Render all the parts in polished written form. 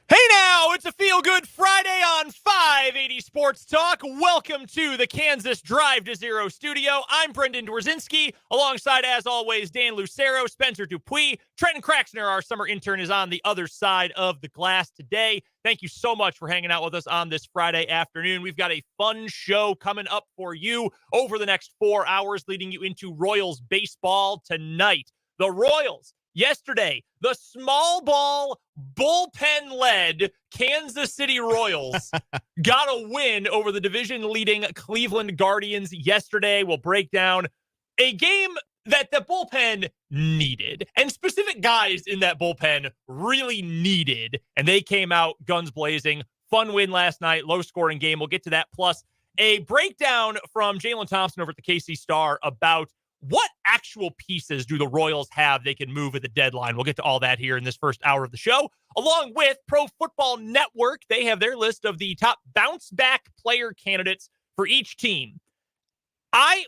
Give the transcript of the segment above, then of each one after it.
Hey now, it's a feel-good Friday on 580 Sports Talk. Welcome to the Kansas Drive to Zero studio. I'm Brendan Dworzinski, alongside, as always, Dan Lucero, Spencer Dupuis. Trenton Craxner, our summer intern, is on the other side of the glass today. Thank you so much for hanging out with us on this Friday afternoon. We've got a fun show coming up for you over the next 4 hours, leading you into Royals baseball tonight. The Royals, yesterday, the small ball bullpen-led Kansas City Royals got a win over the division-leading Cleveland Guardians yesterday. We'll break down a game that the bullpen needed, and specific guys in that bullpen really needed, and they came out guns blazing. Fun win last night, low-scoring game. We'll get to that, plus a breakdown from Jalen Thompson over at the KC Star about what actual pieces do the Royals have they can move at the deadline. We'll get to all that here in this first hour of the show, along with Pro Football Network. They have their list of the top bounce-back player candidates for each team.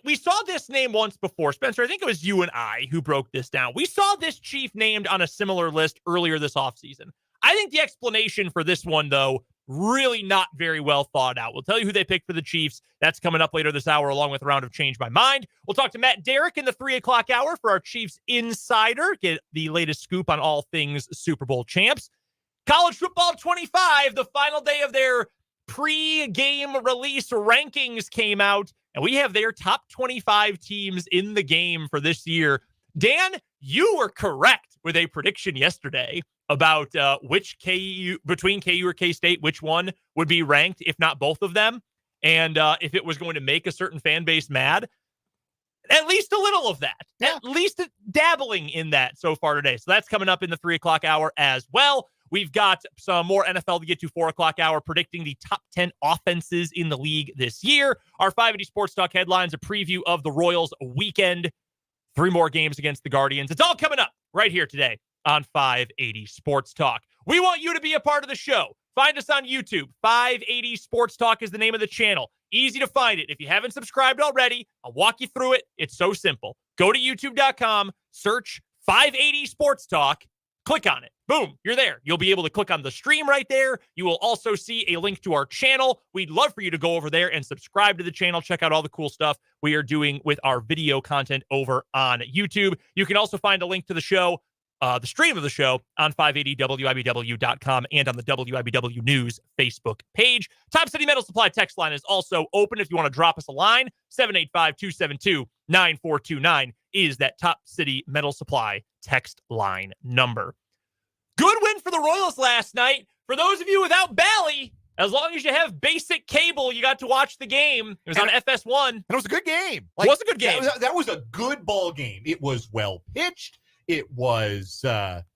We saw this name once before. Spencer, I think it was you and I who broke this down. We saw this chief named on a similar list earlier this offseason. I think the explanation for this one, though, really not very well thought out. We'll tell you who they picked for the Chiefs. That's coming up later this hour, along with a round of Change My Mind. We'll talk to Matt Derrick in the 3 o'clock hour for our Chiefs Insider. Get the latest scoop on all things Super Bowl champs. College Football 25, the final day of their pre-game release rankings came out, and we have their top 25 teams in the game for this year. Dan, you were correct with a prediction yesterday about which KU, between KU or K-State, which one would be ranked, if not both of them, and if it was going to make a certain fan base mad. At least a little of that. Yeah. At least dabbling in that so far today. So that's coming up in the 3 o'clock hour as well. We've got some more NFL to get to 4 o'clock hour, predicting the top 10 offenses in the league this year. Our 580 Sports Talk headlines, a preview of the Royals weekend. 3 more games against the Guardians. It's all coming up right here today on 580 Sports Talk. We want you to be a part of the show. Find us on YouTube. 580 Sports Talk is the name of the channel. Easy to find it. If you haven't subscribed already, I'll walk you through it. It's so simple. Go to youtube.com, search 580 Sports Talk, click on it. Boom, you're there. You'll be able to click on the stream right there. You will also see a link to our channel. We'd love for you to go over there and subscribe to the channel. Check out all the cool stuff we are doing with our video content over on YouTube. You can also find a link to the show, the stream of the show, on 580WIBW.com and on the WIBW News Facebook page. Top City Metal Supply text line is also open if you want to drop us a line. 785-272-9429 is that Top City Metal Supply text line number. Good win for the Royals last night. For those of you without Bally, as long as you have basic cable, you got to watch the game. It was on FS1. And it was a good game. It was a good game. That was a good ball game. It was well pitched. It was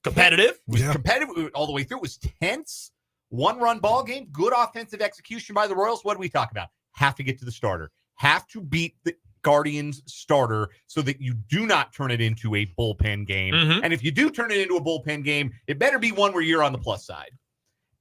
competitive. It was competitive all the way through. It was tense. 1-run ball game. Good offensive execution by the Royals. What do we talk about? Have to get to the starter. Have to beat the Guardians starter so that you do not turn it into a bullpen game. Mm-hmm. And if you do turn it into a bullpen game, it better be one where you're on the plus side.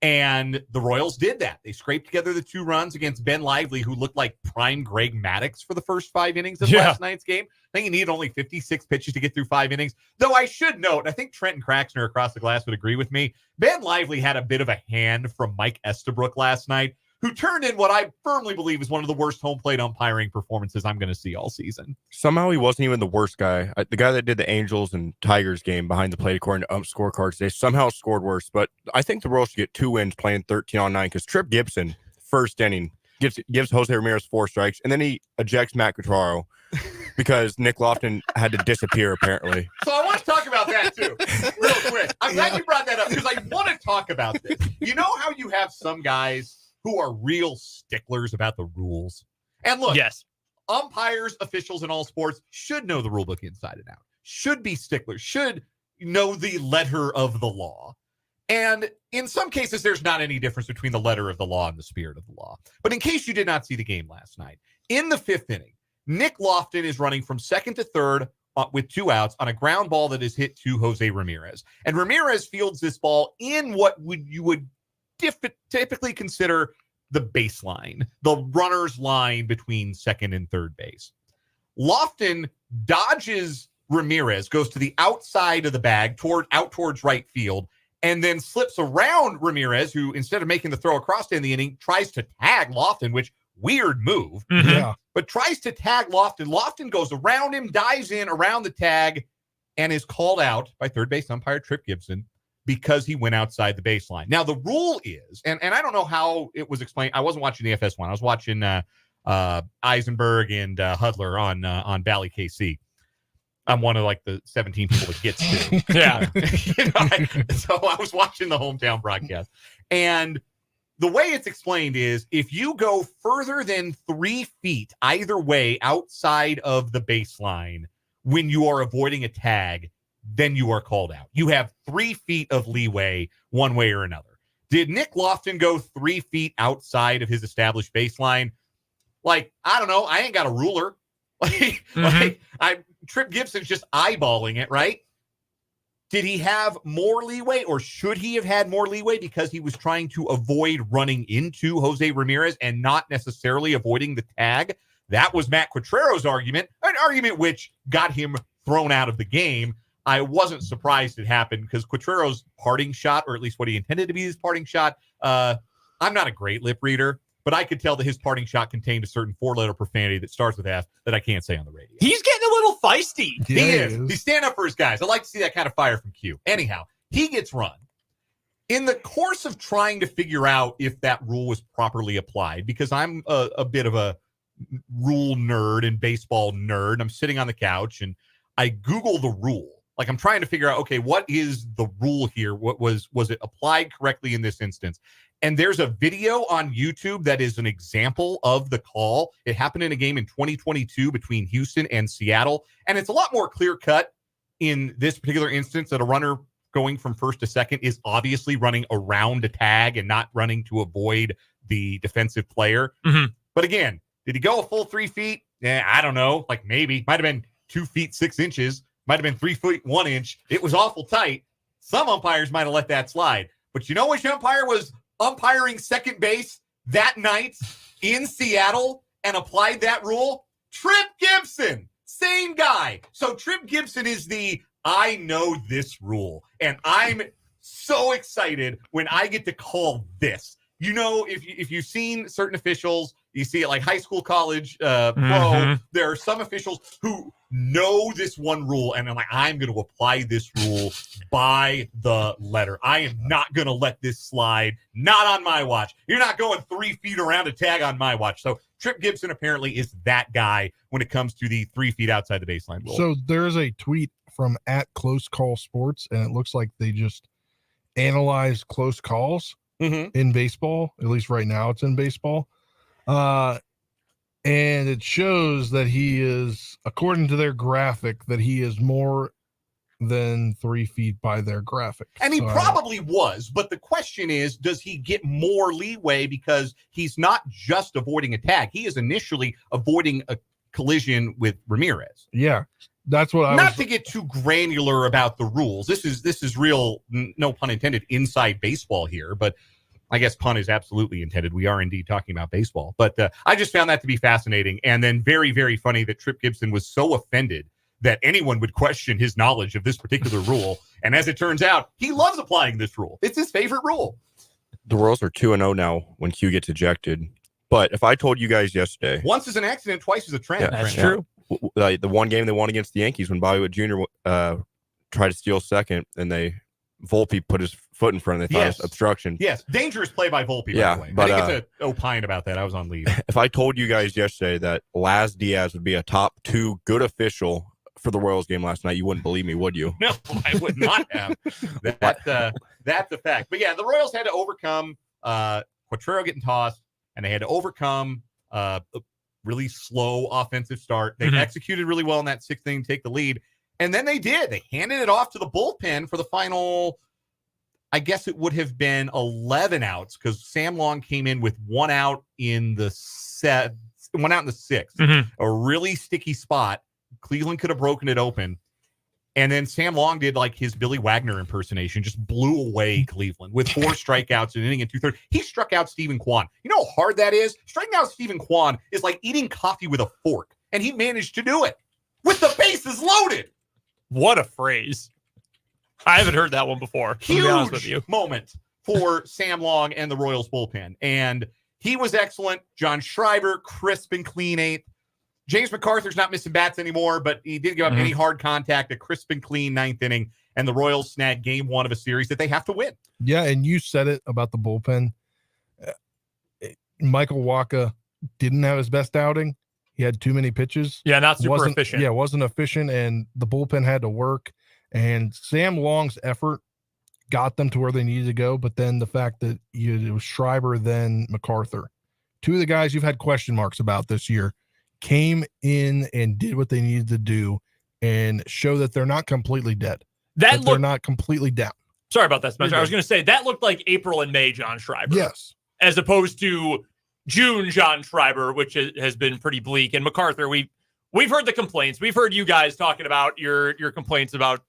And the Royals did that. They scraped together the 2 runs against Ben Lively, who looked like prime Greg Maddux for the first 5 innings of last night's game. I think he needed only 56 pitches to get through 5 innings. Though I should note, I think Trenton Craxner across the glass would agree with me, Ben Lively had a bit of a hand from Mike Estabrook last night, who turned in what I firmly believe is one of the worst home plate umpiring performances I'm going to see all season. Somehow he wasn't even the worst guy. The guy that did the Angels and Tigers game behind the plate, according to scorecards, they somehow scored worse. But I think the Royals should get 2 wins playing 13-9 because Tripp Gibson, first inning, gives Jose Ramirez 4 strikes, and then he ejects Matt Quatraro because Nick Lofton had to disappear, apparently. So I want to talk about that, too, real quick. I'm glad you brought that up because I want to talk about this. You know how you have some guys who are real sticklers about the rules? And look, yes, umpires, officials in all sports should know the rule book inside and out, should be sticklers, should know the letter of the law. And in some cases, there's not any difference between the letter of the law and the spirit of the law. But in case you did not see the game last night, in the 5th inning, Nick Lofton is running from second to third with 2 outs on a ground ball that is hit to Jose Ramirez. And Ramirez fields this ball in what you would typically consider the baseline, the runner's line between second and third base. Lofton dodges Ramirez, goes to the outside of the bag, out towards right field, and then slips around Ramirez, who instead of making the throw across to end the inning, tries to tag Lofton, which weird move. Mhm. Yeah. But tries to tag Lofton. Lofton goes around him, dives in around the tag, and is called out by third base umpire Tripp Gibson because he went outside the baseline. Now, the rule is, and I don't know how it was explained. I wasn't watching the FS1. I was watching Eisenberg and Hudler on Bally KC. I'm one of like the 17 people it gets to. Yeah. So I was watching the hometown broadcast. And the way it's explained is if you go further than 3 feet either way outside of the baseline when you are avoiding a tag, then you are called out. You have 3 feet of leeway one way or another. Did Nick Lofton go 3 feet outside of his established baseline? Like, I don't know. I ain't got a ruler. Tripp Gibson's just eyeballing it, right? Did he have more leeway, or should he have had more leeway because he was trying to avoid running into Jose Ramirez and not necessarily avoiding the tag? That was Matt Quatrero's argument, an argument which got him thrown out of the game. I wasn't surprised it happened because Quatrero's parting shot, or at least what he intended to be his parting shot, I'm not a great lip reader, but I could tell that his parting shot contained a certain 4-letter profanity that starts with F that I can't say on the radio. He's getting a little feisty. Yeah, He is. He's standing up for his guys. I like to see that kind of fire from Q. Anyhow, he gets run. In the course of trying to figure out if that rule was properly applied, because I'm a bit of a rule nerd and baseball nerd, I'm sitting on the couch and I Google the rule. Like, I'm trying to figure out, okay, what is the rule here? What was it applied correctly in this instance? And there's a video on YouTube that is an example of the call. It happened in a game in 2022 between Houston and Seattle. And it's a lot more clear cut in this particular instance that a runner going from first to second is obviously running around a tag and not running to avoid the defensive player. Mhm. But again, did he go a full 3 feet? I don't know. Like, maybe. Might have been 2 feet 6 inches. Might have been 3 feet 1 inch. It was awful tight. Some umpires might have let that slide. But you know which umpire was umpiring second base that night in Seattle and applied that rule? Tripp Gibson. Same guy. So Tripp Gibson is the I know this rule. And I'm so excited when I get to call this. You know, if you've seen certain officials, you see it like high school, college, pro, there are some officials who know this one rule, and I'm like, I'm going to apply this rule by the letter. I am not going to let this slide, not on my watch. You're not going 3 feet around a tag on my watch. So Tripp Gibson apparently is that guy when it comes to the 3 feet outside the baseline rule. So there's a tweet from @CloseCallSports, and it looks like they just analyzed close calls in baseball. At least right now it's in baseball. And it shows that he is, according to their graphic, that he is more than 3 feet by their graphic. And he So, probably was, but the question is, does he get more leeway because he's not just avoiding a tag? He is initially avoiding a collision with Ramirez. yeah, that's what I Not was. to get too granular about the rules. This is real, no pun intended, inside baseball here, but I guess pun is absolutely intended. We are indeed talking about baseball. But I just found that to be fascinating. And then very, very funny that Tripp Gibson was so offended that anyone would question his knowledge of this particular rule. And as it turns out, he loves applying this rule. It's his favorite rule. The Royals are 2-0 now when Q gets ejected. But if I told you guys yesterday, Once is an accident, twice is a trend. Yeah, That's Trent. true. the one game they won against the Yankees when Bobby Witt Jr. Tried to steal second, and Volpe put his foot in front, and they thought it Yes. was obstruction. Yes, dangerous play by Volpe, by Yeah, the way. but, I didn't get to opine about that. I was on leave. If I told you guys yesterday that Laz Diaz would be a top 2 good official for the Royals game last night, you wouldn't believe me, would you? No, I would not have. That's a fact. But yeah, the Royals had to overcome Quatrero getting tossed, and they had to overcome a really slow offensive start. They executed really well in that 6th inning to take the lead, and then they did. They handed it off to the bullpen for the final, I guess it would have been 11 outs because Sam Long came in with 1 out in the 6th. A really sticky spot. Cleveland could have broken it open. And then Sam Long did like his Billy Wagner impersonation, just blew away Cleveland with 4 strikeouts in an inning and 2/3. He struck out Stephen Kwan. You know how hard that is? Striking out Stephen Kwan is like eating coffee with a fork. And he managed to do it with the bases loaded. What a phrase. I haven't heard that one before. To be honest with Huge you. moment for Sam Long and the Royals bullpen. And he was excellent. John Schreiber, crisp and clean eighth. James MacArthur's not missing bats anymore, but he didn't give up any hard contact, a crisp and clean ninth inning, and the Royals snagged game one of a series that they have to win. Yeah, and you said it about the bullpen. Michael Wacha didn't have his best outing. He had too many pitches. Yeah, not super efficient. Yeah, wasn't efficient, and the bullpen had to work. And Sam Long's effort got them to where they needed to go, but then the fact that it was Schreiber, then MacArthur, two of the guys you've had question marks about this year, came in and did what they needed to do and show that they're not completely dead. They're not completely down. Sorry about that, Spencer. I was going to say that looked like April and May John Schreiber. Yes. As opposed to June John Schreiber, which has been pretty bleak. And MacArthur, we've heard the complaints. We've heard you guys talking about your complaints about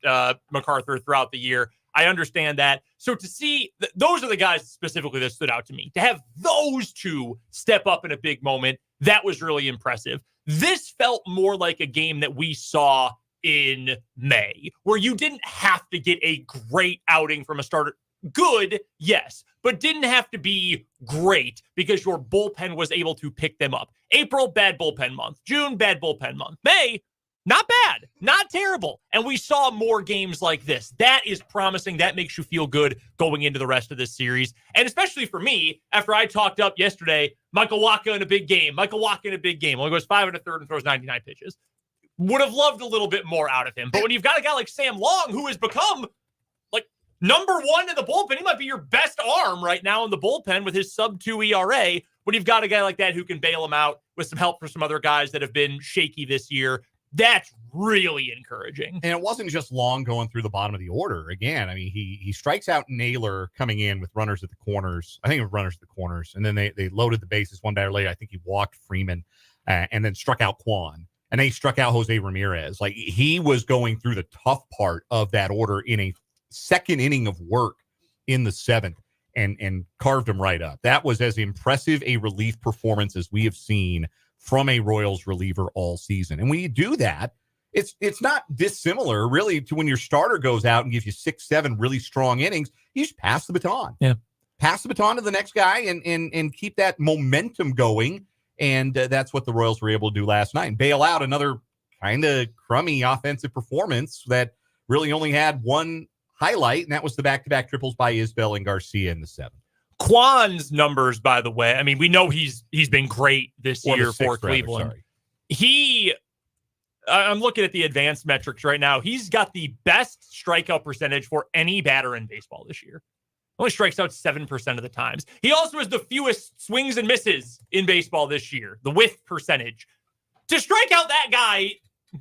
MacArthur throughout the year. I understand that. So to see, those are the guys specifically that stood out to me. To have those two step up in a big moment, that was really impressive. This felt more like a game that we saw in May, where you didn't have to get a great outing from a starter. Good, yes, but didn't have to be great because your bullpen was able to pick them up. April, bad bullpen month. June, bad bullpen month. May, not bad, not terrible. And we saw more games like this. That is promising. That makes you feel good going into the rest of this series. And especially for me, after I talked up yesterday, Michael Wacha in a big game. Only goes 5 1/3 and throws 99 pitches. Would have loved a little bit more out of him. But when you've got a guy like Sam Long, who has become like number one in the bullpen, he might be your best arm right now in the bullpen with his sub-2 ERA. When you've got a guy like that who can bail him out with some help from some other guys that have been shaky this year, that's really encouraging. And it wasn't just Long going through the bottom of the order. Again, I mean, he strikes out Naylor coming in with runners at the corners. I think it was runners at the corners. And then they loaded the bases one batter later. I think he walked Freeman and then struck out Kwan. And then he struck out Jose Ramirez. Like, he was going through the tough part of that order in a second inning of work in the seventh and carved him right up. That was as impressive a relief performance as we have seen from a Royals reliever all season. And when you do that, it's not dissimilar really to when your starter goes out and gives you 6-7 really strong innings. You just pass the baton. Yeah. Pass the baton to the next guy and keep that momentum going. And that's what the Royals were able to do last night. And bail out another kind of crummy offensive performance that really only had one highlight, and that was the back-to-back triples by Isbell and Garcia in the seventh. Kwan's numbers, by the way, I mean, we know he's been great this year for Cleveland. I'm looking at the advanced metrics right now. He's got the best strikeout percentage for any batter in baseball this year. Only strikes out 7% of the times. He also has the fewest swings and misses in baseball this year, the whiff percentage. To strike out that guy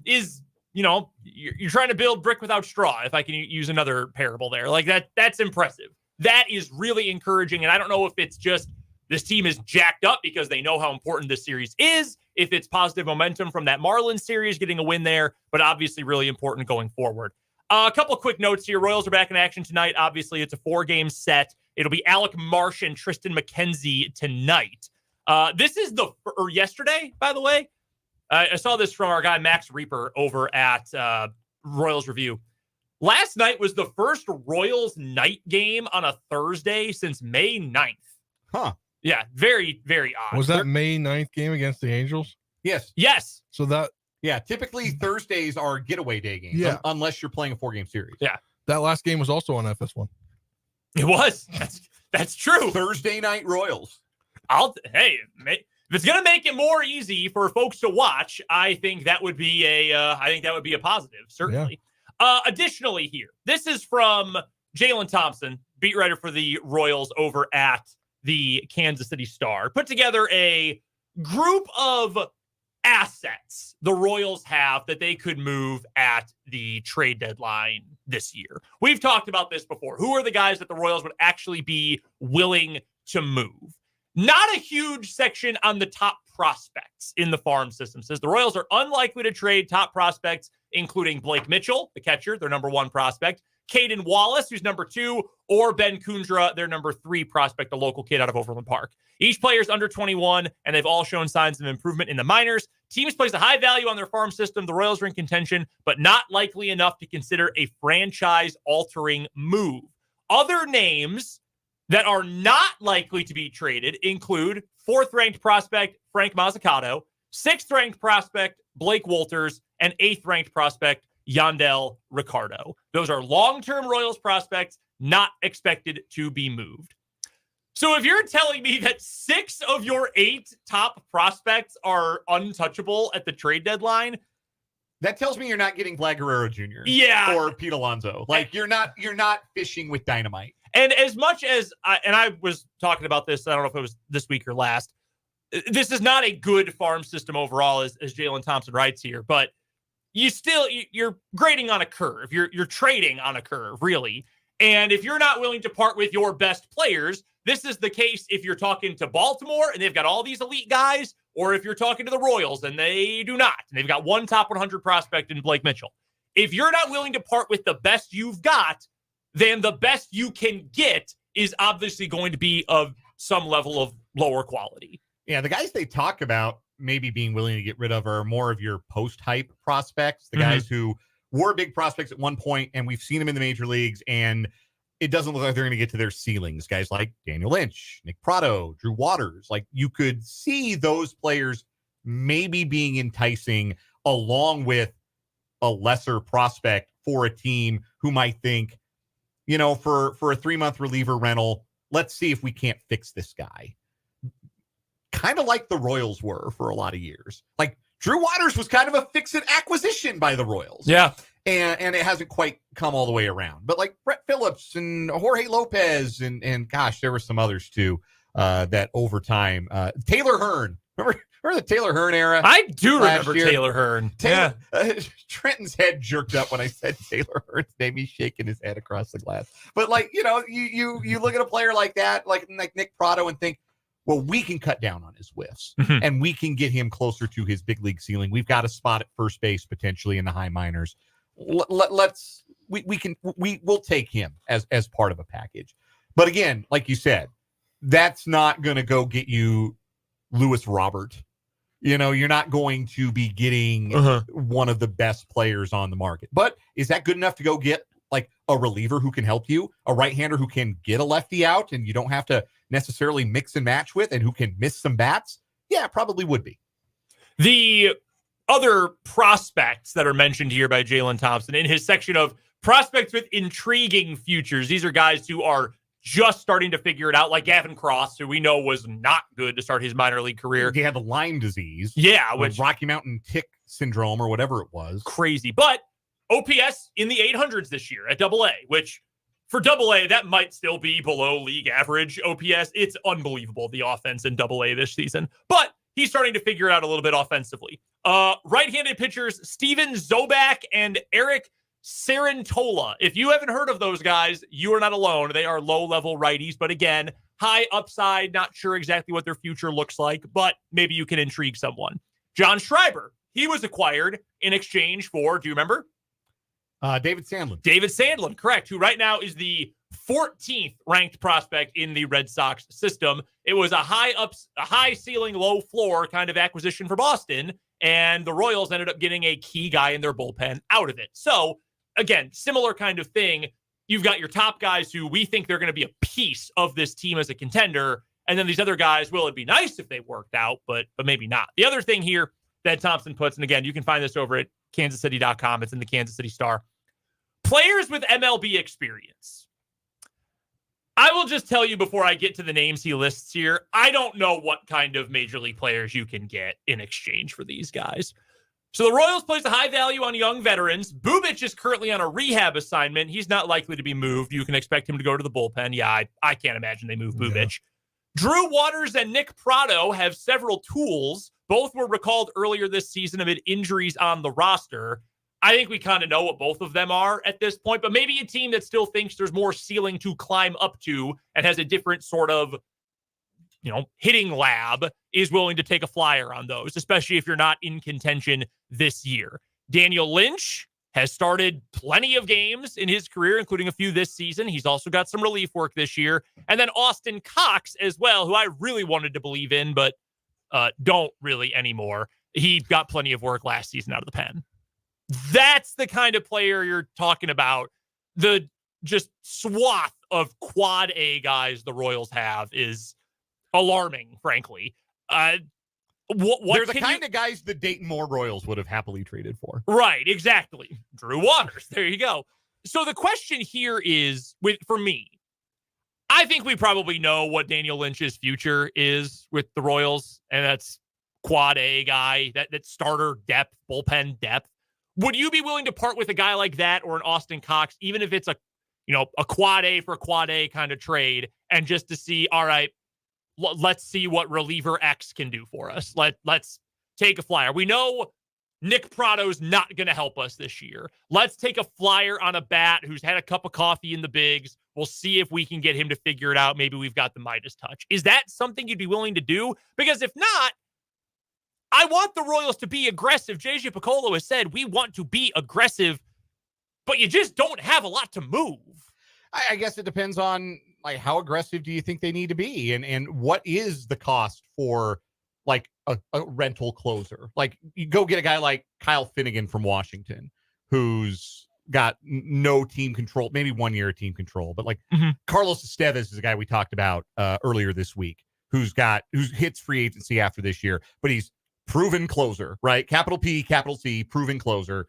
is, you're trying to build brick without straw, if I can use another parable there. Like that's impressive. That is really encouraging. And I don't know if it's just this team is jacked up because they know how important this series is, if it's positive momentum from that Marlins series, getting a win there, but obviously really important going forward. A couple quick notes here. Royals are back in action tonight. Obviously, it's a 4-game set. It'll be Alec Marsh and Tristan McKenzie tonight. This is yesterday, by the way. I saw this from our guy Max Reaper over at Royals Review. Last night was the first Royals night game on a Thursday since May 9th. Huh. Yeah, very, very odd. Was that May 9th game against the Angels? Yes. So that... Yeah, typically Thursdays are getaway day games, unless you're playing a 4-game series. Yeah. That last game was also on FS1. It was. That's true. Thursday night Royals. If it's going to make it more easy for folks to watch, I think that would be a positive, certainly. Yeah. Additionally here, this is from Jalen Thompson, beat writer for the Royals over at the Kansas City Star. Put together a group of assets the Royals have that they could move at the trade deadline this year. We've talked about this before. Who are the guys that the Royals would actually be willing to move? Not a huge section on the top prospects in the farm system. Says the Royals are unlikely to trade top prospects, including Blake Mitchell, the catcher, their number 1 prospect, Caden Wallace, who's number 2, or Ben Kundra, their number 3 prospect, a local kid out of Overland Park. Each player is under 21, and they've all shown signs of improvement in the minors. Teams place a high value on their farm system. The Royals are in contention, but not likely enough to consider a franchise-altering move. Other names that are not likely to be traded include 4th-ranked prospect Frank Mazzucato, 6th-ranked prospect Blake Wolters, and 8th-ranked prospect Yandel Ricardo. Those are long-term Royals prospects not expected to be moved. So if you're telling me that 6 of your 8 top prospects are untouchable at the trade deadline, that tells me you're not getting Vlad Guerrero Jr. Yeah. Or Pete Alonso. Like you're not fishing with dynamite. And as much as I was talking about this, I don't know if it was this week or last. This is not a good farm system overall, as Jalen Thompson writes here, but you're grading on a curve. You're trading on a curve, really. And if you're not willing to part with your best players, this is the case if you're talking to Baltimore and they've got all these elite guys, or if you're talking to the Royals and they do not, and they've got one top 100 prospect in Blake Mitchell. If you're not willing to part with the best you've got, then the best you can get is obviously going to be of some level of lower quality. Yeah, the guys they talk about maybe being willing to get rid of are more of your post-hype prospects, the guys who were big prospects at one point, and we've seen them in the major leagues, and it doesn't look like they're going to get to their ceilings. Guys like Daniel Lynch, Nick Pratto, Drew Waters. Like you could see those players maybe being enticing along with a lesser prospect for a team who might think, you know, for a 3-month reliever rental, let's see if we can't fix this guy. Kind of like the Royals were for a lot of years. Like Drew Waters was kind of a fix-it acquisition by the Royals. Yeah. And it hasn't quite come all the way around. But like Brett Phillips and Jorge Lopez and gosh, there were some others too that over time. Taylor Hearn. Remember the Taylor Hearn era? I do remember year? Taylor Hearn. Trenton's head jerked up when I said Taylor Hearn's name. He's shaking his head across the glass. But like, you know, you look at a player like that, like Nick Pratto, and think, well, we can cut down on his whiffs and we can get him closer to his big league ceiling. We've got a spot at first base potentially in the high minors. We'll take him as part of a package. But again, like you said, that's not going to go get you Lewis Robert. You know, you're not going to be getting one of the best players on the market. But is that good enough to go get like a reliever who can help you, a right-hander who can get a lefty out and you don't have to necessarily mix and match with, and who can miss some bats? Yeah, probably would be. The other prospects that are mentioned here by Jalen Thompson in his section of prospects with intriguing futures, these are guys who are just starting to figure it out, like Gavin Cross, who we know was not good to start his minor league career. He had the Lyme disease. Yeah, which Rocky Mountain tick syndrome or whatever it was. Crazy. But OPS in the 800s this year at AA, which for AA, that might still be below league average OPS. It's unbelievable, the offense in AA this season. But he's starting to figure it out a little bit offensively. Right-handed pitchers Steven Zobak and Eric Sarantola. If you haven't heard of those guys, you are not alone. They are low-level righties, but again, high upside, not sure exactly what their future looks like, but maybe you can intrigue someone. John Schreiber, he was acquired in exchange for, do you remember? David Sandlin. David Sandlin, correct, who right now is the 14th ranked prospect in the Red Sox system. It was a high ceiling, low floor kind of acquisition for Boston, and the Royals ended up getting a key guy in their bullpen out of it. So, again, similar kind of thing. You've got your top guys who we think they're going to be a piece of this team as a contender, and then these other guys, well, it'd be nice if they worked out, but maybe not. The other thing here that Thompson puts, and again, you can find this over at kansascity.com. It's in the Kansas City Star. Players with MLB experience. I will just tell you before I get to the names he lists here, I don't know what kind of major league players you can get in exchange for these guys. So the Royals place a high value on young veterans. Bubic is currently on a rehab assignment. He's not likely to be moved. You can expect him to go to the bullpen. Yeah, I can't imagine they move Bubic. Yeah. Drew Waters and Nick Pratto have several tools. Both were recalled earlier this season amid injuries on the roster. I think we kind of know what both of them are at this point, but maybe a team that still thinks there's more ceiling to climb up to and has a different sort of, hitting lab is willing to take a flyer on those, especially if you're not in contention this year. Daniel Lynch has started plenty of games in his career, including a few this season. He's also got some relief work this year. And then Austin Cox as well, who I really wanted to believe in, but don't really anymore. he got plenty of work last season out of the pen. That's the kind of player you're talking about. The just swath of quad A guys the Royals have is alarming, frankly. What They're the kind of guys the Dayton Moore Royals would have happily traded for. Right, exactly. Drew Waters. There you go. So the question here is, for me, I think we probably know what Daniel Lynch's future is with the Royals, and that's quad A guy, that starter depth, bullpen depth. Would you be willing to part with a guy like that or an Austin Cox, even if it's a quad A for a quad A kind of trade, and just to see, all right, let's see what reliever X can do for us. Let's take a flyer. We know Nick Prado's not going to help us this year. Let's take a flyer on a bat who's had a cup of coffee in the bigs. We'll see if we can get him to figure it out. Maybe we've got the Midas touch. Is that something you'd be willing to do? Because if not, I want the Royals to be aggressive. JJ Piccolo has said we want to be aggressive, but you just don't have a lot to move. I guess it depends on like how aggressive do you think they need to be, and what is the cost for like a rental closer? Like you go get a guy like Kyle Finnegan from Washington, who's got no team control, maybe 1 year of team control, but like Carlos Estevez is a guy we talked about earlier this week, who hits free agency after this year, but he's proven closer, right? Capital P, capital C, proven closer.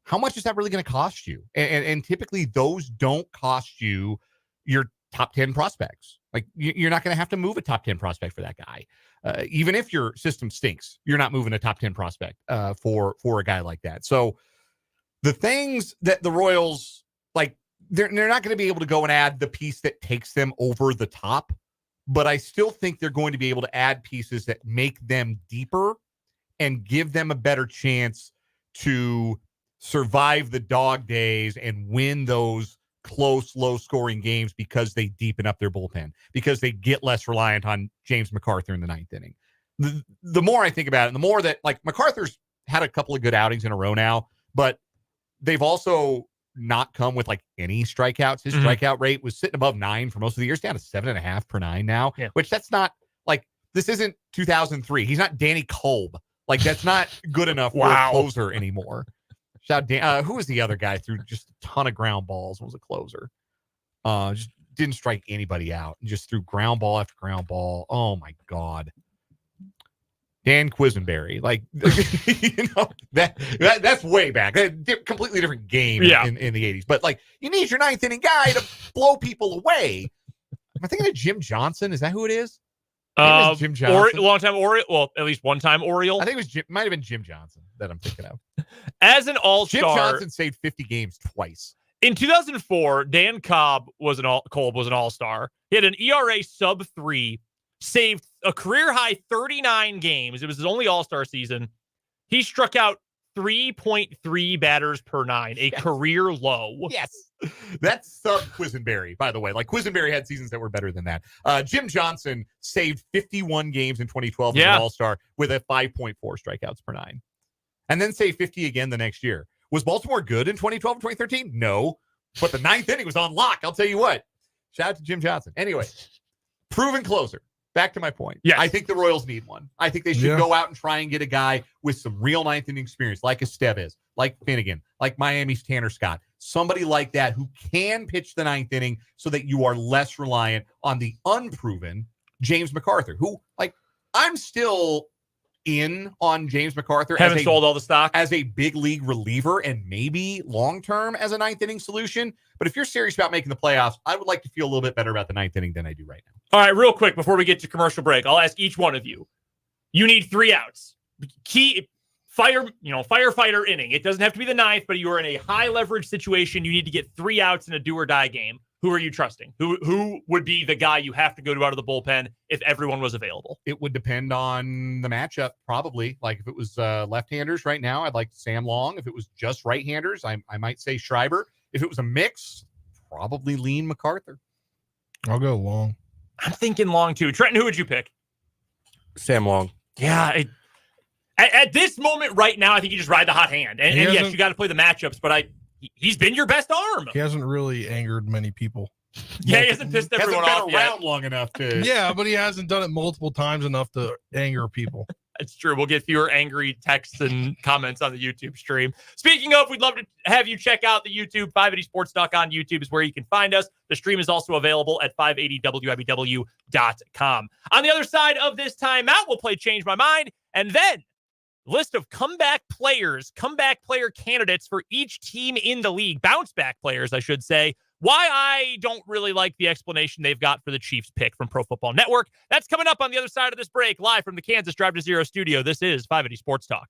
How much is that really going to cost you? And typically those don't cost you your top 10 prospects. Like you're not going to have to move a top 10 prospect for that guy. Even if your system stinks, you're not moving a top 10 prospect for a guy like that. So the things that the Royals, like, they're not going to be able to go and add the piece that takes them over the top, but I still think they're going to be able to add pieces that make them deeper and give them a better chance to survive the dog days and win those close, low-scoring games because they deepen up their bullpen, because they get less reliant on James McArthur in the ninth inning. The more I think about it, and the more that, like, McArthur's had a couple of good outings in a row now, but they've also not come with, like, any strikeouts. His strikeout rate was sitting above 9 for most of the years, down to 7.5 per 9 now, which that's not, like, this isn't 2003. He's not Danny Kolb. Like, that's not good enough for a closer anymore. Shout out, who was the other guy? Threw just a ton of ground balls and was a closer. Just didn't strike anybody out and just threw ground ball after ground ball. Oh my God. Dan Quisenberry. Like, that's way back. Completely different game in the 80s. But like, you need your ninth inning guy to blow people away. Am I thinking of Jim Johnson? Is that who it is? Jim Johnson. Long time Oriole. Well, at least one time Oriole. I think it might have been Jim Johnson that I'm thinking of. As an all-star, Jim Johnson saved 50 games twice. In 2004, Dan Kolb was an all-star. He had an ERA sub 3, saved a career-high 39 games. It was his only all-star season. He struck out 3.3 batters per 9, a career low. Yes. That's sub Quisenberry, by the way. Like, Quisenberry had seasons that were better than that. Jim Johnson saved 51 games in 2012 as an all-star with a 5.4 strikeouts per 9. And then say 50 again the next year. Was Baltimore good in 2012 and 2013? No. But the ninth inning was on lock. I'll tell you what. Shout out to Jim Johnson. Anyway, proven closer. Back to my point. Yes. I think the Royals need one. I think they should go out and try and get a guy with some real ninth inning experience, like Estevez, like Finnegan, like Miami's Tanner Scott. Somebody like that who can pitch the ninth inning so that you are less reliant on the unproven James McArthur, who, like, I'm still in on James McArthur. Haven't sold all the stock as a big league reliever and maybe long-term as a ninth inning solution. But if you're serious about making the playoffs, I would like to feel a little bit better about the ninth inning than I do right now. All right, real quick, before we get to commercial break, I'll ask each one of you. You need 3 outs. Firefighter inning. It doesn't have to be the ninth, but you are in a high leverage situation. You need to get 3 outs in a do or die game. Who are you trusting? Who would be the guy you have to go to out of the bullpen if everyone was available? It would depend on the matchup, probably. Like if it was left-handers right now, I'd like Sam Long. If it was just right-handers, I might say Schreiber. If it was a mix, probably lean McArthur. I'll go Long. I'm thinking Long too. Trenton, who would you pick? Sam Long. Yeah. At this moment right now, I think you just ride the hot hand. And yes, you got to play the matchups, but he's been your best arm. He hasn't really angered many people. Yeah, he hasn't pissed everyone off yet. Around long enough to. Yeah, but he hasn't done it multiple times enough to anger people. It's true. We'll get fewer angry texts and comments on the YouTube stream. Speaking of, we'd love to have you check out the YouTube. 580 Sports Talk on YouTube is where you can find us. The stream is also available at 580wibw.com. On the other side of this timeout, we'll play Change My Mind, and then list of comeback player candidates for each team in the league. Bounce back players, I should say. Why I don't really like the explanation they've got for the Chiefs pick from Pro Football Network. That's coming up on the other side of this break, live from the Kansas Drive to Zero studio. This is 580 Sports Talk.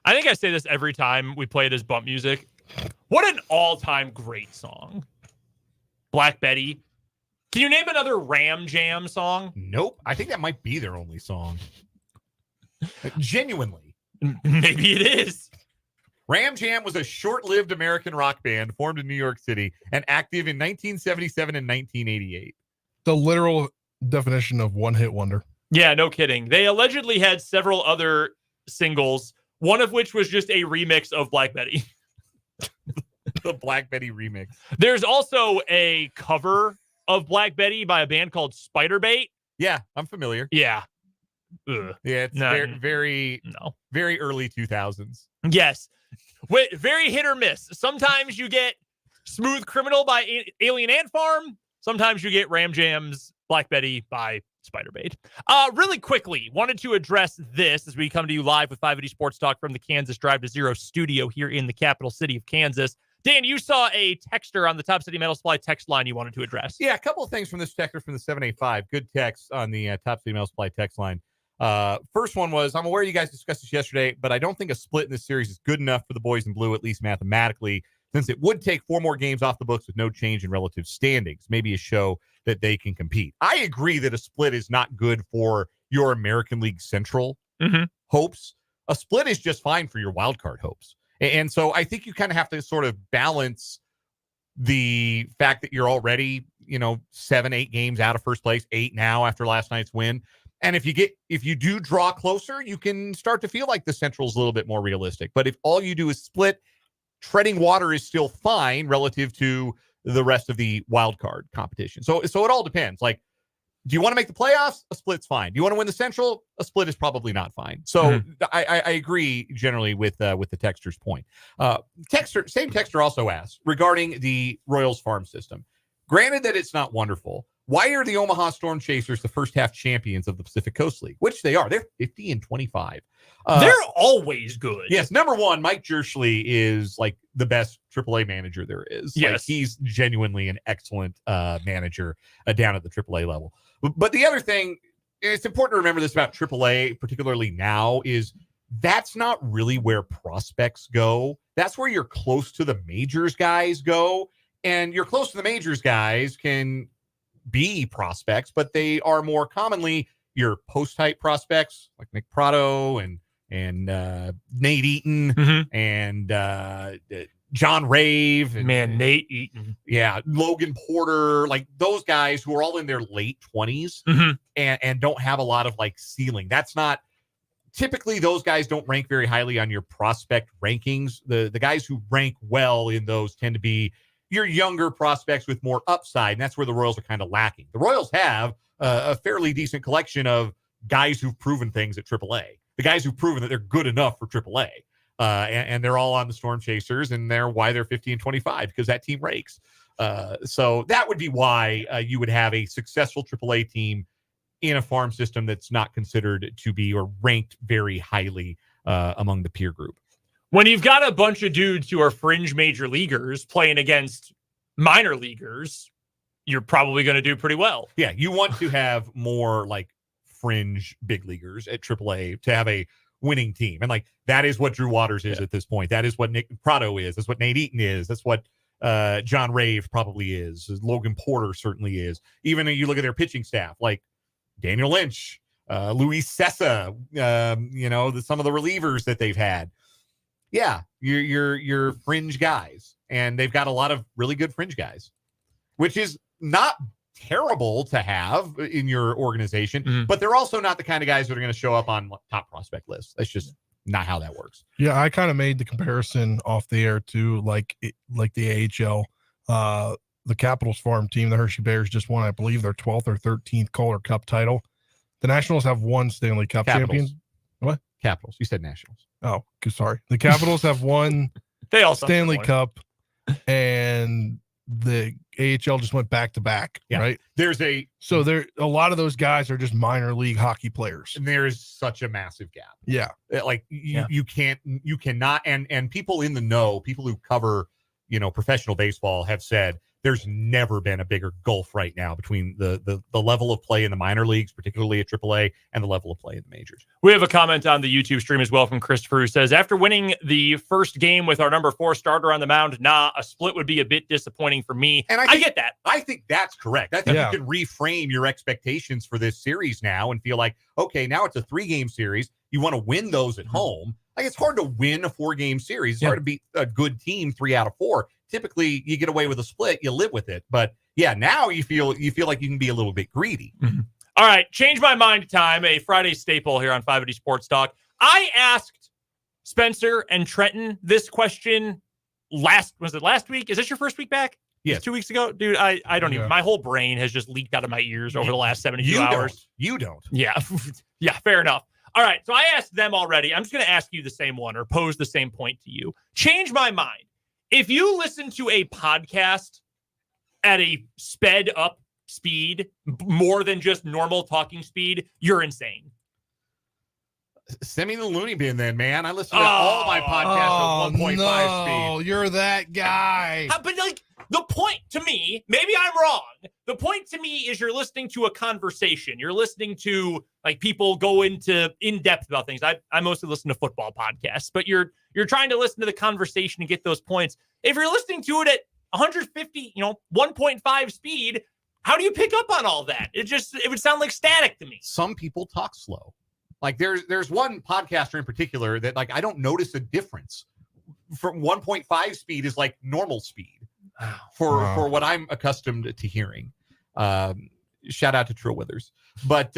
I think I say this every time we play it as bump music. What an all-time great song. Black Betty. Can you name another Ram Jam song? Nope. I think that might be their only song. Genuinely. Maybe it is. Ram Jam was a short-lived American rock band formed in New York City and active in 1977 and 1988. The literal definition of one-hit wonder. Yeah, no kidding. They allegedly had several other singles, one of which was just a remix of Black Betty. The Black Betty remix. There's also a cover of Black Betty by a band called Spiderbait. Yeah, I'm familiar. Yeah. Ugh. Yeah, it's very early 2000s. Yes. Very hit or miss. Sometimes you get Smooth Criminal by Alien Ant Farm. Sometimes you get Ram Jam's Black Betty by Spiderbait. Really quickly, wanted to address this as we come to you live with 580 Sports Talk from the Kansas Drive to Zero studio here in the capital city of Kansas. Dan, you saw a texter on the Top City Metal Supply text line you wanted to address. Yeah, a couple of things from this texter from the 785. Good text on the Top City Metal Supply text line. First one was, I'm aware you guys discussed this yesterday, but I don't think a split in this series is good enough for the boys in blue, at least mathematically, since it would take 4 more games off the books with no change in relative standings. Maybe a show that they can compete. I agree that a split is not good for your American League Central hopes. A split is just fine for your wild card hopes. And so I think you kind of have to sort of balance the fact that you're already 7-8 games out of first place, 8 now after last night's win. And if you do draw closer, you can start to feel like the Central's a little bit more realistic. But if all you do is split, treading water is still fine relative to the rest of the wild card competition. So it all depends. Like, do you want to make the playoffs? A split's fine. Do you want to win the Central? A split is probably not fine. So I agree generally with the texter's point. Same texter also asked regarding the Royals farm system. Granted that it's not wonderful, why are the Omaha Storm Chasers the first half champions of the Pacific Coast League? Which they are. They're 50-25. They're always good. Yes. Number one, Mike Jerschley is like the best AAA manager there is. Yes. Like, he's genuinely an excellent manager down at the AAA level. But the other thing, it's important to remember this about AAA, particularly now, is that's not really where prospects go. That's where you're close to the majors guys go. And you're close to the majors guys can be prospects, but they are more commonly your post-type prospects like Nick Prado and Nate Eaton and John Rave. And, Nate Eaton. Yeah, Logan Porter, like those guys who are all in their late 20s and don't have a lot of like ceiling. That's not typically, those guys don't rank very highly on your prospect rankings. The guys who rank well in those tend to be your younger prospects with more upside, and that's where the Royals are kind of lacking. The Royals have a fairly decent collection of guys who've proven things at AAA. The guys who've proven that they're good enough for AAA, and they're all on the Storm Chasers, and they're 50-25 because that team rakes. So that would be why you would have a successful AAA team in a farm system that's not considered to be or ranked very highly among the peer group. When you've got a bunch of dudes who are fringe major leaguers playing against minor leaguers, you're probably going to do pretty well. Yeah, you want to have more like fringe big leaguers at AAA to have a winning team. And like that is what Drew Waters is at this point. That is what Nick Prado is. That's what Nate Eaton is. That's what John Rave probably is. Logan Porter certainly is. Even if you look at their pitching staff, like Daniel Lynch, Luis Sessa, some of the relievers that they've had. Yeah, you're fringe guys, and they've got a lot of really good fringe guys, which is not terrible to have in your organization, but they're also not the kind of guys that are going to show up on top prospect lists. That's just not how that works. Yeah, I kind of made the comparison off the air to like the AHL. The Capitals farm team, the Hershey Bears, just won, I believe, their 12th or 13th Calder Cup title. The Nationals have one Stanley Cup champion. What? Capitals. You said Nationals. Oh, sorry. The Capitals have won they all Stanley Cup, and the AHL just went back to back. Yeah. Right. So there a lot of those guys are just minor league hockey players. And there is such a massive gap. Yeah. Like you cannot, and people in the know, people who cover, professional baseball have said there's never been a bigger gulf right now between the level of play in the minor leagues, particularly at AAA, and the level of play in the majors. We have a comment on the YouTube stream as well from Christopher, who says, after winning the first game with our number 4 starter on the mound, a split would be a bit disappointing for me. And I get that. I think that's correct. I think you can reframe your expectations for this series now and feel like, okay, now it's a 3-game series. You want to win those at home. Like, it's hard to win a 4-game series. It's hard to beat a good team 3 out of 4. Typically, you get away with a split, you live with it. But yeah, now you feel like you can be a little bit greedy. All right, change my mind time. A Friday staple here on 580 Sports Talk. I asked Spencer and Trenton this question last week? Is this your first week back? Yes. 2 weeks ago? Dude, I don't even. My whole brain has just leaked out of my ears over the last 72 hours. You don't. Yeah. Yeah, fair enough. All right, so I asked them already. I'm just going to ask you the same one or pose the same point to you. Change my mind. If you listen to a podcast at a sped up speed, more than just normal talking speed, you're insane. Send me the loony bin then, man. I listen to all my podcasts at 1.5 speed. You're that guy. But like the point to me, maybe I'm wrong. The point to me is you're listening to a conversation. You're listening to like people go into in depth about things. I mostly listen to football podcasts, but you're trying to listen to the conversation and get those points. If you're listening to it at 150, 1.5 speed, how do you pick up on all that? It would sound like static to me. Some people talk slow. Like there's one podcaster in particular that like I don't notice a difference. From 1.5 speed is like normal speed for what I'm accustomed to hearing. Shout out to Trill Withers. But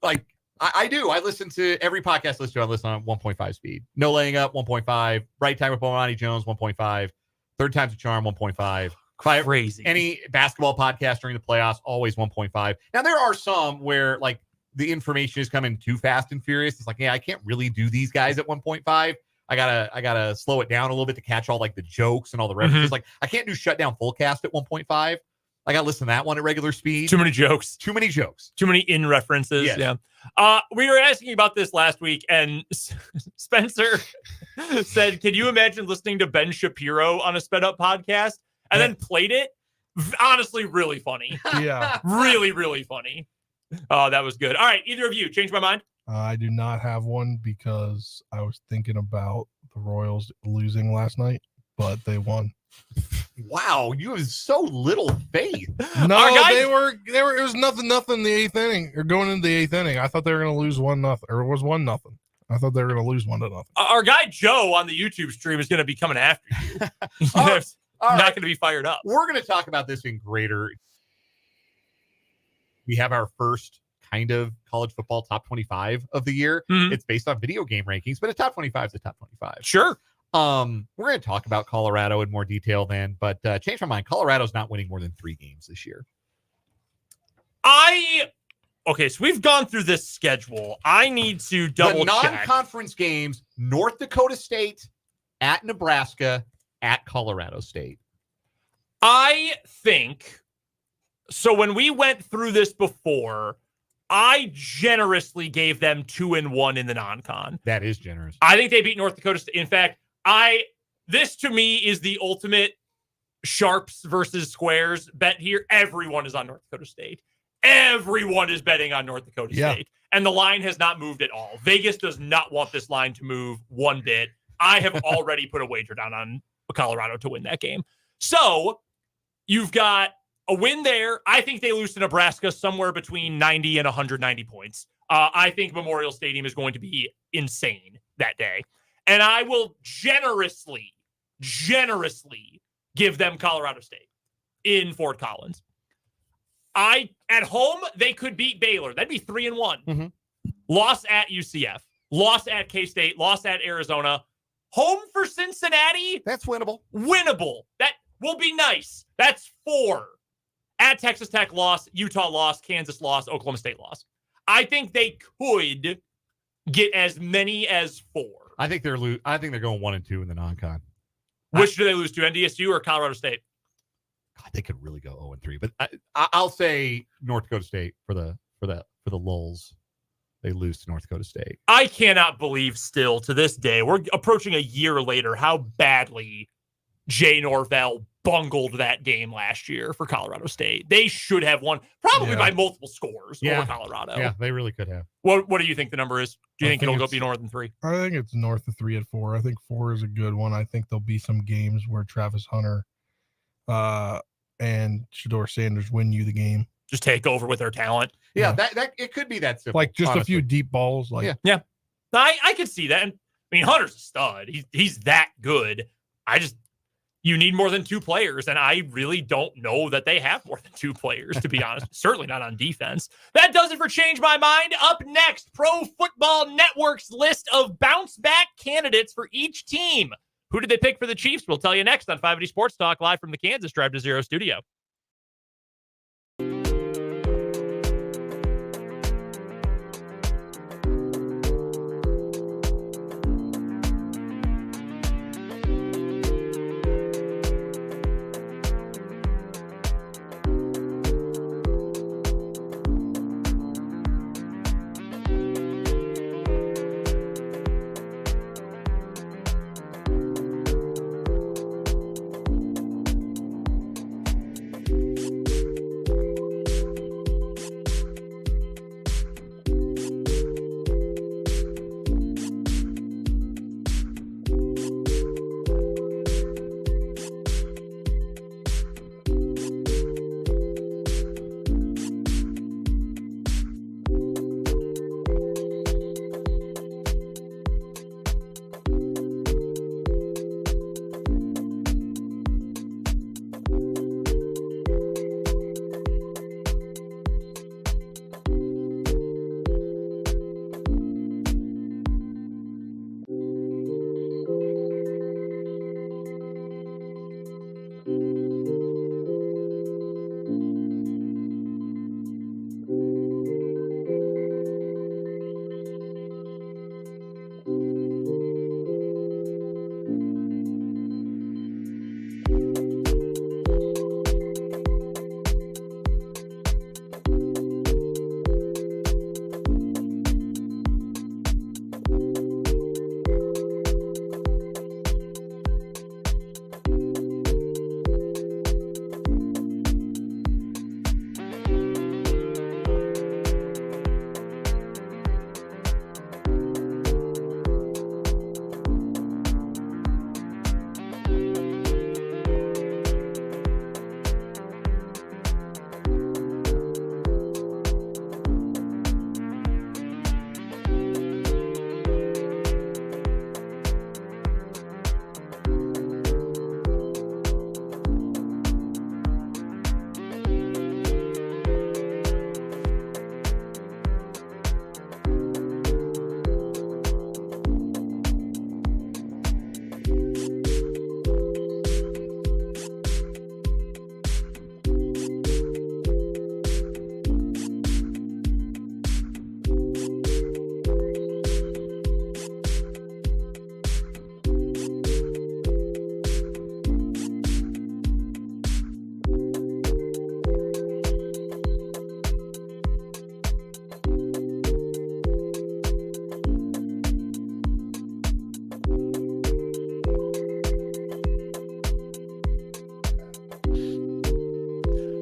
like I do. I listen to every podcast I listen to. I listen on 1.5 speed. No laying up, 1.5. Right time with Bomani Jones, 1.5. Third time's a charm, 1.5. Crazy. Any basketball podcast during the playoffs, always 1.5. Now there are some where like the information is coming too fast and furious. It's like, yeah, I can't really do these guys at 1.5. I gotta slow it down a little bit to catch all like the jokes and all the references. Like I can't do shutdown full cast at 1.5. I gotta listen to that one at regular speed. Too many jokes. Too many jokes. Too many in references. Yes. Yeah. We were asking about this last week, and Spencer said, "Can you imagine listening to Ben Shapiro on a sped up podcast?" And then played it. Honestly, really funny. Yeah. Really, really funny. Oh, that was good. All right, either of you change my mind. I do not have one because I was thinking about the Royals losing last night, but they won. Wow, you have so little faith. No, Our guys- they were. It was nothing in the eighth inning or going into the eighth inning. I thought they were going to lose 1-0, or it was 1-0. I thought they were going to lose 1-0. Our guy Joe on the YouTube stream is going to be coming after you. All Not right. going to be fired up. We're going to talk about this in greater. We have our first kind of college football top 25 of the year. Mhm. It's based on video game rankings, but a top 25 is a top 25. Sure. We're going to talk about Colorado in more detail then, but change my mind. Colorado's not winning more than 3 games this year. Okay, so we've gone through this schedule. I need to double the check. non-conference games: North Dakota State, at Nebraska, at Colorado State. I think so. When we went through this before, I generously gave them 2-1 in the non-con. That is generous. I think they beat North Dakota State. In fact, this to me is the ultimate sharps versus squares bet here. Everyone is on North Dakota State. Everyone is betting on North Dakota State. And the line has not moved at all. Vegas does not want this line to move one bit. I have already put a wager down on Colorado to win that game. So you've got a win there. I think they lose to Nebraska somewhere between 90 and 190 points. I think Memorial Stadium is going to be insane that day. And I will generously give them Colorado State in Fort Collins. At home, they could beat Baylor. That'd be 3-1. Mm-hmm. Loss at UCF. Loss at K-State. Loss at Arizona. Home for Cincinnati. That's winnable. Winnable. That will be nice. That's 4. At Texas Tech, loss. Utah, loss. Kansas, loss. Oklahoma State, loss. I think they could get as many as 4. I think they're going 1-2 in the non-con. Which do they lose to, NDSU or Colorado State? God, they could really go 0-3, but I'll say North Dakota State for the lulz. They lose to North Dakota State. I cannot believe still to this day, we're approaching a year later, how badly Jay Norvell bungled that game last year for Colorado State. They should have won probably by multiple scores over Colorado. Yeah, they really could have. What do you think the number is? Do you think it'll be north than 3? I think it's north of 3 at 4. I think 4 is a good one. I think there'll be some games where Travis Hunter and Shedeur Sanders win you the game. Just take over with their talent. Yeah, that it could be that simple. Like just honestly. a few deep balls. Like I could see that. And, I mean, Hunter's a stud. He's that good. You need more than 2 players, and I really don't know that they have more than 2 players, to be honest. Certainly not on defense. That does it for Change My Mind. Up next, Pro Football Network's list of bounce-back candidates for each team. Who did they pick for the Chiefs? We'll tell you next on 580 Sports Talk, live from the Kansas Drive to Zero studio.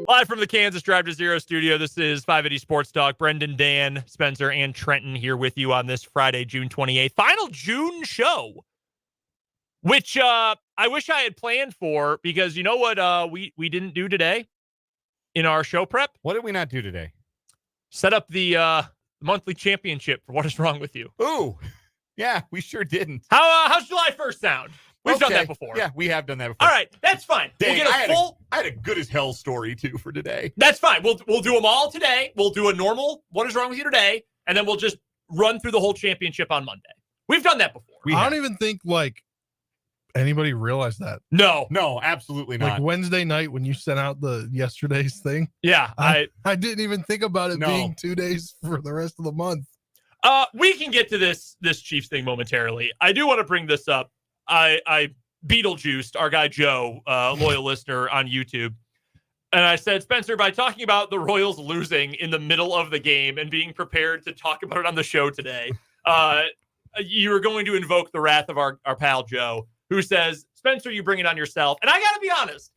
Live from the Kansas Drive to Zero studio, this is 580 Sports Talk. Brendan, Dan, Spencer, and Trenton here with you on this Friday, June 28th. Final June show, which I wish I had planned for, because you know what we didn't do today in our show prep? What did we not do today? Set up the monthly championship for What Is Wrong With You. Ooh, yeah, we sure didn't. How's July 1st sound? We've done that before. Yeah, we have done that before. All right, that's fine. Dang, We'll get a full. I had a good as hell story too for today. That's fine. We'll do them all today. We'll do a normal What Is Wrong With You today, and then we'll just run through the whole championship on Monday. We've done that before. I don't even think anybody realized that. No, absolutely not. Like Wednesday night when you sent out the yesterday's thing. Yeah, I didn't even think about it No. being 2 days for the rest of the month. we can get to this Chiefs thing momentarily. I do want to bring this up. I Beetlejuiced our guy Joe, loyal listener on YouTube. And I said, Spencer, by talking about the Royals losing in the middle of the game and being prepared to talk about it on the show today, you are going to invoke the wrath of our pal Joe, who says, Spencer, you bring it on yourself. And I got to be honest,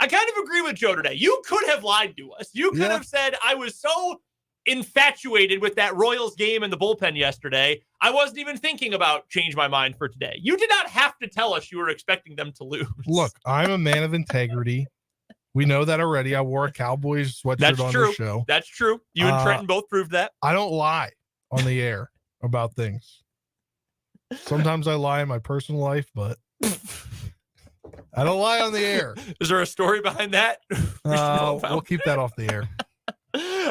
I kind of agree with Joe today. You could have lied to us. You could have said, I was so infatuated with that Royals game in the bullpen yesterday, I wasn't even thinking about change my mind for today. You did not have to tell us you were expecting them to lose. Look, I'm a man of integrity. We know that already. I wore a Cowboys sweatshirt on the show. That's true. You and Trenton both proved that. I don't lie on the air about things. Sometimes I lie in my personal life, but I don't lie on the air. Is there a story behind that? We'll keep that off the air.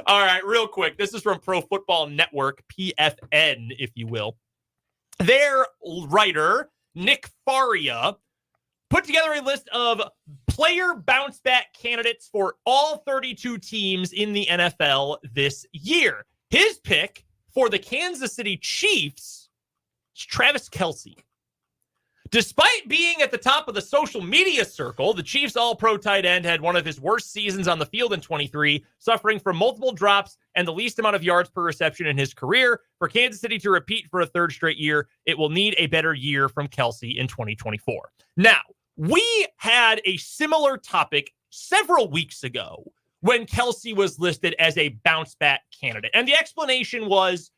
All right, real quick. This is from Pro Football Network, PFN, if you will. Their writer, Nick Faria, put together a list of player bounce back candidates for all 32 teams in the NFL this year. His pick for the Kansas City Chiefs is Travis Kelce. Despite being at the top of the social media circle, the Chiefs All-Pro tight end had one of his worst seasons on the field in 23, suffering from multiple drops and the least amount of yards per reception in his career. For Kansas City to repeat for a third straight year, it will need a better year from Kelce in 2024. Now, we had a similar topic several weeks ago when Kelce was listed as a bounce-back candidate. And the explanation was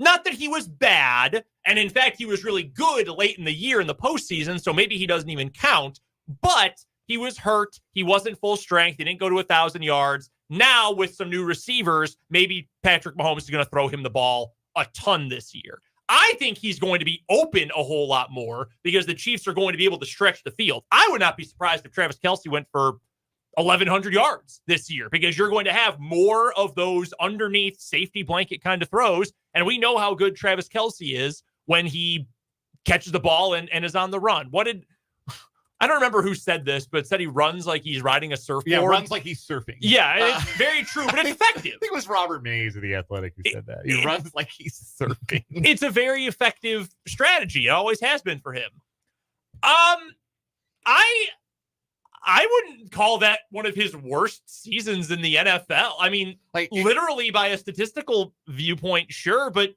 not that he was bad, and in fact, he was really good late in the year in the postseason, so maybe he doesn't even count, but he was hurt. He wasn't full strength. He didn't go to 1,000 yards. Now, with some new receivers, maybe Patrick Mahomes is going to throw him the ball a ton this year. I think he's going to be open a whole lot more because the Chiefs are going to be able to stretch the field. I would not be surprised if Travis Kelce went for 1,100 yards this year, because you're going to have more of those underneath safety blanket kind of throws. And we know how good Travis Kelce is when he catches the ball and is on the run. I don't remember who said this, but said he runs like he's riding a surfboard. Yeah, runs like he's surfing. Yeah, it's very true, but it's effective. I think it was Robert Mays of The Athletic who said that. He runs like he's surfing. It's a very effective strategy. It always has been for him. I wouldn't call that one of his worst seasons in the NFL. I mean, literally by a statistical viewpoint, sure, but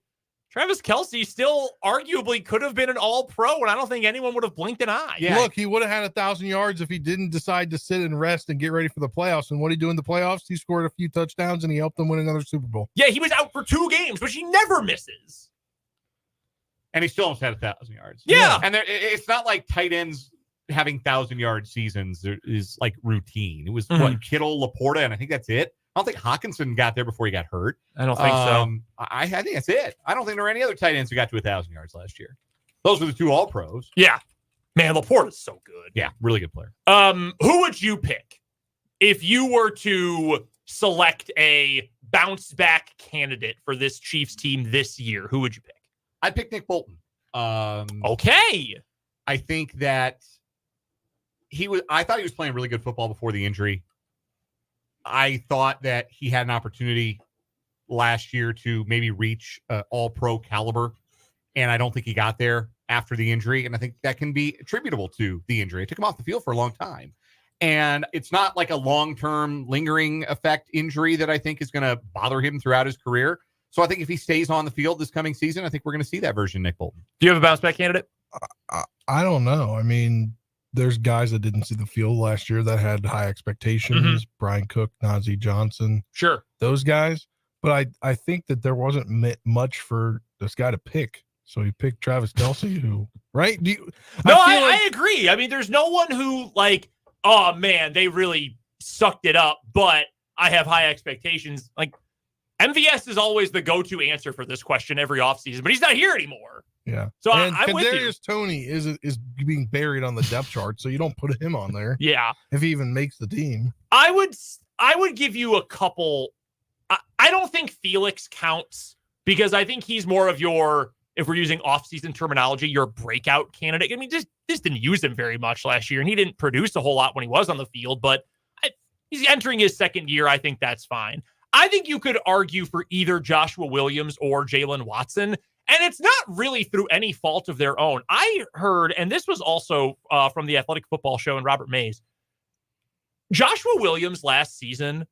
Travis Kelce still arguably could have been an all-pro, and I don't think anyone would have blinked an eye. Yeah. Look, he would have had 1,000 yards if he didn't decide to sit and rest and get ready for the playoffs. And what did he do in the playoffs? He scored a few touchdowns, and he helped them win another Super Bowl. Yeah, he was out for 2 games, which he never misses. And he still almost had 1,000 yards. Yeah. And it's not like tight ends having 1,000-yard seasons is like routine. It was Kittle, Laporta, and I think that's it. I don't think Hawkinson got there before he got hurt. I don't think so. I think that's it. I don't think there were any other tight ends who got to 1,000 yards last year. Those were the 2 All-Pros. Yeah. Man, Laporta's so good. Yeah, really good player. Who would you pick if you were to select a bounce-back candidate for this Chiefs team this year? Who would you pick? I'd pick Nick Bolton. Okay. I think that I thought he was playing really good football before the injury. I thought that he had an opportunity last year to maybe reach all-pro caliber, and I don't think he got there after the injury, and I think that can be attributable to the injury. It took him off the field for a long time, and it's not like a long-term lingering effect injury that I think is going to bother him throughout his career. So I think if he stays on the field this coming season, I think we're going to see that version of Nick Bolton. Do you have a bounce-back candidate? I don't know. I mean, there's guys that didn't see the field last year that had high expectations. Brian Cook, Najee Johnson, Sure. those guys. But I think that there wasn't much for this guy to pick. So he picked Travis Kelce, who, right? I agree. I mean, there's no one who like, oh man, they really sucked it up, but I have high expectations. Like MVS is always the go-to answer for this question every offseason, but he's not here anymore. Yeah. So and I'm with you. Kadarius Toney is being buried on the depth chart, so you don't put him on there. Yeah. If he even makes the team. I would give you a couple. I don't think Felix counts because I think he's more of your, if we're using offseason terminology, your breakout candidate. I mean, just didn't use him very much last year, and he didn't produce a whole lot when he was on the field, but he's entering his second year. I think that's fine. I think you could argue for either Joshua Williams or Jalen Watson, and it's not really through any fault of their own. I heard, and this was also from the Athletic Football Show and Robert Mays, Joshua Williams last season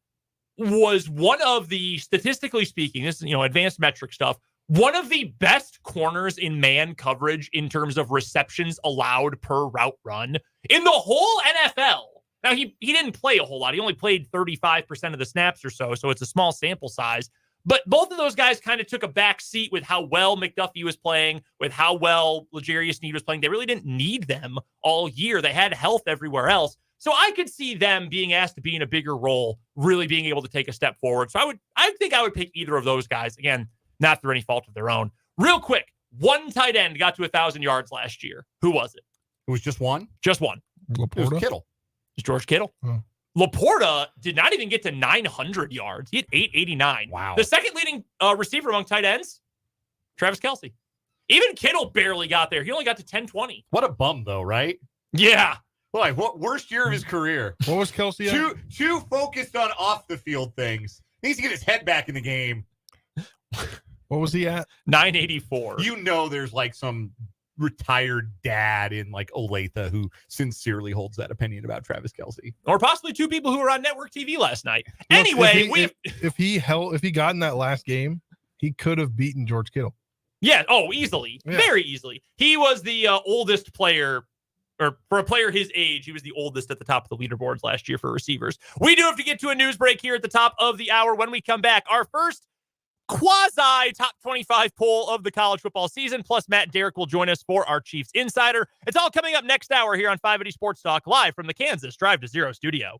was one of the, statistically speaking, this is, advanced metric stuff, one of the best corners in man coverage in terms of receptions allowed per route run in the whole NFL. Now, he didn't play a whole lot. He only played 35% of the snaps or so it's a small sample size. But both of those guys kind of took a back seat with how well McDuffie was playing, with how well L'Jarius Sneed was playing. They really didn't need them all year. They had health everywhere else. So I could see them being asked to be in a bigger role, really being able to take a step forward. So I think I would pick either of those guys. Again, not through any fault of their own. Real quick, one tight end got to 1,000 yards last year. Who was it? It was just one? Just one. It was Kittle. It's George Kittle. Oh. Laporta did not even get to 900 yards. He had 889. Wow. The second leading receiver among tight ends, Travis Kelce. Even Kittle barely got there. He only got to 1020. What a bum, though, right? Yeah. Boy, what worst year of his career? What was Kelce at? Too focused on off the field things. He needs to get his head back in the game. What was he at? 984. There's like some retired dad in like Olathe who sincerely holds that opinion about Travis Kelce. Or possibly two people who were on network TV last night. Look, Anyway, if he got in that last game, he could have beaten George Kittle. Yeah. Oh, easily. Yeah. Very easily. He was the oldest player, or for a player his age, he was the oldest at the top of the leaderboards last year for receivers. We do have to get to a news break here at the top of the hour. When we come back, our first quasi top 25 poll of the college football season, plus Matt and Derrick will join us for our Chiefs Insider. It's all coming up next hour here on 580 Sports Talk, live from the Kansas Drive to Zero studio.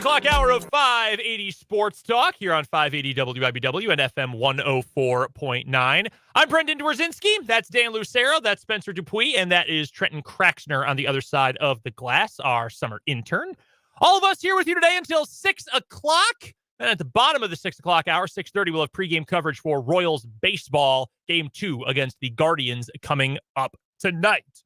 o'clock hour of 580 Sports Talk here on 580 WIBW and FM 104.9. I'm Brendan Dworzinski. That's Dan Lucero. That's Spencer Dupuis. And that is Trenton Kraxner on the other side of the glass, our summer intern. All of us here with you today until 6 o'clock. And at the bottom of the 6 o'clock hour, 6:30, we'll have pregame coverage for Royals baseball, Game 2 against the Guardians coming up tonight.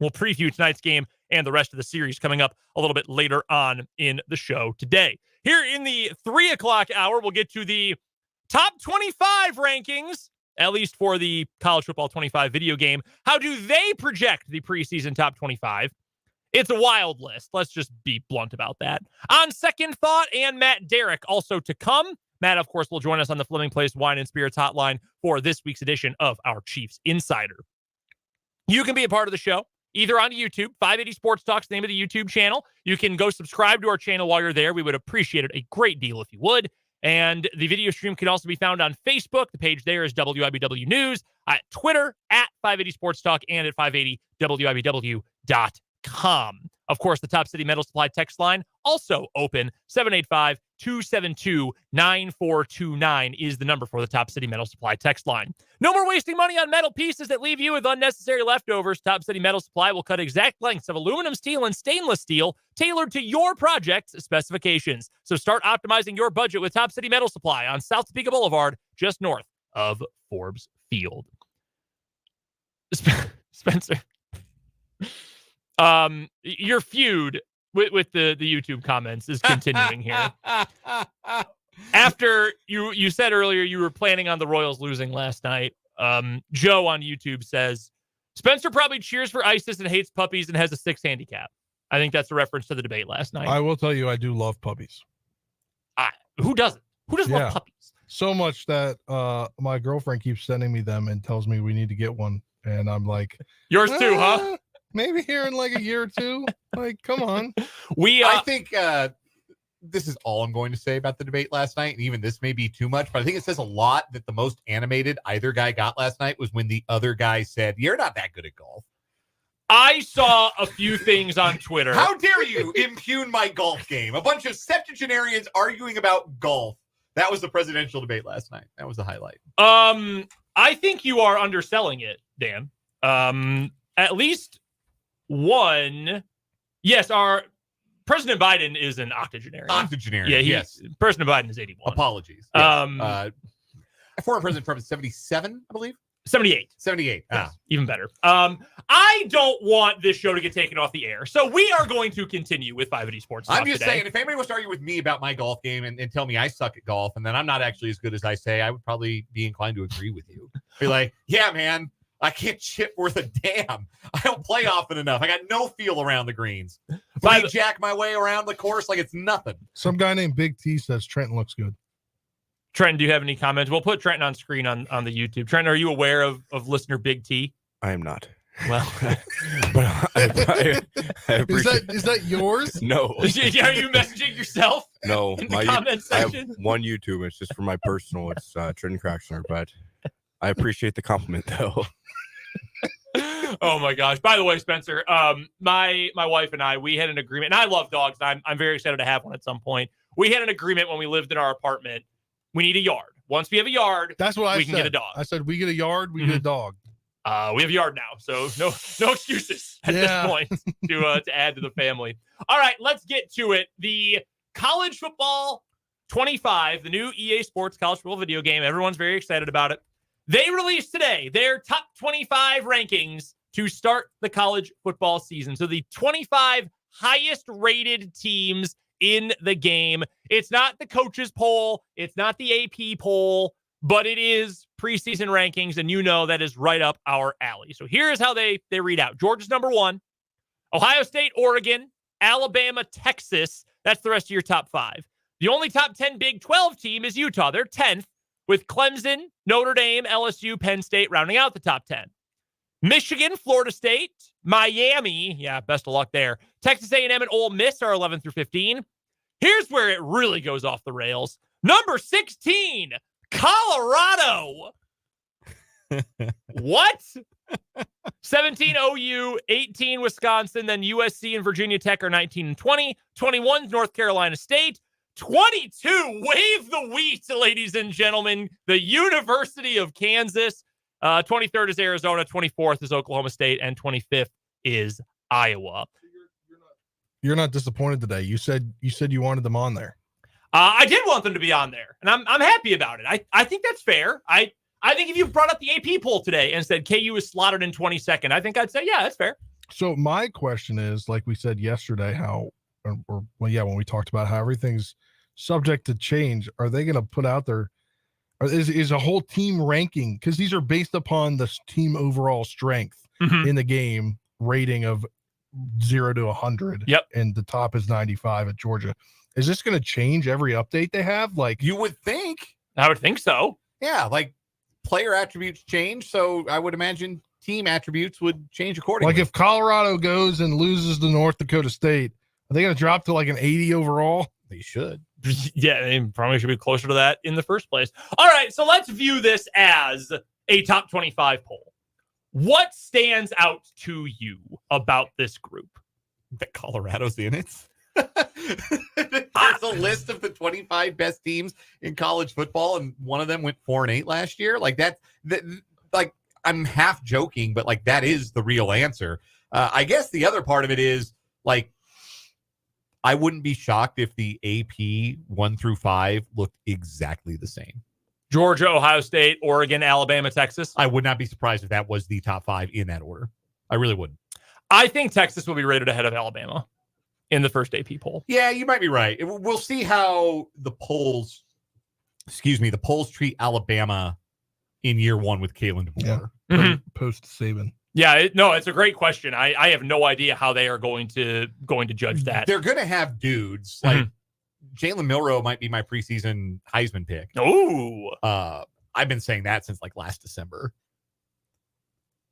We'll preview tonight's game and the rest of the series coming up a little bit later on in the show today. Here in the 3 o'clock hour, we'll get to the top 25 rankings, at least for the College Football 25 video game. How do they project the preseason top 25? It's a wild list. Let's just be blunt about that. On second thought, and Matt Derrick also to come. Matt, of course, will join us on the Fleming Place Wine and Spirits hotline for this week's edition of our Chiefs Insider. You can be a part of the show either on YouTube, 580 Sports Talk's the name of the YouTube channel. You can go subscribe to our channel while you're there. We would appreciate it a great deal if you would. And the video stream can also be found on Facebook. The page there is WIBW News, at Twitter, at 580 Sports Talk, and at 580WIBW.com. Of course, the Top City Metal Supply text line also open. 785-272-9429 is the number for the Top City Metal Supply text line. No more wasting money on metal pieces that leave you with unnecessary leftovers. Top City Metal Supply will cut exact lengths of aluminum, steel, and stainless steel tailored to your project's specifications. So start optimizing your budget with Top City Metal Supply on South Topeka Boulevard, just north of Forbes Field. Spencer. Your feud with the YouTube comments is continuing here. After you said earlier you were planning on the Royals losing last night, Joe on YouTube says, Spencer probably cheers for ISIS and hates puppies and has a 6 handicap. I think that's a reference to the debate last night. I will tell you, I do love puppies. Who doesn't? Who doesn't love puppies? So much that my girlfriend keeps sending me them and tells me we need to get one. And I'm like, yours too, huh? Maybe here in like a year or two. Like, come on. I think this is all I'm going to say about the debate last night. And even this may be too much, but I think it says a lot that the most animated either guy got last night was when the other guy said, you're not that good at golf. I saw a few things on Twitter. How dare you impugn my golf game? A bunch of septuagenarians arguing about golf. That was the presidential debate last night. That was the highlight. I think you are underselling it, Dan. At least one. Yes, our President Biden is an octogenarian. Octogenarian. Yeah, yes. President Biden is 81. Apologies. Yes. Former President Trump is 77, I believe. 78. 78. Yes, even better. I don't want this show to get taken off the air, so we are going to continue with 580 Sports Talk I'm just today. saying, if anybody wants to argue with me about my golf game and tell me I suck at golf and then I'm not actually as good as I say, I would probably be inclined to agree with you. Be like, yeah, man, I can't chip worth a damn. I don't play often enough. I got no feel around the greens. Jack my way around the course like it's nothing. Some guy named Big T says Trenton looks good. Trenton, do you have any comments? We'll put Trenton on screen on the YouTube. Trenton, are you aware of listener Big T? I am not. Well, but I appreciate Is that yours? No. Are you messaging yourself? No. In the comment I have section? one YouTube. It's just for my personal. It's Trenton Kraxner, but I appreciate the compliment, though. Oh my gosh! By the way, Spencer, my wife and I, we had an agreement, and I love dogs. I'm very excited to have one at some point. We had an agreement when we lived in our apartment. We need a yard. Once we have a yard, that's what we can get a dog. I said we get a yard, we get a dog. We have a yard now, so no excuses at this point to add to the family. All right, let's get to it. The College Football 25, the new EA Sports College Football video game. Everyone's very excited about it. They released today their top 25 rankings to start the college football season. So the 25 highest rated teams in the game. It's not the coaches poll. It's not the AP poll, but it is preseason rankings. And you know that is right up our alley. So here's how they read out. Georgia's number 1, Ohio State, Oregon, Alabama, Texas. That's the rest of your top 5. The only top 10 Big 12 team is Utah. They're 10th. With Clemson, Notre Dame, LSU, Penn State rounding out the top 10. Michigan, Florida State, Miami, yeah, best of luck there. Texas A&M and Ole Miss are 11 through 15. Here's where it really goes off the rails. Number 16, Colorado. What? 17 OU, 18 Wisconsin, then USC and Virginia Tech are 19 and 20. 21 North Carolina State. 22, wave the wheat, ladies and gentlemen, the University of Kansas. 23rd is Arizona, 24th is Oklahoma State, and 25th is Iowa. You're not disappointed today. You said you wanted them on there. I did want them to be on there, and I'm happy about it. I think that's fair. I think if you brought up the AP poll today and said KU is slotted in 22nd, I think I'd say, yeah, that's fair. So my question is, like we said yesterday, when we talked about how everything's subject to change, are they going to put out their, is a whole team ranking? Because these are based upon the team overall strength in the game rating of 0 to 100. Yep. And the top is 95 at Georgia. Is this going to change every update they have? Like, You would think. I would think so. Yeah, like player attributes change, so I would imagine team attributes would change accordingly. Like if Colorado goes and loses to North Dakota State, are they going to drop to like an 80 overall? They should. Yeah, they probably should be closer to that in the first place. All right, so let's view this as a top 25 poll. What stands out to you about this group? That Colorado's in it. There's a list of the 25 best teams in college football, and one of them went 4-8 last year. Like that, like I'm half joking, but like that is the real answer. I guess the other part of it is like I wouldn't be shocked if the AP 1 through 5 looked exactly the same. Georgia, Ohio State, Oregon, Alabama, Texas. I would not be surprised if that was the top 5 in that order. I really wouldn't. I think Texas will be rated ahead of Alabama in the first AP poll. Yeah, you might be right. We'll see how the polls treat Alabama in year 1 with Kalen DeBoer. Yeah. Mhm. Post Saban. Yeah, it's a great question. I have no idea how they are going to judge that. They're going to have dudes like Jalen Milroe might be my preseason Heisman pick. Oh, I've been saying that since like last December.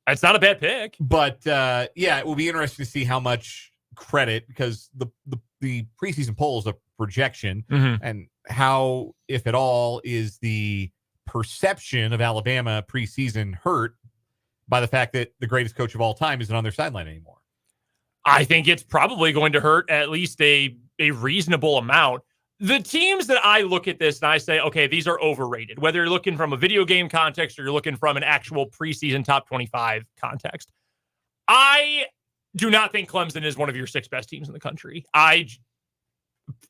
it's not a bad pick. But yeah, it will be interesting to see how much credit, because the preseason poll is a projection, and how, if at all, is the perception of Alabama preseason hurt by the fact that the greatest coach of all time isn't on their sideline anymore. I think it's probably going to hurt at least a reasonable amount. The teams that I look at this and I say, okay, these are overrated, whether you're looking from a video game context or you're looking from an actual preseason top 25 context. I do not think Clemson is one of your 6 best teams in the country.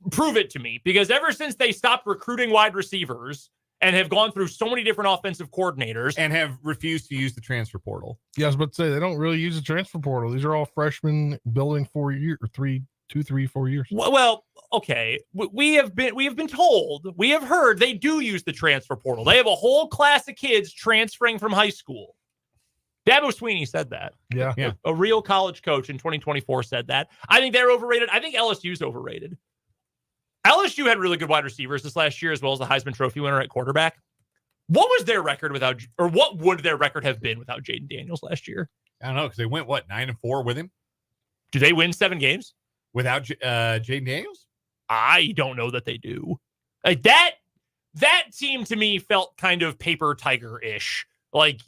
Prove it to me, because ever since they stopped recruiting wide receivers and have gone through so many different offensive coordinators and have refused to use the transfer portal. Yeah, I was about to say they don't really use the transfer portal. These are all freshmen building 4 years or 4 years. Well, okay. We have been told, we have heard they do use the transfer portal. They have a whole class of kids transferring from high school. Dabo Swinney said that. Yeah. A real college coach in 2024 said that. I think they're overrated. I think LSU's overrated. LSU had really good wide receivers this last year, as well as the Heisman Trophy winner at quarterback. What was their record without, or what would their record have been without Jaden Daniels last year? I don't know, because they went, 9-4 with him? Do they win 7 games? Without Jaden Daniels? I don't know that they do. Like that team to me felt kind of paper tiger-ish. Like,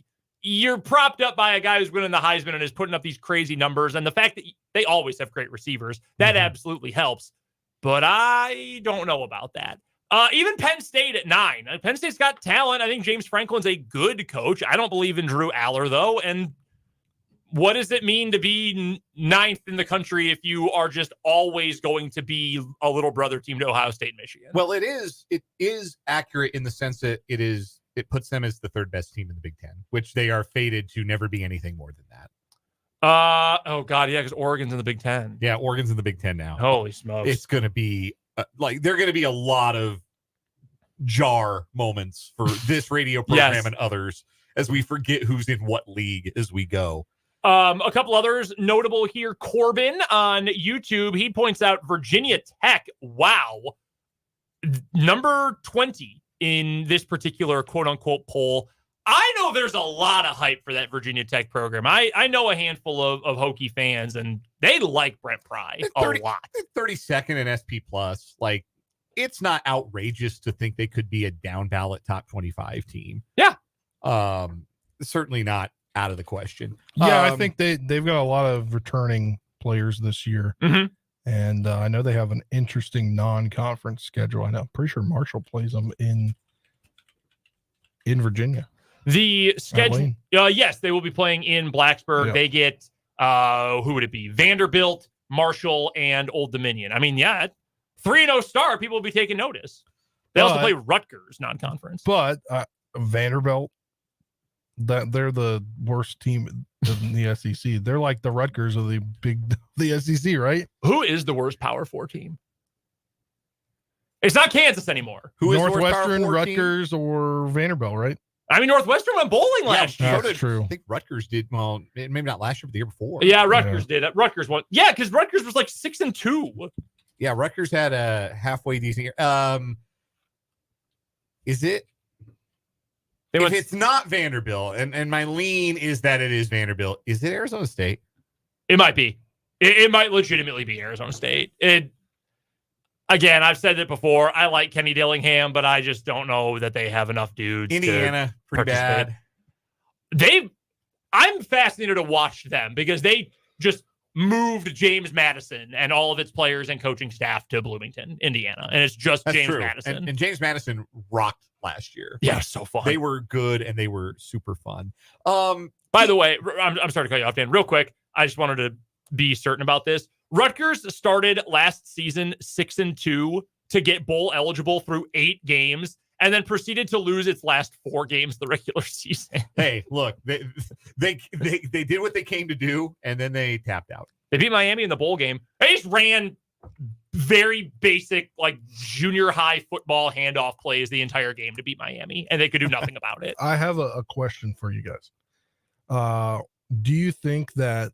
you're propped up by a guy who's winning the Heisman and is putting up these crazy numbers. And the fact that they always have great receivers, that absolutely helps. But I don't know about that. Even Penn State at 9. Penn State's got talent. I think James Franklin's a good coach. I don't believe in Drew Aller, though. And what does it mean to be 9th in the country if you are just always going to be a little brother team to Ohio State and Michigan? Well, it is accurate in the sense that it puts them as the 3rd best team in the Big Ten, which they are fated to never be anything more than that. Oh God, yeah, because Oregon's in the Big Ten. Yeah, Oregon's in the Big Ten now. Holy smokes! It's going to be there are going to be a lot of jar moments for this radio program and others as we forget who's in what league as we go. A couple others notable here. Corbin on YouTube, he points out Virginia Tech. Wow, number 20 in this particular quote unquote poll. I know there's a lot of hype for that Virginia Tech program. I know a handful of Hokie fans, and they like Brent Pry a lot. 32nd in SP+. Like, it's not outrageous to think they could be a down ballot top 25 team. Yeah. Certainly not out of the question. Yeah, I think they've got a lot of returning players this year. Mhm. And I know they have an interesting non-conference schedule. I'm pretty sure Marshall plays them in Virginia. The schedule, Lane. yes, they will be playing in Blacksburg. Yeah. They get, who would it be? Vanderbilt, Marshall, and Old Dominion. I mean, yeah, 3-0 start, people will be taking notice. They also play Rutgers, non-conference. But Vanderbilt, they're the worst team in the SEC. They're like the Rutgers of the SEC, right? Who is the worst Power 4 team? It's not Kansas anymore. Who is the worst Power Northwestern, 4 team? Rutgers, or Vanderbilt, right? I mean, Northwestern went bowling last year. That's true. I think Rutgers did. Well, maybe not last year, but the year before. Yeah, Rutgers did. Rutgers won. Yeah, because Rutgers was like 6-2. Yeah, Rutgers had a halfway decent year. Is it? If it's not Vanderbilt, and my lean is that it is Vanderbilt, is it Arizona State? It might be. It might legitimately be Arizona State. Again, I've said it before. I like Kenny Dillingham, but I just don't know that they have enough dudes. Indiana, pretty bad. I'm fascinated to watch them because they just moved James Madison and all of its players and coaching staff to Bloomington, Indiana. And it's just That's James true. Madison. And James Madison rocked last year. Yeah, so fun. They were good and they were super fun. By the way, I'm sorry to cut you off, Dan. Real quick, I just wanted to be certain about this. Rutgers started last season 6-2 to get bowl eligible through 8 games, and then proceeded to lose its last 4 games of the regular season. Hey, look, they did what they came to do, and then they tapped out. They beat Miami in the bowl game. They just ran very basic, like junior high football handoff plays the entire game to beat Miami, and they could do nothing about it. I have a question for you guys. Do you think that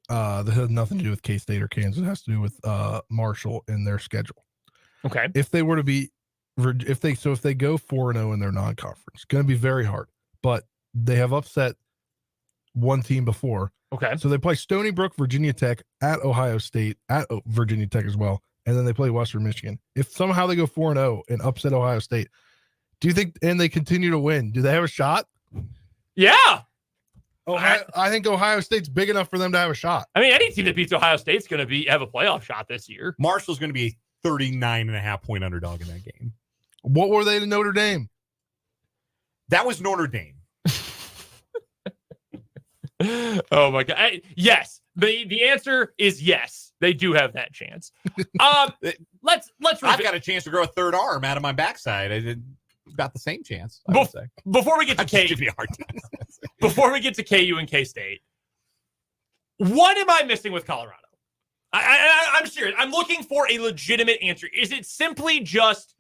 that has nothing to do with K-State or Kansas? It has to do with Marshall and their schedule. Okay. If they were to be, if they go 4-0 in their non-conference, it's going to be very hard. But they have upset one team before. Okay. So they play Stony Brook, Virginia Tech, at Ohio State, at Virginia Tech as well, and then they play Western Michigan. If somehow they go 4-0 and upset Ohio State, do you think, and they continue to win, do they have a shot? Yeah. I think Ohio State's big enough for them to have a shot. I mean, any team that beats Ohio State's going to have a playoff shot this year. Marshall's going to be a 39.5-point underdog in that game. What were they to Notre Dame? That was Notre Dame. Oh my God. Yes. The answer is yes. They do have that chance. Let's I've got a chance to grow a third arm out of my backside. I did about the same chance, I would say. Before we get to before we get to KU and K-State, what am I missing with Colorado? I'm serious. I'm looking for a legitimate answer. Is it simply just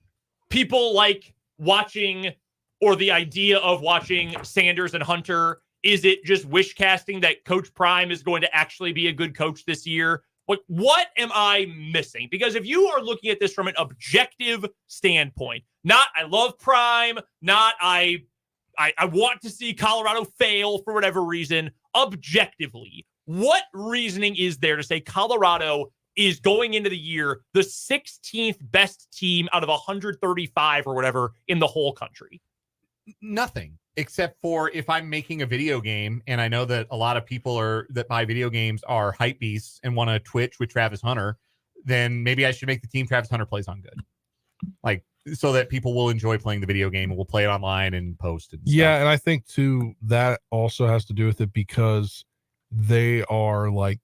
people like watching, or the idea of watching Sanders and Hunter? Is it just wish casting that Coach Prime is going to actually be a good coach this year? What am I missing? Because if you are looking at this from an objective standpoint, not I love Prime, not I want to see Colorado fail for whatever reason, objectively, what reasoning is there to say Colorado is going into the year the 16th best team out of 135 or whatever in the whole country? Nothing, except for if I'm making a video game and I know that a lot of people that buy video games are hype beasts and want to Twitch with Travis Hunter, then maybe I should make the team Travis Hunter plays on good. Like, so that people will enjoy playing the video game and will play it online and post. And yeah, and I think too that also has to do with it because they are like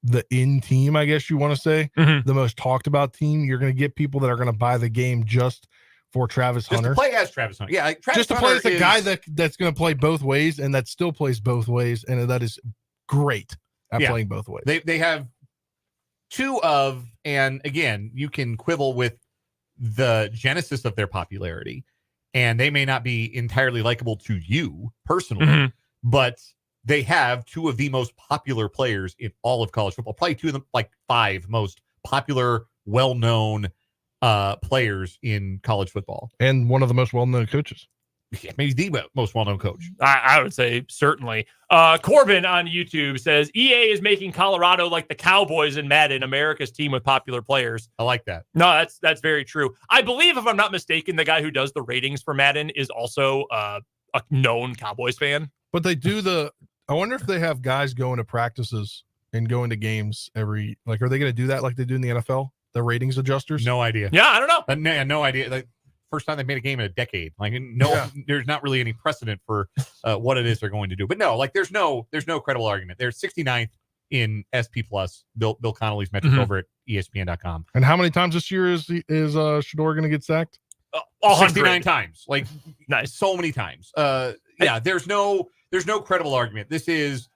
the in team, I guess you want to say, the most talked about team. You're going to get people that are going to buy the game just for Travis Hunter. Just to play as Travis Hunter. Yeah, like Travis just to play as a guy that's going to play both ways and that still plays both ways, and that is great at playing both ways. They have two of, and again, you can quibble with the genesis of their popularity, and they may not be entirely likable to you personally, but they have two of the most popular players in all of college football. Probably two of them, like 5 most popular, well-known players in college football. And one of the most well-known coaches. Yeah, maybe the most well-known coach. I would say certainly. Corbin on YouTube says, EA is making Colorado like the Cowboys in Madden, America's team with popular players. I like that. No, that's very true. I believe, if I'm not mistaken, the guy who does the ratings for Madden is also a known Cowboys fan. But they do I wonder if they have guys going to practices and going to games are they going to do that like they do in the NFL? The ratings adjusters? No idea. Yeah, I don't know. No idea. Like, first time they made a game in a decade. There's not really any precedent for what it is they're going to do. But no, like there's no credible argument. They're 69th in SP Plus. Bill Connolly's metric over at ESPN.com. And how many times this year is Shador going to get sacked? 69 times. Like nice. So many times. There's no credible argument. This is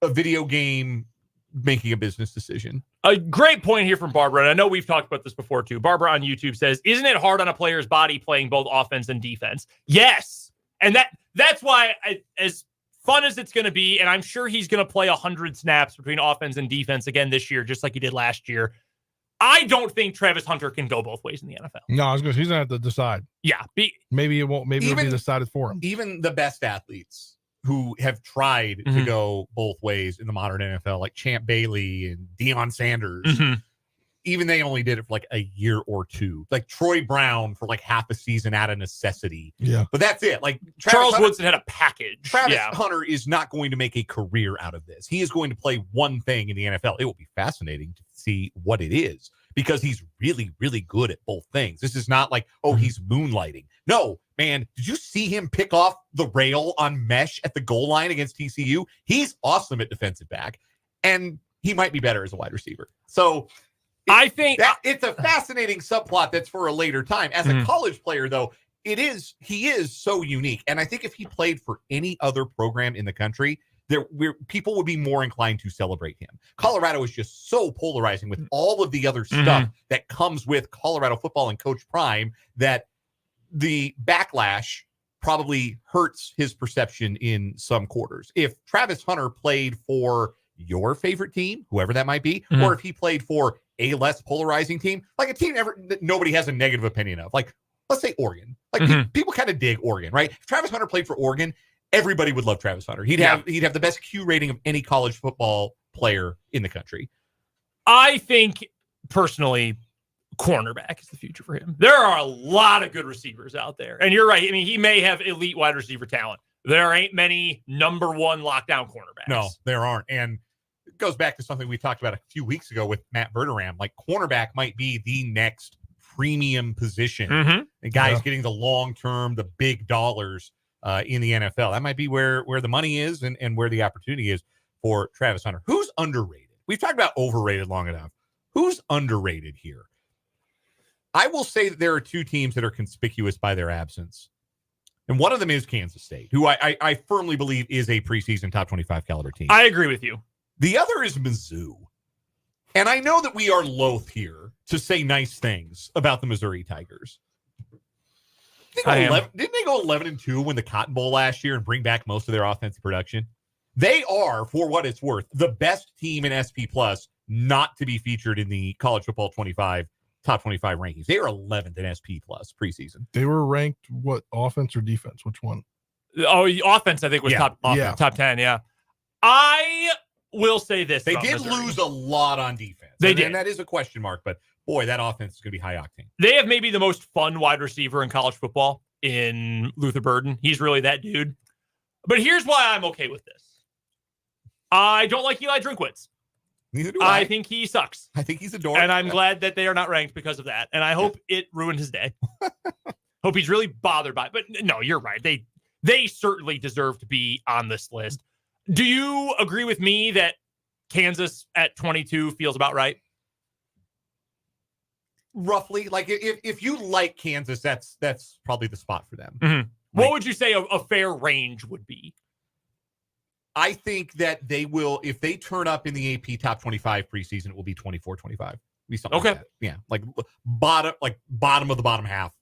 a video game making a business decision. A great point here from Barbara, and I know we've talked about this before too. Barbara on YouTube says, isn't it hard on a player's body playing both offense and defense? Yes. And that's why, as fun as it's going to be, and I'm sure he's going to play 100 snaps between offense and defense again this year, just like he did last year. I don't think Travis Hunter can go both ways in the NFL. No, he's going to have to decide. Yeah. Maybe it won't. Maybe it'll be decided for him. Even the best athletes who have tried to go both ways in the modern NFL, like Champ Bailey and Deion Sanders, even they only did it for like a year or two. Like Troy Brown for like half a season out of necessity. Yeah. But that's it. Like Charles Woodson had a package. Travis Hunter is not going to make a career out of this. He is going to play one thing in the NFL. It will be fascinating to see what it is because he's really, really good at both things. This is not like, he's moonlighting. No, man, did you see him pick off the rail on mesh at the goal line against TCU? He's awesome at defensive back, and he might be better as a wide receiver. So I think that it's a fascinating subplot that's for a later time. As a college player, though, he is so unique. And I think if he played for any other program in the country, people would be more inclined to celebrate him. Colorado is just so polarizing with all of the other stuff that comes with Colorado football and Coach Prime that the backlash probably hurts his perception in some quarters. If Travis Hunter played for your favorite team, whoever that might be, or if he played for a less polarizing team, like a team that nobody has a negative opinion of, like let's say Oregon, like people kind of dig Oregon, right? If Travis Hunter played for Oregon, everybody would love Travis Hunter. He'd have the best Q rating of any college football player in the country. I think personally, cornerback is the future for him. There are a lot of good receivers out there. And you're right. I mean, he may have elite wide receiver talent. There ain't many number one lockdown cornerbacks. No, there aren't. And it goes back to something we talked about a few weeks ago with Matt Verderam. Like cornerback might be the next premium position. The guy's getting the long-term, the big dollars in the NFL. That might be where the money is and where the opportunity is for Travis Hunter. Who's underrated? We've talked about overrated long enough. Who's underrated here? I will say that there are two teams that are conspicuous by their absence. And one of them is Kansas State, who I firmly believe is a preseason top 25 caliber team. I agree with you. The other is Mizzou. And I know that we are loath here to say nice things about the Missouri Tigers. Didn't they go 11-2 win the Cotton Bowl last year and bring back most of their offensive production? They are, for what it's worth, the best team in SP Plus not to be featured in the College Football 25 top 25 rankings. They are 11th in SP Plus preseason. They were ranked what, offense or defense? Which one? Oh, offense, I think was top 10. Yeah. I will say this. They did lose a lot on defense. They did. And that is a question mark, but boy, that offense is going to be high octane. They have maybe the most fun wide receiver in college football in Luther Burden. He's really that dude. But here's why I'm okay with this. I don't like Eli Drinkwitz. Neither do I. I think he sucks. I think he's a dork. And I'm glad that they are not ranked because of that. And I hope it ruined his day. Hope he's really bothered by it. But no, you're right. They certainly deserve to be on this list. Do you agree with me that Kansas at 22 feels about right? Roughly. Like if you like Kansas, that's probably the spot for them. Mm-hmm. What would you say a fair range would be? I think that they will, if they turn up in the AP top 25 preseason, it will be 24-25. Be something like that. Yeah. Like bottom of the bottom half,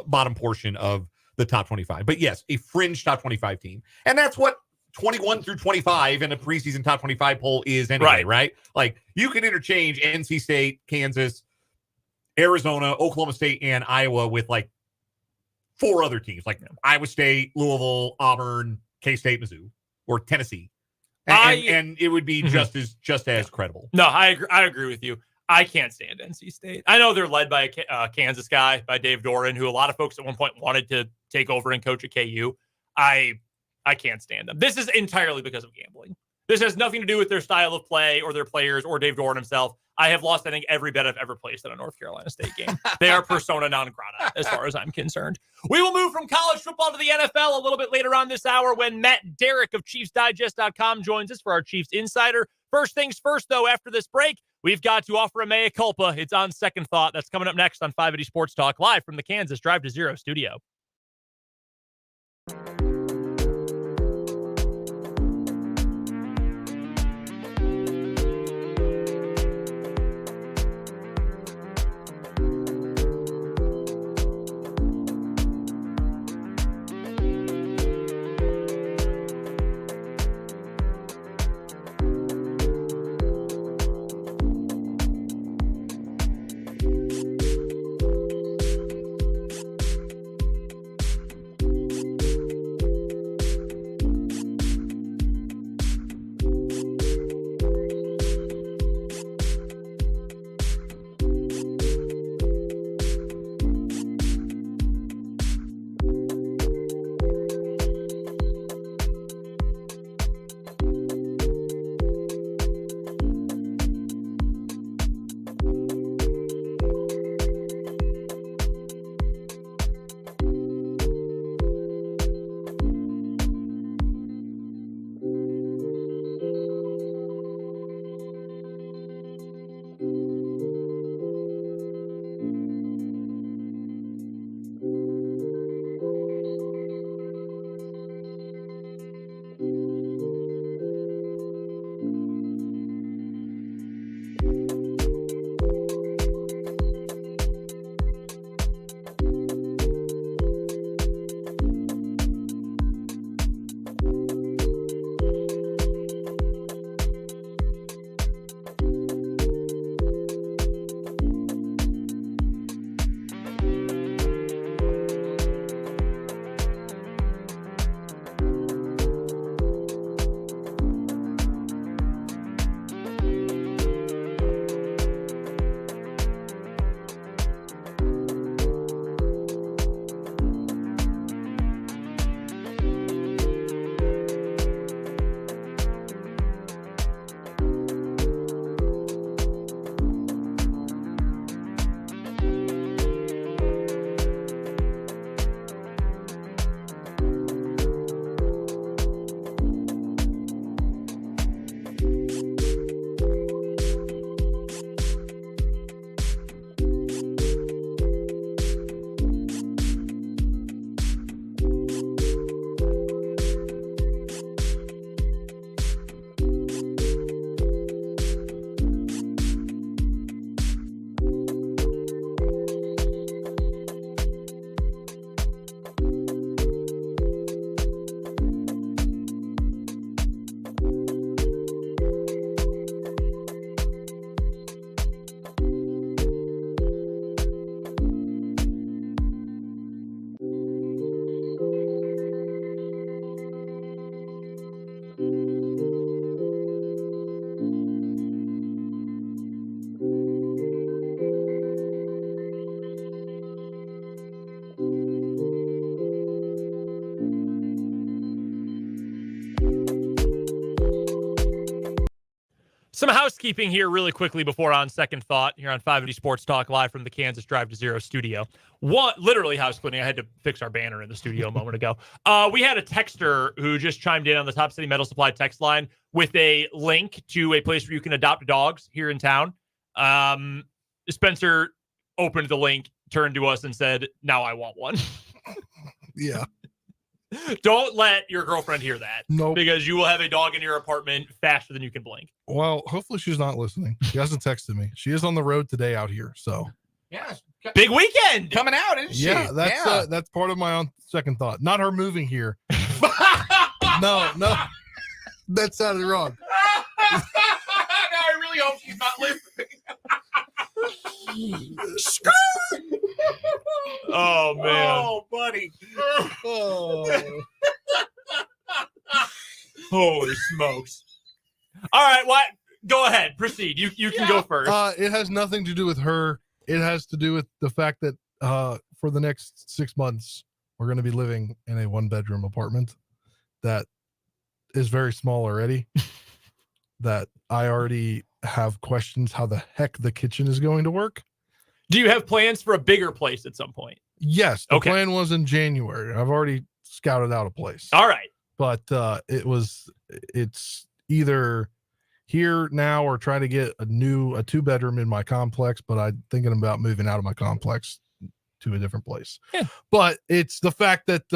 bottom portion of the top 25. But yes, a fringe top 25 team. And that's what 21 through 25 in a preseason top 25 poll is anyway, right? Like you can interchange NC State, Kansas, Arizona, Oklahoma State, and Iowa with like four other teams, like Iowa State, Louisville, Auburn, K-State, Mizzou. Or Tennessee, and it would be just as credible. No, I agree with you. I can't stand NC State. I know they're led by a Kansas guy, by Dave Doran, who a lot of folks at one point wanted to take over and coach at KU. I I can't stand them. This is entirely because of gambling. This has nothing to do with their style of play or their players or Dave Doran himself. I have lost, I think, every bet I've ever placed at a North Carolina State game. They are persona non grata as far as I'm concerned. We will move from college football to the NFL a little bit later on this hour when Matt Derrick of ChiefsDigest.com joins us for our Chiefs Insider. First things first, though, after this break, we've got to offer a mea culpa. It's on second thought. That's coming up next on 580 Sports Talk, live from the Kansas Drive to Zero studio. Some housekeeping here really quickly before on second thought here on 580 Sports Talk, live from the Kansas Drive to Zero studio. Literally house cleaning. I had to fix our banner in the studio a moment ago. We had a texter who just chimed in on the Top City Metal Supply text line with a link to a place where you can adopt dogs here in town. Spencer opened the link, turned to us and said, "Now I want one." Yeah. Don't let your girlfriend hear that. Nope. Because you will have a dog in your apartment faster than you can blink. Well, hopefully she's not listening. She hasn't texted me. She is on the road today out here. So Yeah. Big weekend Coming out, isn't she? yeah, that's part of my own second thought. Not her moving here. No, that sounded wrong. No, I really hope she's not listening. Oh, man. Oh, buddy. Oh. Holy smokes. All right, what? Go ahead. Proceed. You can go first. It has nothing to do with her. It has to do with the fact that for the next 6 months, we're going to be living in a 1-bedroom apartment. that is very small already. That I already have questions how the heck the kitchen is going to work. Do you have plans for a bigger place at some point? Yes, the Okay. plan was in January. I've already scouted out a place. All right. But it's either here now or try to get a 2-bedroom in my complex, but I'm thinking about moving out of my complex to a different place. Yeah. But it's the fact that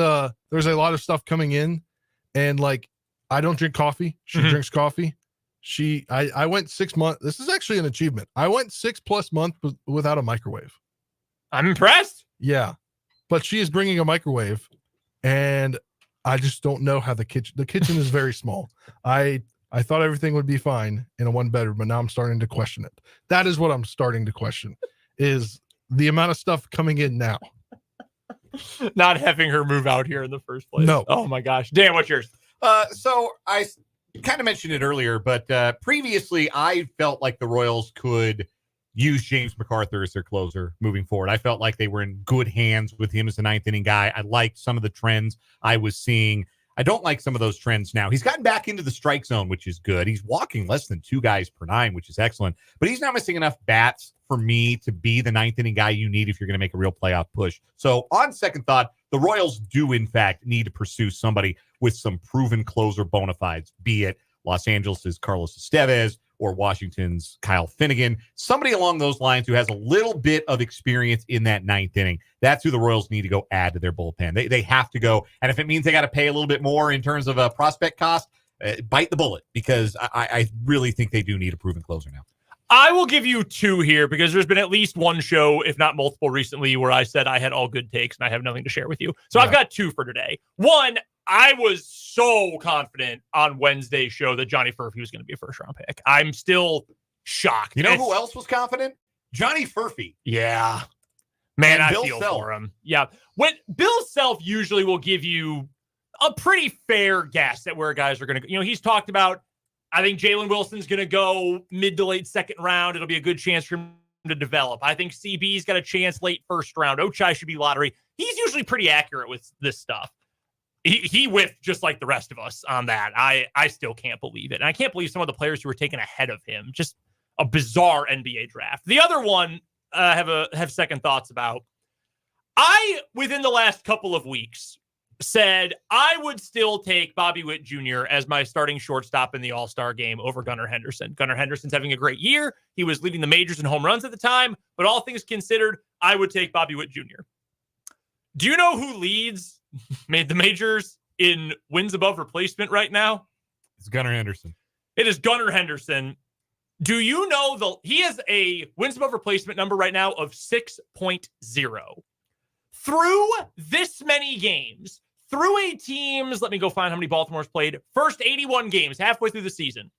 there's a lot of stuff coming in, and like I don't drink coffee. She drinks coffee. I went 6 months. This is actually an achievement. I went 6+ months without a microwave. I'm impressed. Yeah. But she is bringing a microwave, and I just don't know how the kitchen is very small. I thought everything would be fine in a 1-bedroom, but now I'm starting to question it. That is what I'm starting to question, is the amount of stuff coming in now. Not having her move out here in the first place. No. Oh my gosh. Dan, what's yours? So I kind of mentioned it earlier, but previously I felt like the Royals could use James MacArthur as their closer moving forward. I felt like they were in good hands with him as the 9th inning guy. I liked some of the trends I was seeing. I don't like some of those trends now. He's gotten back into the strike zone, which is good. He's walking less than 2 guys per 9, which is excellent. But he's not missing enough bats for me to be the 9th inning guy you need if you're going to make a real playoff push. So on second thought, the Royals do, in fact, need to pursue somebody with some proven closer bona fides, be it Los Angeles' Carlos Estevez or Washington's Kyle Finnegan, somebody along those lines who has a little bit of experience in that 9th inning. That's who the Royals need to go add to their bullpen. They have to go. And if it means they got to pay a little bit more in terms of a prospect cost, bite the bullet, because I really think they do need a proven closer now. I will give you 2 here because there's been at least one show, if not multiple recently, where I said I had all good takes and I have nothing to share with you. So I've got 2 for today. One, I was so confident on Wednesday's show that Johnny Furphy was going to be a first-round pick. I'm still shocked. You know who else was confident? Johnny Furphy. Yeah. Man, I Bill feel Self. for him. Yeah. When Bill Self usually will give you a pretty fair guess at where guys are going to go. He's talked about, I think Jalen Wilson's going to go mid to late second round. It'll be a good chance for him to develop. I think CB's got a chance late first round. Ochai should be lottery. He's usually pretty accurate with this stuff. He whiffed just like the rest of us on that. I still can't believe it. And I can't believe some of the players who were taken ahead of him. Just a bizarre NBA draft. The other one I have second thoughts about. Within the last couple of weeks, said I would still take Bobby Witt Jr. as my starting shortstop in the All-Star game over Gunnar Henderson. Gunnar Henderson's having a great year. He was leading the majors in home runs at the time, but all things considered, I would take Bobby Witt Jr. Do you know who leads the majors in wins above replacement right now? It's Gunnar Henderson. It is Gunnar Henderson. Do you know he has a wins above replacement number right now of 6.0. Through this many games, through 8 teams, let me go find how many Baltimore's played. First 81 games, halfway through the season.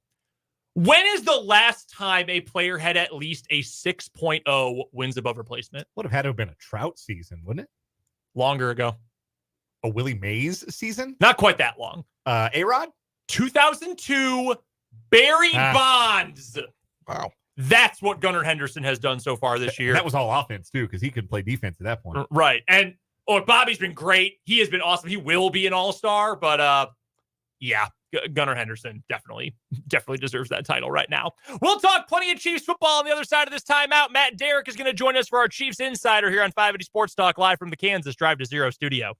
When is the last time a player had at least a 6.0 wins above replacement? Would have had to have been a Trout season, wouldn't it? Longer ago. A Willie Mays season? Not quite that long. A-Rod? 2002, Barry Bonds. Wow. That's what Gunnar Henderson has done so far this year. That was all offense, too, because he could play defense at that point. Right. And Bobby's been great. He has been awesome. He will be an all-star, but yeah, Gunnar Henderson definitely deserves that title right now. We'll talk plenty of Chiefs football on the other side of this timeout. Matt Derrick is going to join us for our Chiefs Insider here on 580 Sports Talk, live from the Kansas Drive to Zero studio.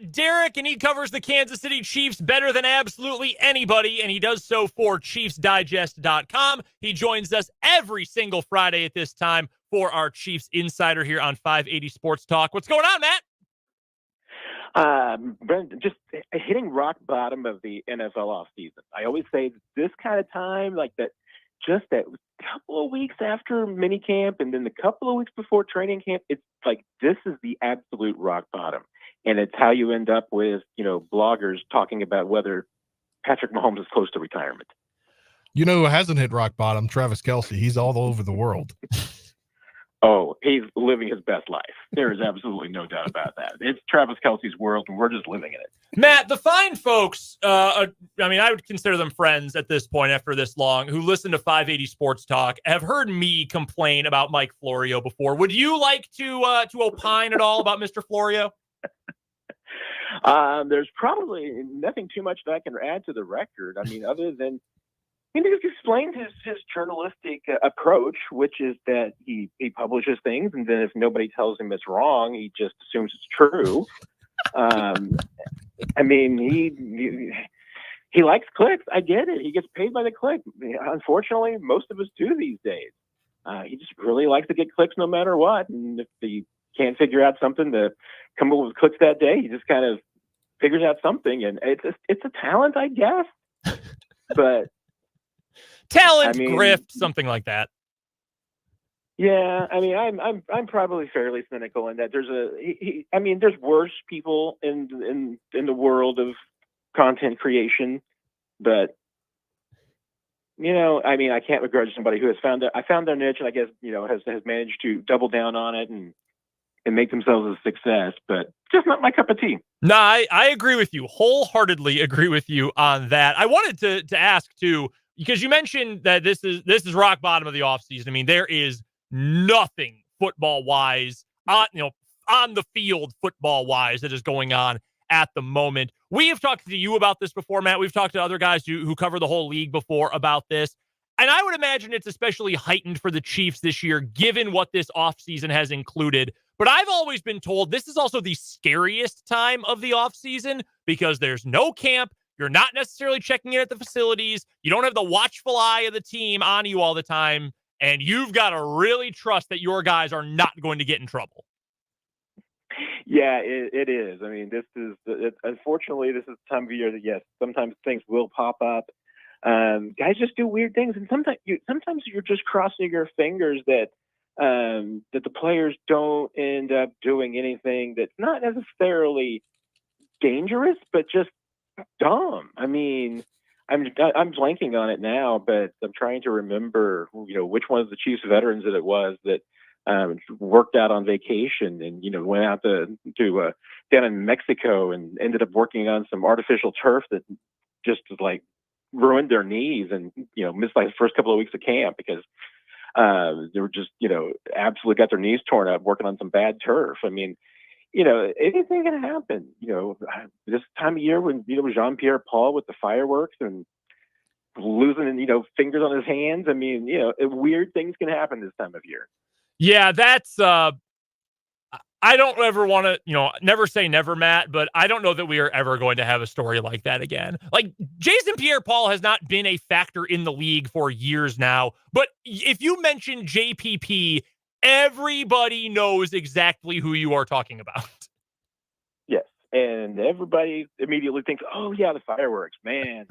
got Derrick, and he covers the Kansas City Chiefs better than absolutely anybody, and he does so for ChiefsDigest.com. He joins us every single Friday at this time for our Chiefs Insider here on 580 Sports Talk. What's going on, Matt? Brendan, just hitting rock bottom of the NFL offseason. I always say this kind of time, like that, just that couple of weeks after minicamp and then the couple of weeks before training camp, it's like this is the absolute rock bottom. And it's how you end up with, bloggers talking about whether Patrick Mahomes is close to retirement. You know who hasn't hit rock bottom? Travis Kelce. He's all over the world. Oh, he's living his best life. There is absolutely no doubt about that. It's Travis Kelce's world, and we're just living in it. Matt, the fine folks, I would consider them friends at this point after this long, who listen to 580 Sports Talk, have heard me complain about Mike Florio before. Would you like to opine at all about Mr. Florio? There's probably nothing too much that I can add to the record. I mean, other than he just explained his journalistic approach, which is that he publishes things, and then if nobody tells him it's wrong, he just assumes it's true. I mean, he likes clicks. I get it. He gets paid by the click. Unfortunately, most of us do these days. He just really likes to get clicks no matter what. And if he can't figure out something to come up with clicks that day, he just kind of figures out something. And it's a talent, I guess. But talent, grift, something like that. Yeah, I mean, I'm probably fairly cynical in that there's worse people in the world of content creation, but I can't begrudge somebody who has found their niche, and I guess has managed to double down on it and make themselves a success, but just not my cup of tea. No, I agree with you, wholeheartedly agree with you on that. I wanted to ask too, because you mentioned that this is rock bottom of the offseason. I mean, there is nothing football-wise, on the field football-wise that is going on at the moment. We have talked to you about this before, Matt. We've talked to other guys who cover the whole league before about this. And I would imagine it's especially heightened for the Chiefs this year, given what this offseason has included. But I've always been told this is also the scariest time of the offseason because there's no camp. You're not necessarily checking in at the facilities. You don't have the watchful eye of the team on you all the time. And you've got to really trust that your guys are not going to get in trouble. Yeah, it is. I mean, unfortunately, this is the time of year that, yes, sometimes things will pop up. Guys just do weird things. And sometimes you're just crossing your fingers that the players don't end up doing anything that's not necessarily dangerous, but just dumb. I mean, I'm blanking on it now, but I'm trying to remember, which one of the Chiefs veterans that it was that worked out on vacation and, went out to down in Mexico and ended up working on some artificial turf that just like ruined their knees and, missed like the first couple of weeks of camp because they were just, absolutely got their knees torn up working on some bad turf. I mean, anything can happen, this time of year when, Jean-Pierre Paul with the fireworks and losing, fingers on his hands. I mean, weird things can happen this time of year. Yeah, that's, I don't ever want to, never say never, Matt, but I don't know that we are ever going to have a story like that again. Like Jason Pierre-Paul has not been a factor in the league for years now, but if you mention JPP, everybody knows exactly who you are talking about. Yes. And everybody immediately thinks, oh, yeah, the fireworks, man.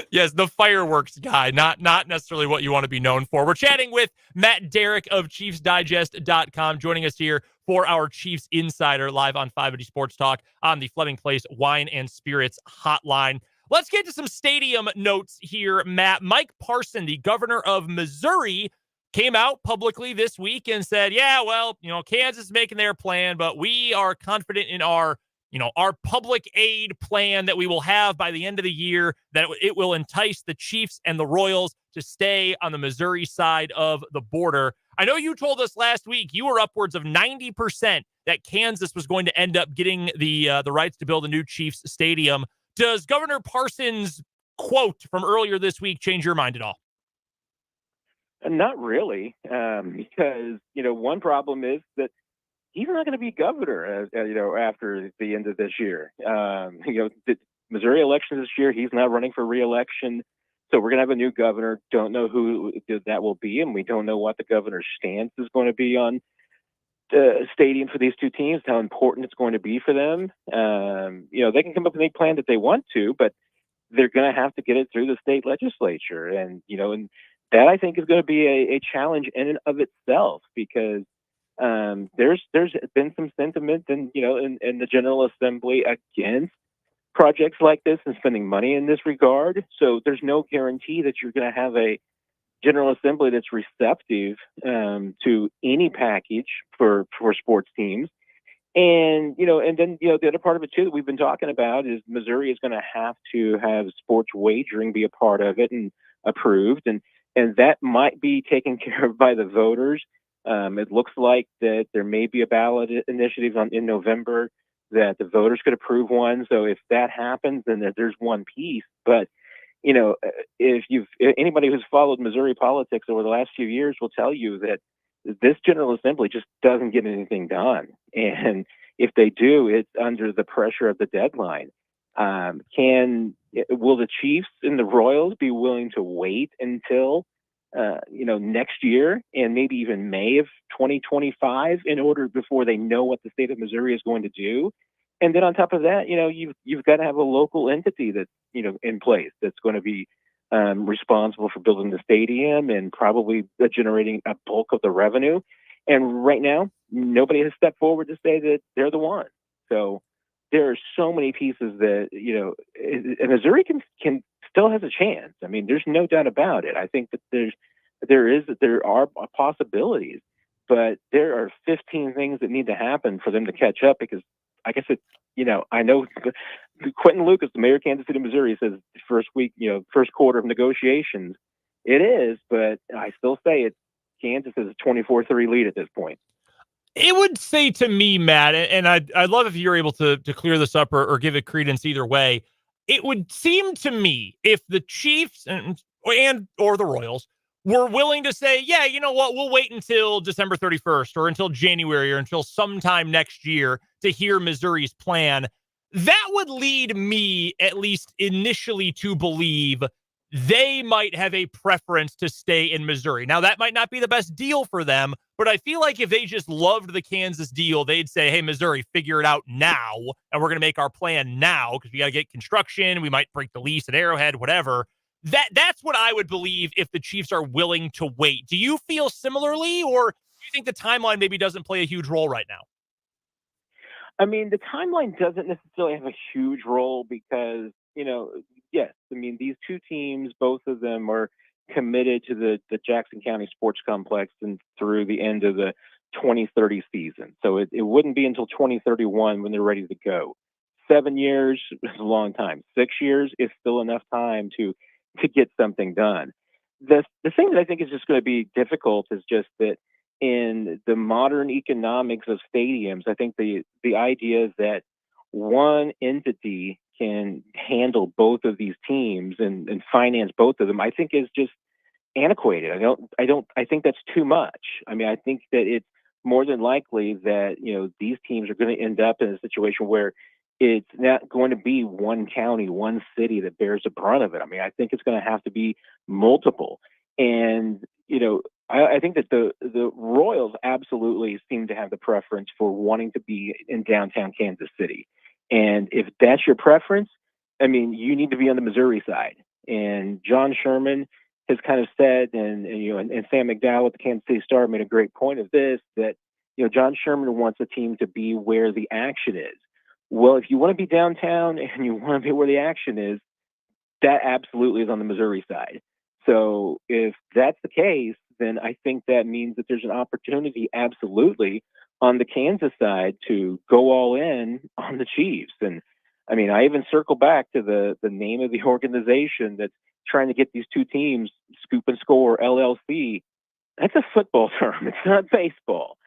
Yes, the fireworks guy, not necessarily what you want to be known for. We're chatting with Matt Derrick of ChiefsDigest.com, joining us here for our Chiefs Insider live on 580 Sports Talk on the Fleming Place Wine and Spirits hotline. Let's get to some stadium notes here, Matt. Mike Parson, the governor of Missouri, came out publicly this week and said, yeah, well, Kansas is making their plan, but we are confident in our public aid plan that we will have by the end of the year, that it will entice the Chiefs and the Royals to stay on the Missouri side of the border. I know you told us last week you were upwards of 90% that Kansas was going to end up getting the rights to build a new Chiefs stadium. Does Governor Parsons' quote from earlier this week change your mind at all? Not really, because, one problem is that he's not going to be governor, after the end of this year. The Missouri elections this year, he's not running for re-election. So we're going to have a new governor. Don't know who that will be, and we don't know what the governor's stance is going to be on the stadium for these two teams, how important it's going to be for them. They can come up with any plan that they want to, but they're going to have to get it through the state legislature. And that I think is going to be a challenge in and of itself, because there's been some sentiment in the General Assembly against projects like this and spending money in this regard. So there's no guarantee that you're going to have a General Assembly that's receptive to any package for sports teams. And then the other part of it too that we've been talking about is Missouri is going to have to have sports wagering be a part of it and approved, and that might be taken care of by the voters. It looks like that there may be a ballot initiative in November that the voters could approve one. So if that happens, then there's one piece. But if anybody who's followed Missouri politics over the last few years will tell you that this General Assembly just doesn't get anything done. And if they do, it's under the pressure of the deadline. Will the Chiefs and the Royals be willing to wait until next year and maybe even May of 2025 before they know what the state of Missouri is going to do? And then on top of that, you've got to have a local entity that's in place that's going to be responsible for building the stadium and probably generating a bulk of the revenue. And right now, nobody has stepped forward to say that they're the one. So there are so many pieces that Missouri can still has a chance. I mean, there's no doubt about it. I think that there are possibilities, but there are 15 things that need to happen for them to catch up. Because, like I said, I know Quentin Lucas, the mayor of Kansas City, Missouri, says first quarter of negotiations. It is, but I still say Kansas is a 24-3 lead at this point. It would say to me, Matt, and I'd love if you're able to clear this up or give it credence either way. It would seem to me if the Chiefs or the Royals were willing to say, yeah, you know what, we'll wait until December 31st or until January or until sometime next year to hear Missouri's plan, that would lead me, at least initially, to believe they might have a preference to stay in Missouri. Now, that might not be the best deal for them, but I feel like if they just loved the Kansas deal, they'd say, hey, Missouri, figure it out now, and we're going to make our plan now because we got to get construction. We might break the lease at Arrowhead, whatever. That's what I would believe if the Chiefs are willing to wait. Do you feel similarly, or do you think the timeline maybe doesn't play a huge role right now? I mean, the timeline doesn't necessarily have a huge role because, yes, I mean, these two teams, both of them are committed to the Jackson County Sports Complex and through the end of the 2030 season. So it wouldn't be until 2031 when they're ready to go. 7 years is a long time. 6 years is still enough time to get something done. The thing that I think is just going to be difficult is just that in the modern economics of stadiums, I think the idea is that one entity can handle both of these teams and finance both of them, I think is just antiquated. I think that's too much. I mean, I think that it's more than likely that, these teams are going to end up in a situation where it's not going to be one county, one city that bears the brunt of it. I mean, I think it's going to have to be multiple. And, I think that the Royals absolutely seem to have the preference for wanting to be in downtown Kansas City. And if that's your preference, I mean, you need to be on the Missouri side. And John Sherman has kind of said, and Sam McDowell at the Kansas City Star made a great point of this, that, John Sherman wants a team to be where the action is. Well, if you want to be downtown and you want to be where the action is, that absolutely is on the Missouri side. So if that's the case, then I think that means that there's an opportunity absolutely on the Kansas side to go all in on the Chiefs. And I mean, I even circle back to the name of the organization that's trying to get these two teams, Scoop and Score, LLC. That's a football term. It's not baseball.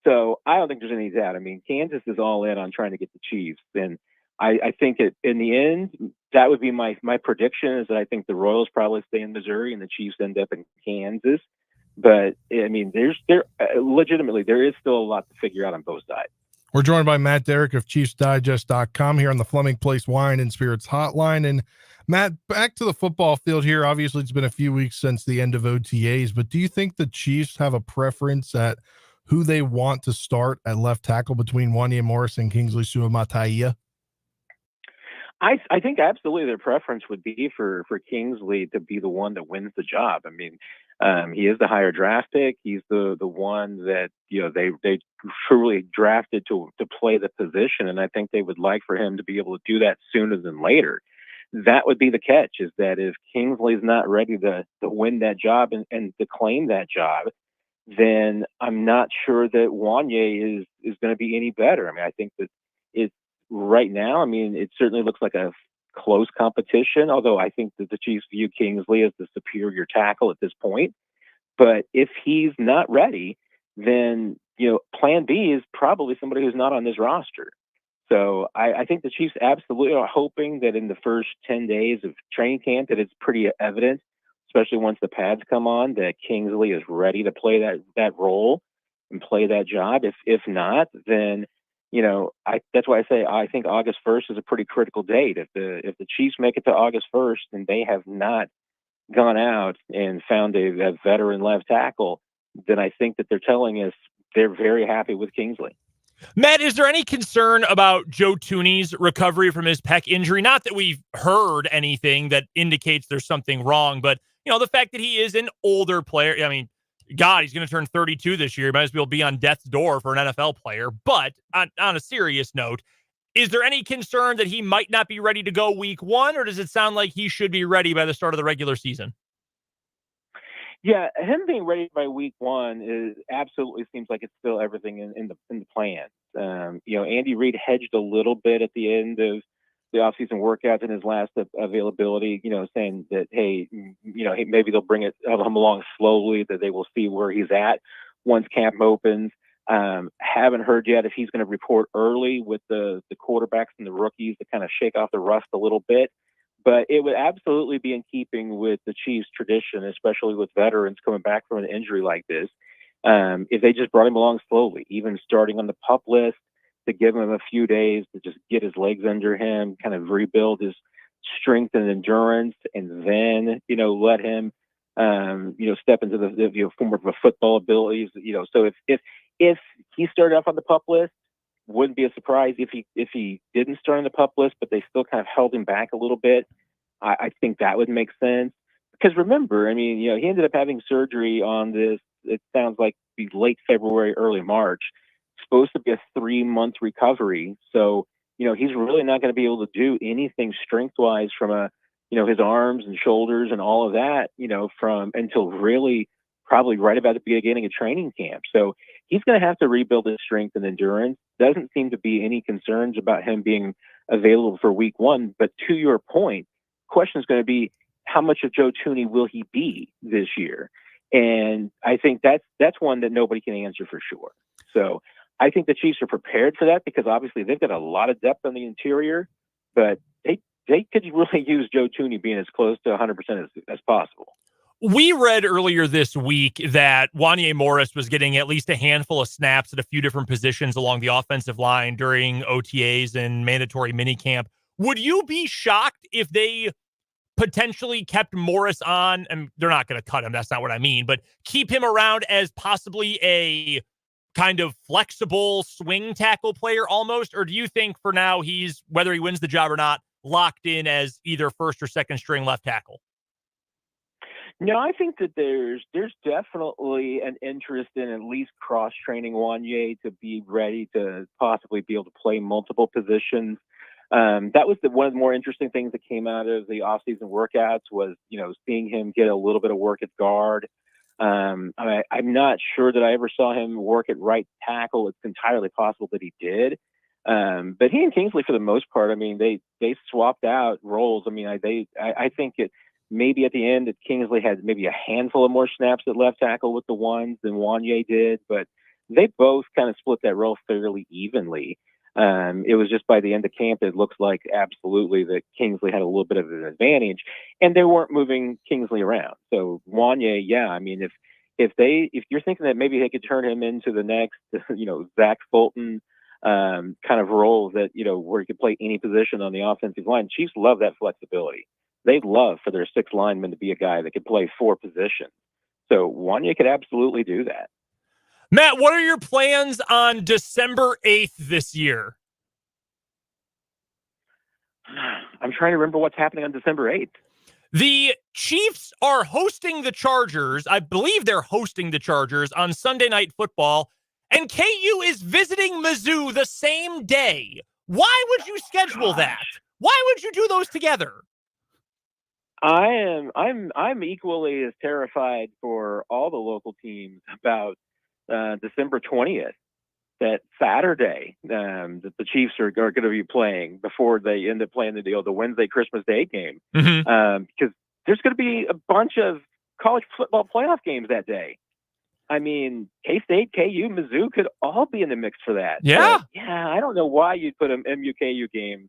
So I don't think there's any doubt. I mean, Kansas is all in on trying to get the Chiefs. And I think in the end, that would be my prediction is that I think the Royals probably stay in Missouri and the Chiefs end up in Kansas. But I mean, legitimately there is still a lot to figure out on both sides. We're joined by Matt Derrick of ChiefsDigest.com here on the Fleming Place Wine and Spirits Hotline. And Matt, back to the football field here. Obviously, it's been a few weeks since the end of OTAs, but do you think the Chiefs have a preference at who they want to start at left tackle between Wanya Morris and Kingsley Suamataia? I think absolutely their preference would be for Kingsley to be the one that wins the job. I mean, he is the higher draft pick. He's the one that, you know, they truly drafted to play the position, and I think they would like for him to be able to do that sooner than later. That would be the catch, is that if Kingsley's not ready to win that job and to claim that job, then I'm not sure that Wanya is going to be any better. I mean, I think that it's right now, I mean, it certainly looks like a close competition, although I think that the Chiefs view Kingsley as the superior tackle at this point. But if he's not ready, then, you know, plan B is probably somebody who's not on this roster. So I think the Chiefs absolutely are hoping that in the first 10 days of training camp that it's pretty evident, especially once the pads come on, that Kingsley is ready to play that role and play that job. If not, then, you know, that's why I say I think August 1st is a pretty critical date. If the Chiefs make it to August 1st and they have not gone out and found a veteran left tackle, then I think that they're telling us they're very happy with Kingsley. Matt, is there any concern about Joe Thuney's recovery from his pec injury? Not that we've heard anything that indicates there's something wrong, but, you know, the fact that he is an older player, I mean, God, he's going to turn 32 this year. He might as well be on death's door for an NFL player. But on a serious note, is there any concern that he might not be ready to go week one, or does it sound like he should be ready by the start of the regular season? Yeah, him being ready by week one is absolutely seems like it's still everything in the plan. You know, Andy Reid hedged a little bit at the end of the offseason workouts in his last availability, you know, saying that, hey, you know, maybe they'll bring him along slowly, that they will see where he's at once camp opens. Haven't heard yet if he's going to report early with the quarterbacks and the rookies to kind of shake off the rust a little bit. But it would absolutely be in keeping with the Chiefs' tradition, especially with veterans coming back from an injury like this. If they just brought him along slowly, even starting on the PUP list, to give him a few days to just get his legs under him, kind of rebuild his strength and endurance, and then, you know, let him, you know, step into the you know, form of a football abilities. You know, so if he started off on the PUP list, wouldn't be a surprise if he didn't start on the PUP list, but they still kind of held him back a little bit. I think that would make sense, because remember, I mean, you know, he ended up having surgery on this. It sounds like be late February, early March. Supposed to be a 3-month recovery, so, you know, he's really not going to be able to do anything strength wise from you know, his arms and shoulders and all of that, you know, from until really probably right about the beginning of training camp. So he's going to have to rebuild his strength and endurance. Doesn't seem to be any concerns about him being available for week one. But to your point, question is going to be, how much of Joe Thuney will he be this year? And I think that's one that nobody can answer for sure. So I think the Chiefs are prepared for that, because obviously they've got a lot of depth on the interior, but they could really use Joe Thuney being as close to 100% as possible. We read earlier this week that Wanya Morris was getting at least a handful of snaps at a few different positions along the offensive line during OTAs and mandatory minicamp. Would you be shocked if they potentially kept Morris on? And they're not going to cut him, that's not what I mean, but keep him around as possibly a kind of flexible swing tackle player almost? Or do you think for now he's, whether he wins the job or not, locked in as either first or second string left tackle? No, I think that there's definitely an interest in at least cross-training Wanya to be ready to possibly be able to play multiple positions. That was one of the more interesting things that came out of the offseason workouts was, you know, seeing him get a little bit of work at guard. I'm not sure that I ever saw him work at right tackle. It's entirely possible that he did. But he and Kingsley, for the most part, I mean, they swapped out roles. I mean, I think maybe at the end that Kingsley had maybe a handful of more snaps at left tackle with the ones than Wanya did, but they both kind of split that role fairly evenly. It was just by the end of camp, it looks like absolutely that Kingsley had a little bit of an advantage, and they weren't moving Kingsley around. So Wanya, yeah, I mean, if you're thinking that maybe they could turn him into the next, Zach Fulton kind of role that, where he could play any position on the offensive line, Chiefs love that flexibility. They'd love for their sixth lineman to be a guy that could play 4 positions. So Wanya could absolutely do that. Matt, what are your plans on December 8th this year? I'm trying to remember what's happening on December 8th. The Chiefs are hosting the Chargers. I believe they're hosting the Chargers on Sunday Night Football, and KU is visiting Mizzou the same day. Why would you schedule that? Why would you do those together? I'm equally as terrified for all the local teams about December 20th, that Saturday that the Chiefs are going to be playing before they end up playing the Wednesday Christmas Day game, because there's going to be a bunch of college football playoff games that day. I mean, K-State, KU, Mizzou could all be in the mix for that. Yeah. But, I don't know why you'd put an MU-KU game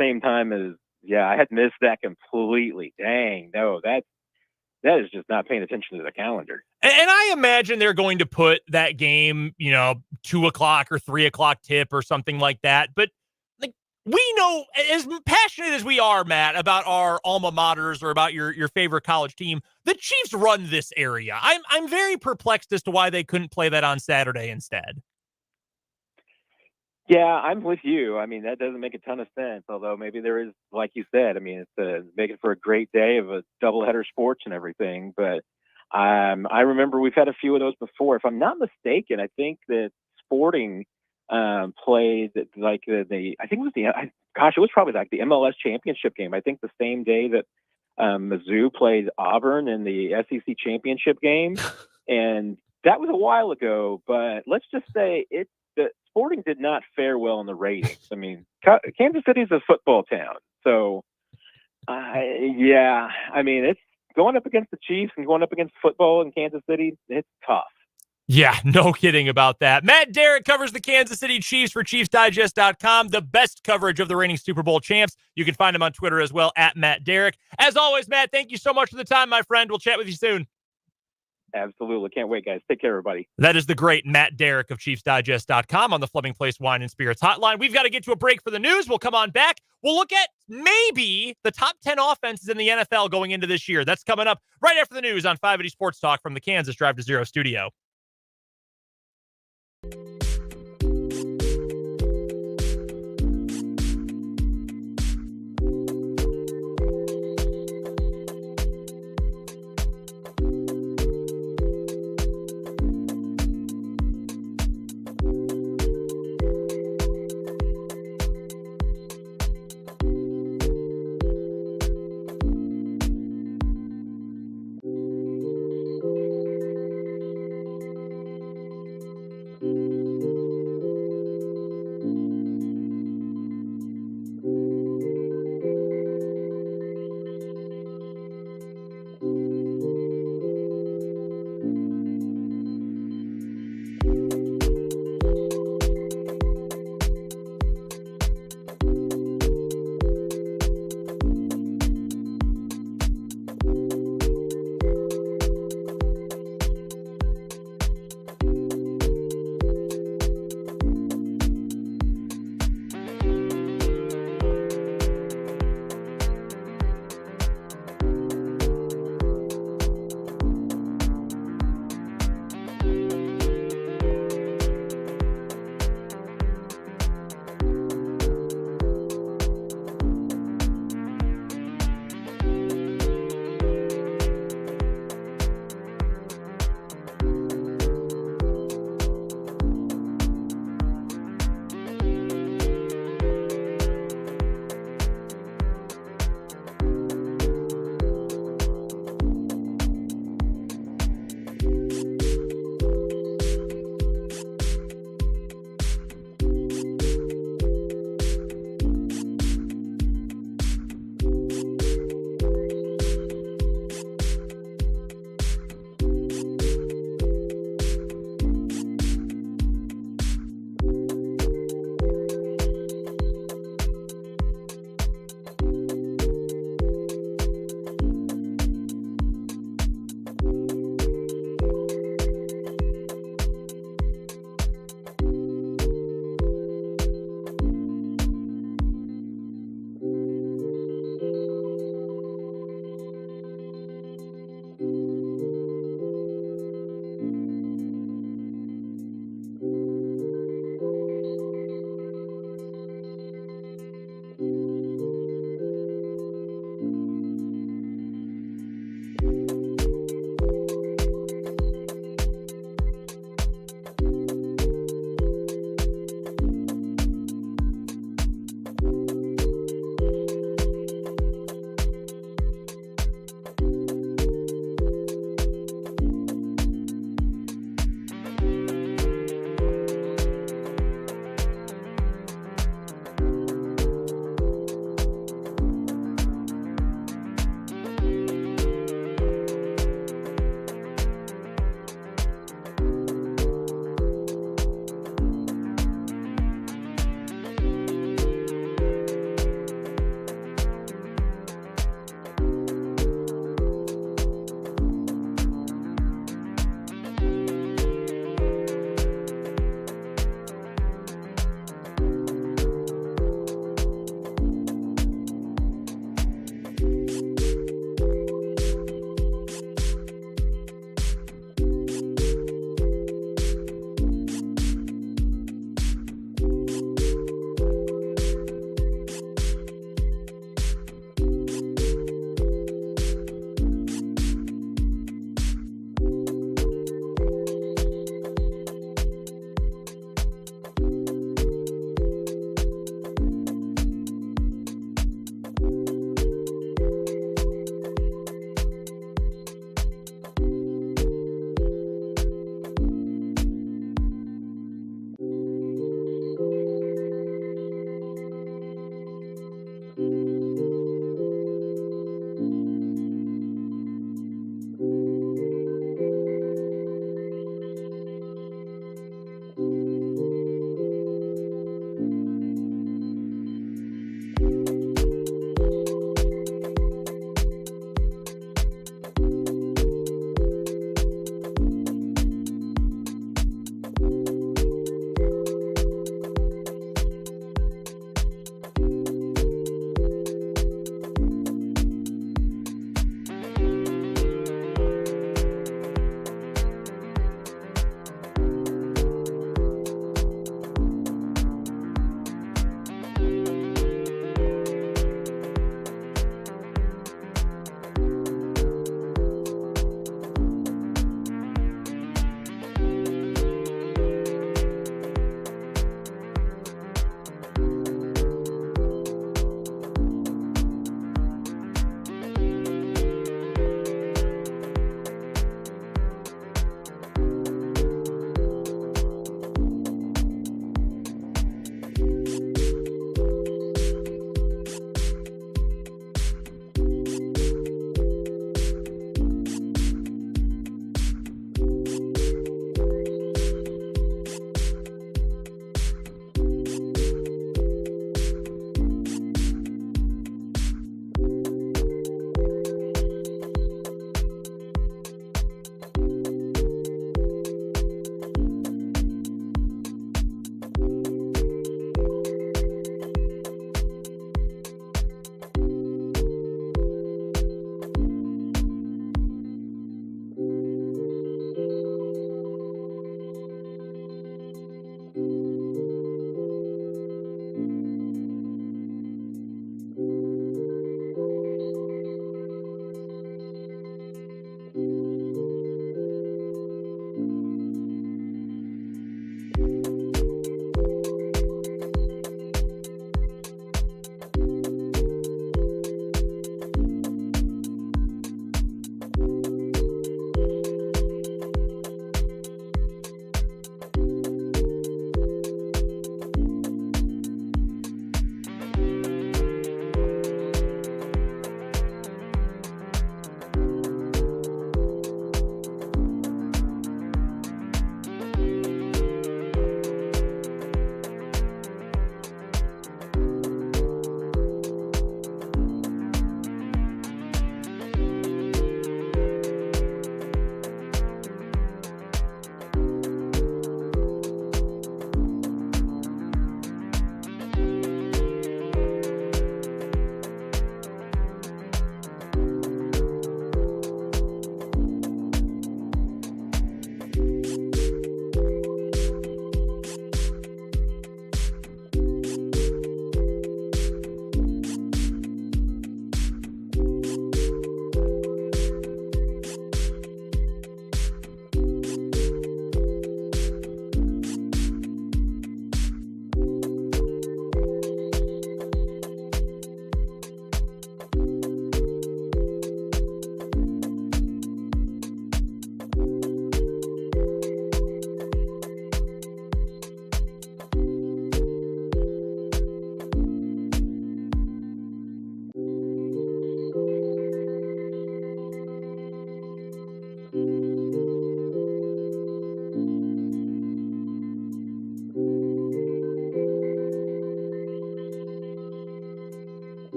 same time as. Yeah, I had missed that completely. Dang, no, that is just not paying attention to the calendar. And I imagine they're going to put that game, 2 o'clock or 3 o'clock tip or something like that. But like, we know, as passionate as we are, Matt, about our alma maters or about your favorite college team, the Chiefs run this area. I'm very perplexed as to why they couldn't play that on Saturday instead. Yeah, I'm with you. I mean, that doesn't make a ton of sense, although maybe there is, like you said, I mean, it's making for a great day of a doubleheader sports and everything. But I remember we've had a few of those before. If I'm not mistaken, I think that Sporting played like I think it was it was probably like the MLS championship game. I think the same day that Mizzou played Auburn in the SEC championship game. And that was a while ago, but let's just say Sporting did not fare well in the ratings. I mean, Kansas City is a football town. So, I mean, it's going up against the Chiefs and going up against football in Kansas City. It's tough. Yeah, no kidding about that. Matt Derrick covers the Kansas City Chiefs for ChiefsDigest.com, the best coverage of the reigning Super Bowl champs. You can find him on Twitter as well, @MattDerrick. As always, Matt, thank you so much for the time, my friend. We'll chat with you soon. Absolutely. Can't wait, guys. Take care, everybody. That is the great Matt Derrick of ChiefsDigest.com on the Fleming Place Wine and Spirits hotline. We've got to get to a break for the news. We'll come on back. We'll look at maybe the top 10 offenses in the NFL going into this year. That's coming up right after the news on 580 Sports Talk from the Kansas Drive to Zero studio.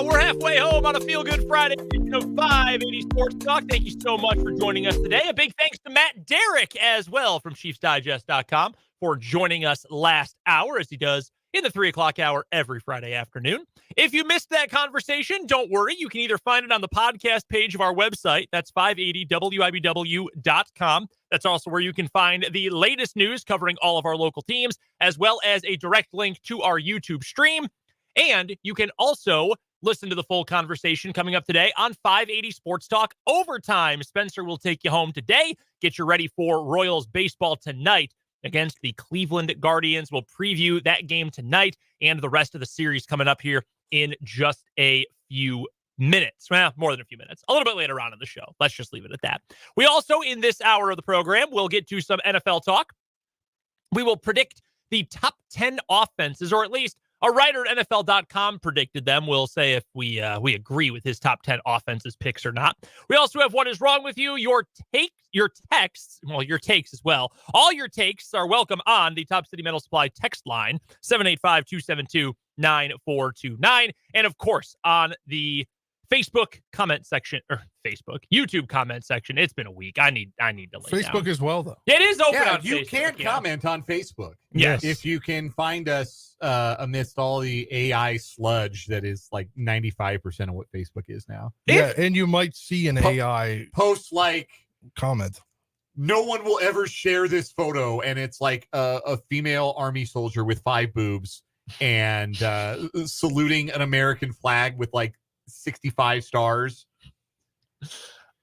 we're halfway home on a Feel Good Friday edition of 580 Sports Talk. Thank you so much for joining us today. A big thanks to Matt Derrick as well from ChiefsDigest.com for joining us last hour, as he does in the 3 o'clock hour every Friday afternoon. If you missed that conversation, don't worry. You can either find it on the podcast page of our website. That's 580wibw.com. That's also where you can find the latest news covering all of our local teams, as well as a direct link to our YouTube stream. And you can also listen to the full conversation coming up today on 580 Sports Talk Overtime. Spencer will take you home today. Get you ready for Royals baseball tonight against the Cleveland Guardians. We'll preview that game tonight and the rest of the series coming up here in just a few minutes. Well, more than a few minutes. A little bit later on in the show. Let's just leave it at that. We also, in this hour of the program, will get to some NFL talk. We will predict the top 10 offenses, or at least a writer at NFL.com predicted them. We'll say if we agree with his top 10 offenses picks or not. We also have What Is Wrong With You, your texts, well, your takes as well. All your takes are welcome on the Top City Metal Supply text line, 785-272-9429. And of course, on the YouTube comment section. It's been a week. I need to lay Facebook down. as well, though. It is open on you Facebook. can comment on Facebook. Yes. If you can find us amidst all the AI sludge that is like 95% of what Facebook is now. Yeah, and you might see an AI Posts like, comment. no one will ever share this photo, and it's like a female army soldier with 5 boobs and saluting an American flag with like 65 stars.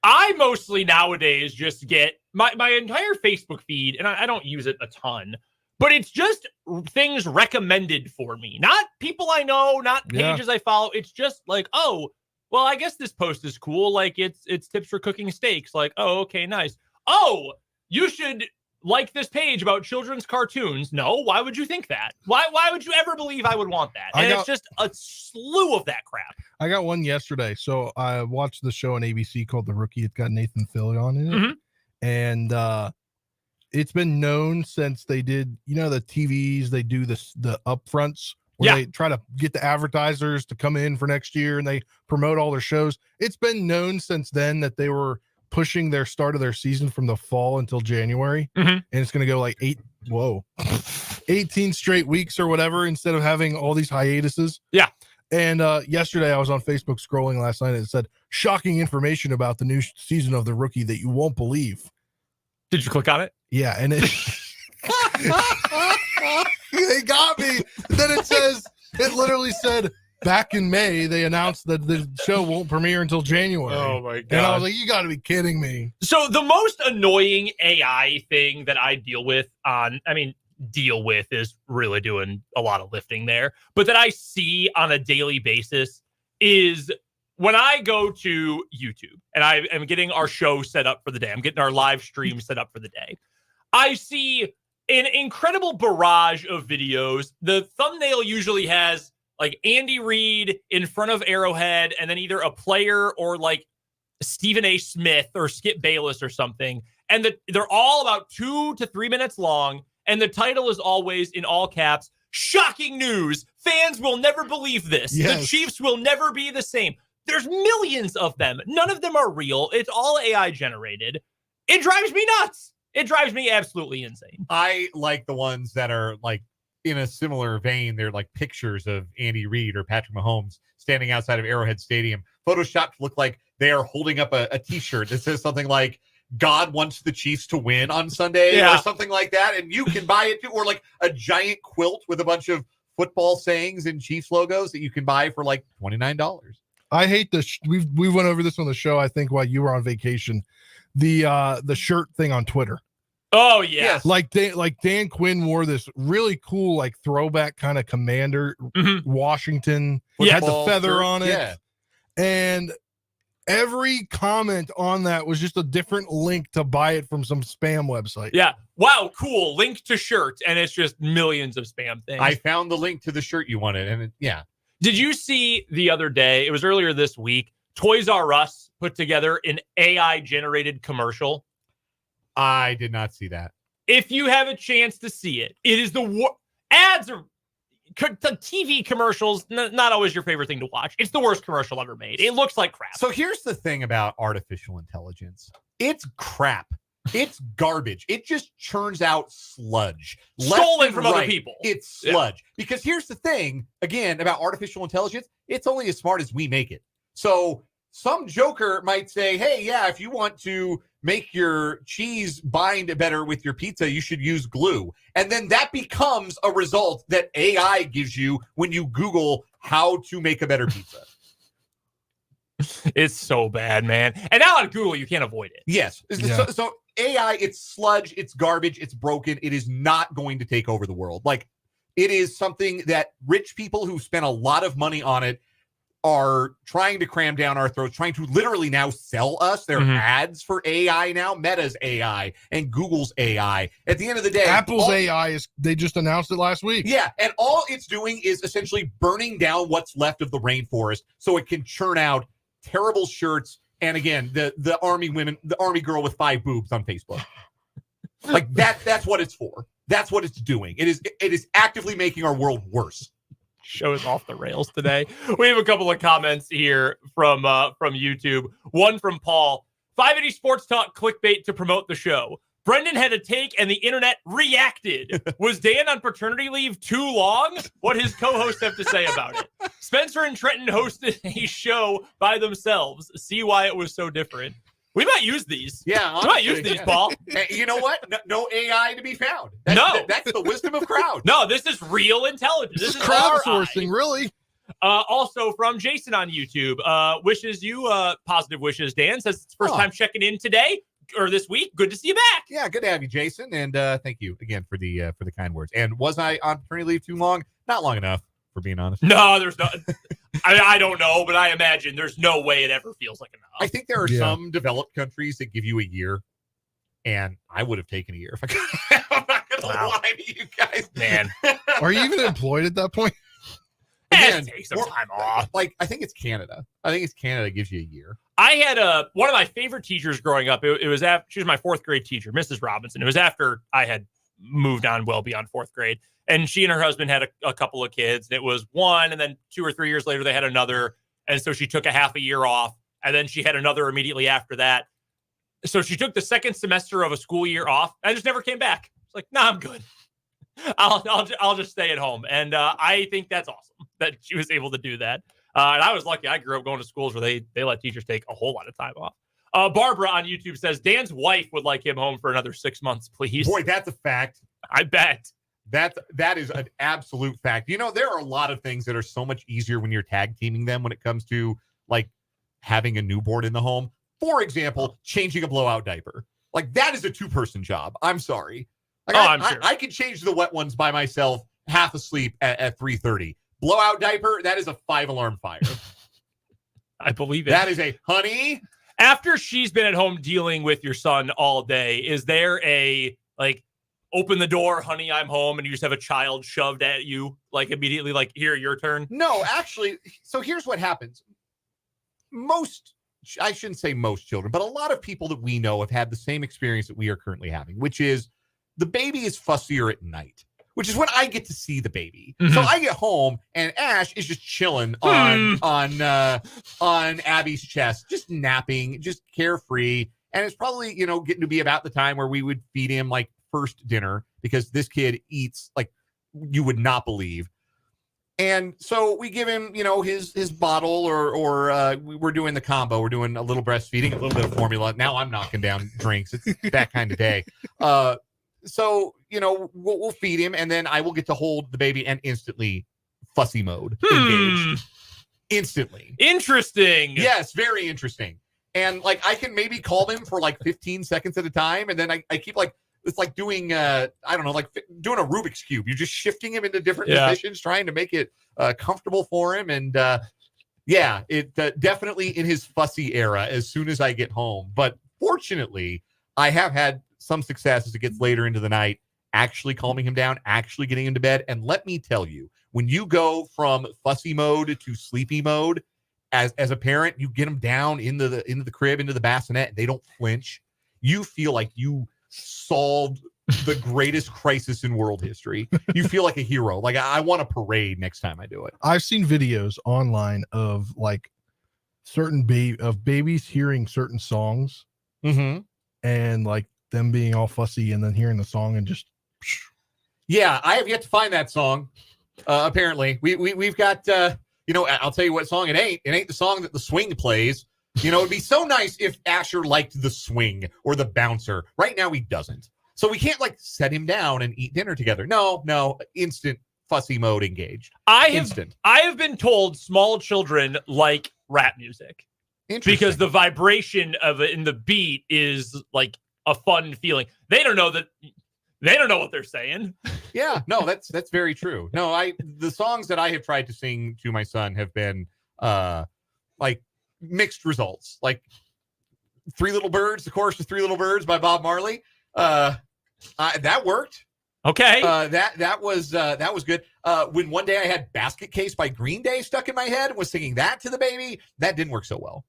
I mostly nowadays just get my entire Facebook feed, and I don't use it a ton, but it's just things recommended for me. Not people I know, not pages I follow. It's just like, oh, well, I guess this post is cool. Like it's tips for cooking steaks. Like, oh, okay, nice. Oh, you should like this page about children's cartoons. No, why would you think that? Why would you ever believe I would want that? And it's just a slew of that crap. I got one yesterday. So I watched the show on ABC called The Rookie. It's got Nathan Fillion in it. Mm-hmm. And it's been known since they did, the TVs, they do the upfronts where they try to get the advertisers to come in for next year and they promote all their shows. It's been known since then that they were pushing their start of their season from the fall until January. Mm-hmm. And it's going to go like 18 straight weeks or whatever, instead of having all these hiatuses. Yeah. And yesterday I was on Facebook scrolling last night and it said shocking information about the new season of The Rookie that you won't believe. Did you click on it? Yeah. And it, they got me. Then it literally said, back in May, they announced that the show won't premiere until January. Oh my god! And I was like, "You got to be kidding me!" So the most annoying AI thing that I deal with is really doing a lot of lifting there, but that I see on a daily basis is when I go to YouTube and I am getting our show set up for the day. I'm getting our live stream set up for the day. I see an incredible barrage of videos. The thumbnail usually has like Andy Reid in front of Arrowhead, and then either a player or like Stephen A. Smith or Skip Bayless or something. And they're all about 2 to 3 minutes long. And the title is always in all caps, shocking news. Fans will never believe this. Yes. The Chiefs will never be the same. There's millions of them. None of them are real. It's all AI generated. It drives me nuts. It drives me absolutely insane. I like the ones that are like, in a similar vein, they're like pictures of Andy Reid or Patrick Mahomes standing outside of Arrowhead Stadium, photoshopped to look like they are holding up a t-shirt that says something like, God wants the Chiefs to win on Sunday, or something like that. And you can buy it too, or like a giant quilt with a bunch of football sayings and Chiefs logos that you can buy for like $29. I hate this. We went over this on the show, I think, while you were on vacation. The shirt thing on Twitter. Oh yeah. Yes. Like Dan Quinn wore this really cool, like throwback kind of Commander Washington. Had the feather on it. Yeah. And every comment on that was just a different link to buy it from some spam website. Yeah. Wow. Cool. Link to shirt. And it's just millions of spam things. I found the link to the shirt you wanted. And Did you see the other day? It was earlier this week. Toys R Us put together an AI generated commercial. I did not see that. If you have a chance to see it, it is ads are the TV commercials, not always your favorite thing to watch. It's the worst commercial ever made. It looks like crap. So here's the thing about artificial intelligence. It's crap. It's garbage. It just churns out sludge. Stolen from other people. It's sludge. Because here's the thing, again, about artificial intelligence. It's only as smart as we make it. So some joker might say, hey, yeah, if you want to make your cheese bind better with your pizza, you should use glue. And then that becomes a result that AI gives you when you Google how to make a better pizza. It's so bad, man. And now on Google, you can't avoid it. Yes. Yeah. So AI, it's sludge, it's garbage, it's broken. It is not going to take over the world. Like, it is something that rich people who spent a lot of money on it are trying to cram down our throats, trying to literally now sell us their ads for AI now. Meta's AI and Google's AI. At the end of the day, Apple's AI they just announced it last week. Yeah, and all it's doing is essentially burning down what's left of the rainforest so it can churn out terrible shirts. And again, the army women, the army girl with 5 boobs on Facebook. Like that's what it's for. That's what it's doing. It is actively making our world worse. Show is off the rails today. We have a couple of comments here from YouTube. One from Paul. 580 Sports Talk clickbait to promote the show. Brendan had a take and the internet reacted. Was Dan on paternity leave too long? What his co-hosts have to say about it. Spencer and Trenton hosted a show by themselves. See why it was so different. We might use these. Yeah, honestly, we might use these, Paul. You know what? No AI to be found. That's the wisdom of crowd. No, this is real intelligence. This is crowdsourcing, really. Also from Jason on YouTube, wishes you positive wishes. Dan says it's first time checking in today or this week. Good to see you back. Yeah, good to have you, Jason, and thank you again for the kind words. And was I on paternity leave too long? Not long enough, for being honest. No, there's not. I don't know, but I imagine there's no way it ever feels like enough. I think there are some developed countries that give you a year, and I would have taken a year if I could. I'm not going to lie to you guys. Man. Are you even employed at that point? Again, take some time off. Like, I think it's Canada. I think it's Canada gives you a year. I had one of my favorite teachers growing up. It was after she was my 4th grade teacher, Mrs. Robinson. It was after I had moved on well beyond 4th grade. And she and her husband had a couple of kids. And it was one, and then 2 or 3 years later, they had another. And so she took a half a year off. And then she had another immediately after that. So she took the second semester of a school year off. I just never came back. It's like, nah, I'm good. I'll just stay at home. And I think that's awesome that she was able to do that. And I was lucky. I grew up going to schools where they let teachers take a whole lot of time off. Barbara on YouTube says, Dan's wife would like him home for another 6 months, please. Boy, that's a fact. I bet. That is an absolute fact. You know, there are a lot of things that are so much easier when you're tag teaming them when it comes to, like, having a newborn in the home. For example, changing a blowout diaper. Like, that is a 2-person job. I'm sorry. Like, I'm sure. I could change the wet ones by myself, half asleep at 3:30. Blowout diaper, that is a 5-alarm fire. I believe it. That is a honey. After she's been at home dealing with your son all day, is there a, like, open the door, honey, I'm home, and you just have a child shoved at you, like, immediately, like, here, your turn? No, actually, so here's what happens. I shouldn't say most children, but a lot of people that we know have had the same experience that we are currently having, which is the baby is fussier at night, which is when I get to see the baby. Mm-hmm. So I get home and Ash is just chilling on Abby's chest, just napping, just carefree. And it's probably, getting to be about the time where we would feed him like first dinner, because this kid eats like you would not believe. And so we give him, his bottle or we're doing the combo. We're doing a little breastfeeding, a little bit of formula. Now I'm knocking down drinks. It's that kind of day. So, we'll feed him, and then I will get to hold the baby and instantly fussy mode engaged. Instantly. Interesting. Yes, very interesting. And like, I can maybe call him for like 15 seconds at a time. And then I keep like, it's like doing, I don't know, like doing a Rubik's Cube. You're just shifting him into different positions, trying to make it comfortable for him. And it definitely in his fussy era as soon as I get home. But fortunately, I have had some success as it gets later into the night, actually calming him down, actually getting him to bed. And let me tell you, when you go from fussy mode to sleepy mode, as a parent, you get them down into the crib, into the bassinet, they don't flinch. You feel like you solved the greatest crisis in world history. You feel like a hero. Like I want a parade next time I do it. I've seen videos online of like certain babies hearing certain songs Mm-hmm. and like them being all fussy and then hearing the song and just. Yeah, I have yet to find that song. Apparently, we've got. I'll tell you what song it ain't. It ain't the song that the swing plays. It'd be so nice if Asher liked the swing or the bouncer. Right now, he doesn't. So we can't like set him down and eat dinner together. No, instant fussy mode engaged. I have been told small children like rap music because the vibration of it and the beat is like a fun feeling. They don't know what they're saying. Yeah, no, that's very true. No, the songs that I have tried to sing to my son have been like mixed results. Like Three Little Birds, the chorus to Three Little Birds by Bob Marley. That worked. Okay. That was good. When one day I had Basket Case by Green Day stuck in my head and was singing that to the baby, that didn't work so well.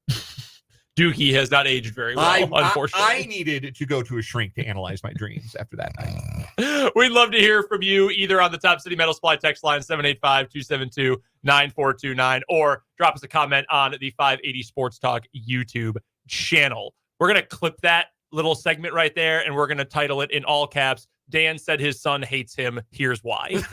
Dookie has not aged very well, unfortunately. I needed to go to a shrink to analyze my dreams after that night. We'd love to hear from you either on the Top City Metal Supply text line 785-272-9429 or drop us a comment on the 580 Sports Talk YouTube channel. We're going to clip that little segment right there and we're going to title it in all caps. Dan said his son hates him. Here's why.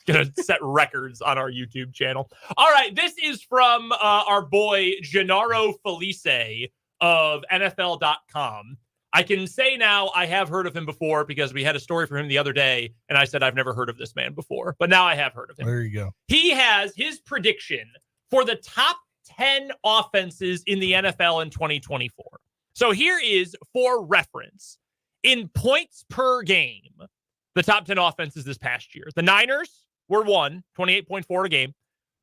Going to set records on our YouTube channel. All right, this is from our boy Gennaro Felice of NFL.com. I can say now I have heard of him before because we had a story for him the other day, and I said I've never heard of this man before, but now I have heard of him. There you go. He has his prediction for the top 10 offenses in the NFL in 2024. So here is, for reference, in points per game, the top 10 offenses this past year. The Niners were 28.4 a game.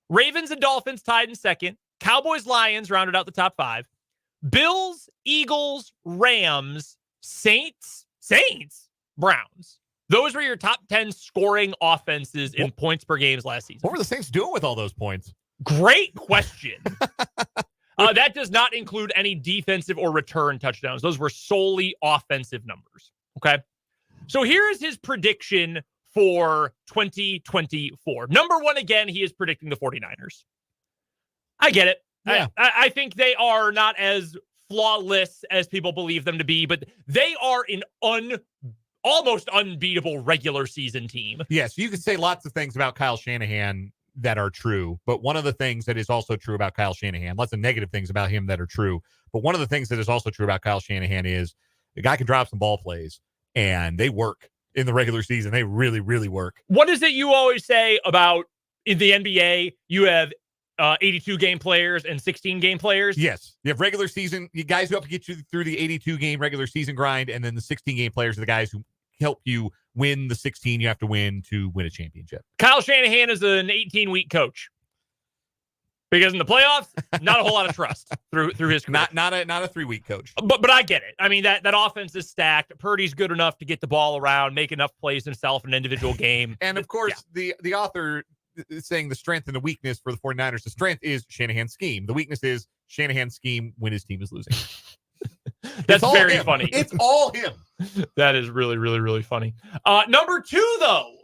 Ravens and Dolphins tied in second. Cowboys, Lions rounded out the top 5. Bills, Eagles, Rams, Saints, Browns. Those were your top 10 scoring offenses in points per games last season. What were the Saints doing with all those points? Great question. That does not include any defensive or return touchdowns. Those were solely offensive numbers. Okay. So here is his prediction for 2024. Number one, again, he is predicting the 49ers. I get it. Yeah. I think they are not as flawless as people believe them to be, but they are an almost unbeatable regular season team. Yes, you could say lots of things about Kyle Shanahan that are true, but one of the things that is also true about Kyle Shanahan, lots of negative things about him that are true, but one of the things that is also true about Kyle Shanahan is the guy can drop some ball plays, and they work in the regular season. They really, really work. What is it you always say about in the NBA? You have 82 game players and 16 game players. Yes. You have regular season, you guys who have to get you through the 82 game regular season grind, and then the 16 game players are the guys who help you win the 16 you have to win to win a championship. Kyle Shanahan is an 18-week coach. Because in the playoffs, not a whole lot of trust through his career. Not a 3-week coach. But I get it. I mean, that offense is stacked. Purdy's good enough to get the ball around, make enough plays himself in an individual game. And of course, the author is saying the strength and the weakness for the 49ers. The strength is Shanahan's scheme. The weakness is Shanahan's scheme when his team is losing. That's very funny. It's all him. That is really, really, really funny. Number 2, though,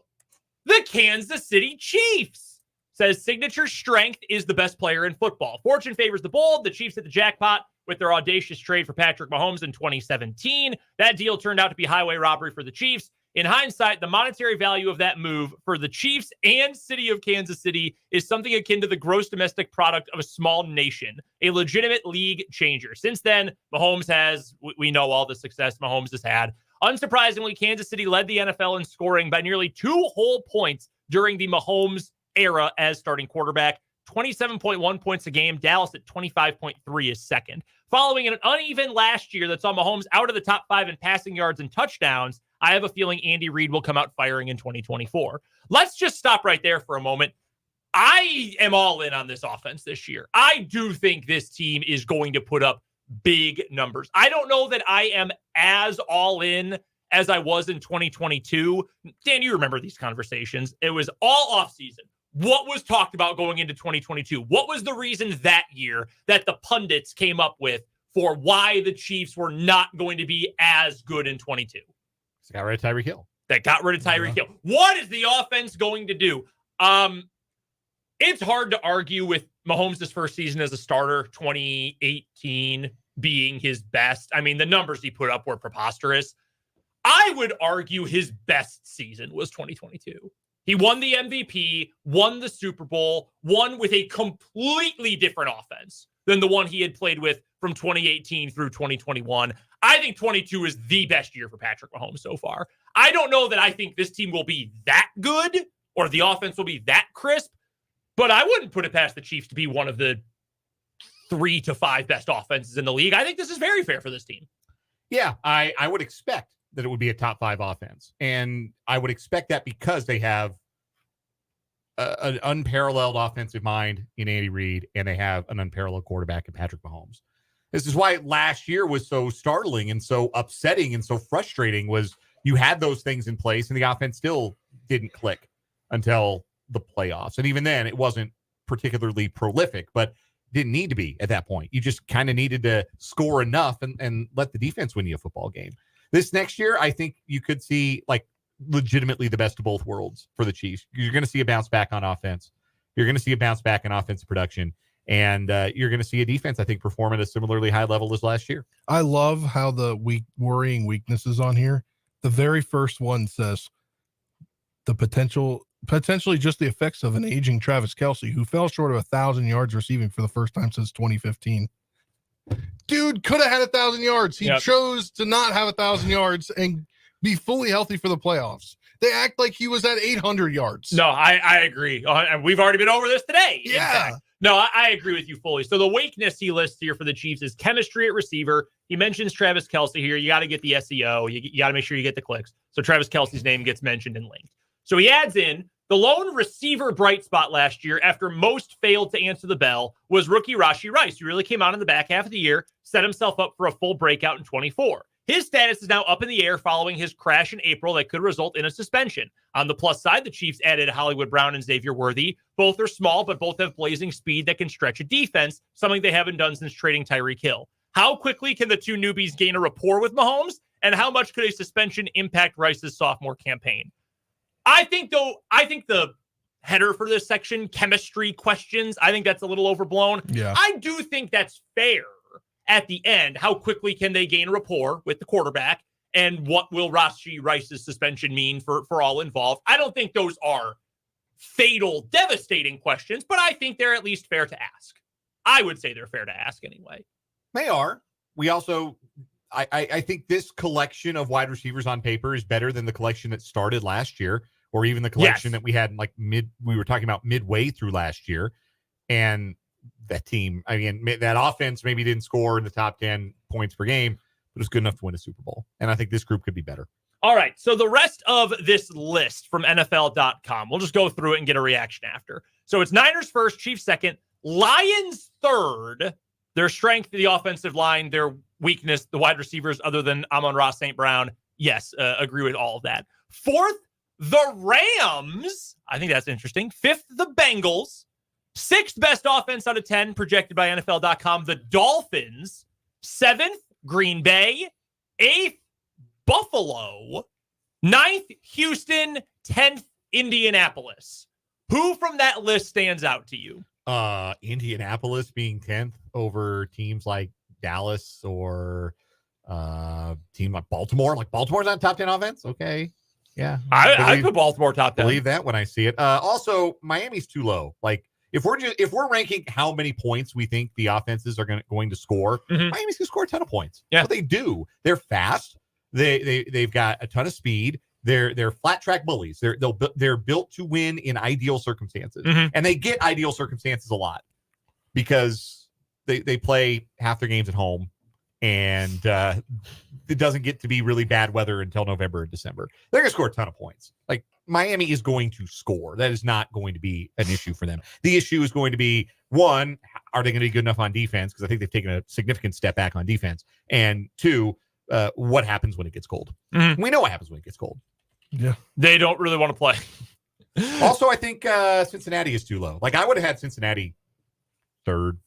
the Kansas City Chiefs. Says signature strength is the best player in football. Fortune favors the bold. The Chiefs hit the jackpot with their audacious trade for Patrick Mahomes in 2017. That deal turned out to be highway robbery for the Chiefs. In hindsight, the monetary value of that move for the Chiefs and city of Kansas City is something akin to the gross domestic product of a small nation, a legitimate league changer. Since then, Mahomes has, we know all the success Mahomes has had. Unsurprisingly, Kansas City led the NFL in scoring by nearly 2 whole points during the Mahomes era as starting quarterback. 27.1 points a game. Dallas at 25.3 is second. Following an uneven last year that saw Mahomes out of the top 5 in passing yards and touchdowns, I have a feeling Andy Reid will come out firing in 2024. Let's just stop right there for a moment. I am all in on this offense this year. I do think this team is going to put up big numbers. I don't know that I am as all in as I was in 2022. Dan, you remember these conversations. It was all offseason. What was talked about going into 2022? What was the reason that year that the pundits came up with for why the Chiefs were not going to be as good in 22. Got rid of Tyreek Hill. That got rid of Tyreek Hill. What is the offense going to do? It's hard to argue with Mahomes' first season as a starter, 2018 being his best. I mean, the numbers he put up were preposterous. I would argue his best season was 2022. He won the MVP, won the Super Bowl, won with a completely different offense than the one he had played with from 2018 through 2021. I think 22 is the best year for Patrick Mahomes so far. I don't know that I think this team will be that good or the offense will be that crisp, but I wouldn't put it past the Chiefs to be one of the 3 to 5 best offenses in the league. I think this is very fair for this team. Yeah, I would expect that it would be a top 5 offense. And I would expect that because they have an unparalleled offensive mind in Andy Reid, and they have an unparalleled quarterback in Patrick Mahomes. This is why last year was so startling and so upsetting and so frustrating was you had those things in place and the offense still didn't click until the playoffs. And even then, it wasn't particularly prolific, but didn't need to be at that point. You just kind of needed to score enough and let the defense win you a football game. This next year, I think you could see like legitimately the best of both worlds for the Chiefs. You're going to see a bounce back on offense. You're going to see a bounce back in offensive production. And you're going to see a defense, I think, perform at a similarly high level as last year. I love how the worrying weaknesses on here. The very first one says the potentially just the effects of an aging Travis Kelce, who fell short of 1,000 yards receiving for the first time since 2015. Dude could have had 1,000 yards. He chose to not have 1,000 yards and be fully healthy for the playoffs. They act like he was at 800 yards. No, I agree. And we've already been over this today. Yeah. No, I agree with you fully. So the weakness he lists here for the Chiefs is chemistry at receiver. He mentions Travis Kelce here. You got to get the SEO. You got to make sure you get the clicks. So Travis Kelce's name gets mentioned and linked. So he adds in the lone receiver bright spot last year after most failed to answer the bell was rookie Rashee Rice, who really came out in the back half of the year, set himself up for a full breakout in 24. His status is now up in the air following his crash in April that could result in a suspension. On the plus side, the Chiefs added Hollywood Brown and Xavier Worthy. Both are small, but both have blazing speed that can stretch a defense, something they haven't done since trading Tyreek Hill. How quickly can the two newbies gain a rapport with Mahomes, and how much could a suspension impact Rice's sophomore campaign? I think the header for this section, chemistry questions, I think that's a little overblown. Yeah. I do think that's fair. At the end, how quickly can they gain rapport with the quarterback, and what will Rashee Rice's suspension mean for all involved? I don't think those are fatal, devastating questions, but I think they're at least fair to ask. I would say they're fair to ask anyway. They are. We also, I think this collection of wide receivers on paper is better than the collection that started last year, or even the collection that we had like we were talking about midway through last year. And that team, I mean, that offense maybe didn't score in the top 10 points per game, but it was good enough to win a Super Bowl. And I think this group could be better. All right. So the rest of this list from NFL.com, we'll just go through it and get a reaction after. So it's Niners first, Chiefs second, Lions third. Their strength, the offensive line, their weakness, the wide receivers, other than Amon-Ra St. Brown. Yes, agree with all of that. Fourth, the Rams. I think that's interesting. Fifth, the Bengals. Sixth best offense out of 10 projected by NFL.com, the Dolphins. Seventh, Green Bay. Eighth, Buffalo. Ninth, Houston. 10th, Indianapolis. Who from that list stands out to you? Indianapolis being 10th over teams like Dallas or team like Baltimore. Like Baltimore's not top 10 offense. Okay. Yeah. I put Baltimore top 10. Believe that when I see it. Also, Miami's too low. Like if we're ranking how many points we think the offenses are going to score, Miami's gonna score a ton of points. Yeah. But they do. They're fast. They've got a ton of speed. They're flat track bullies. They're built to win in ideal circumstances, and they get ideal circumstances a lot because they play half their games at home, and it doesn't get to be really bad weather until November and December. They're going to score a ton of points. Like Miami is going to score. That is not going to be an issue for them. The issue is going to be, one, are they going to be good enough on defense? Because I think they've taken a significant step back on defense. And two, what happens when it gets cold? We know what happens when it gets cold. Yeah. They don't really want to play. Also, I think Cincinnati is too low. Like I would have had Cincinnati third.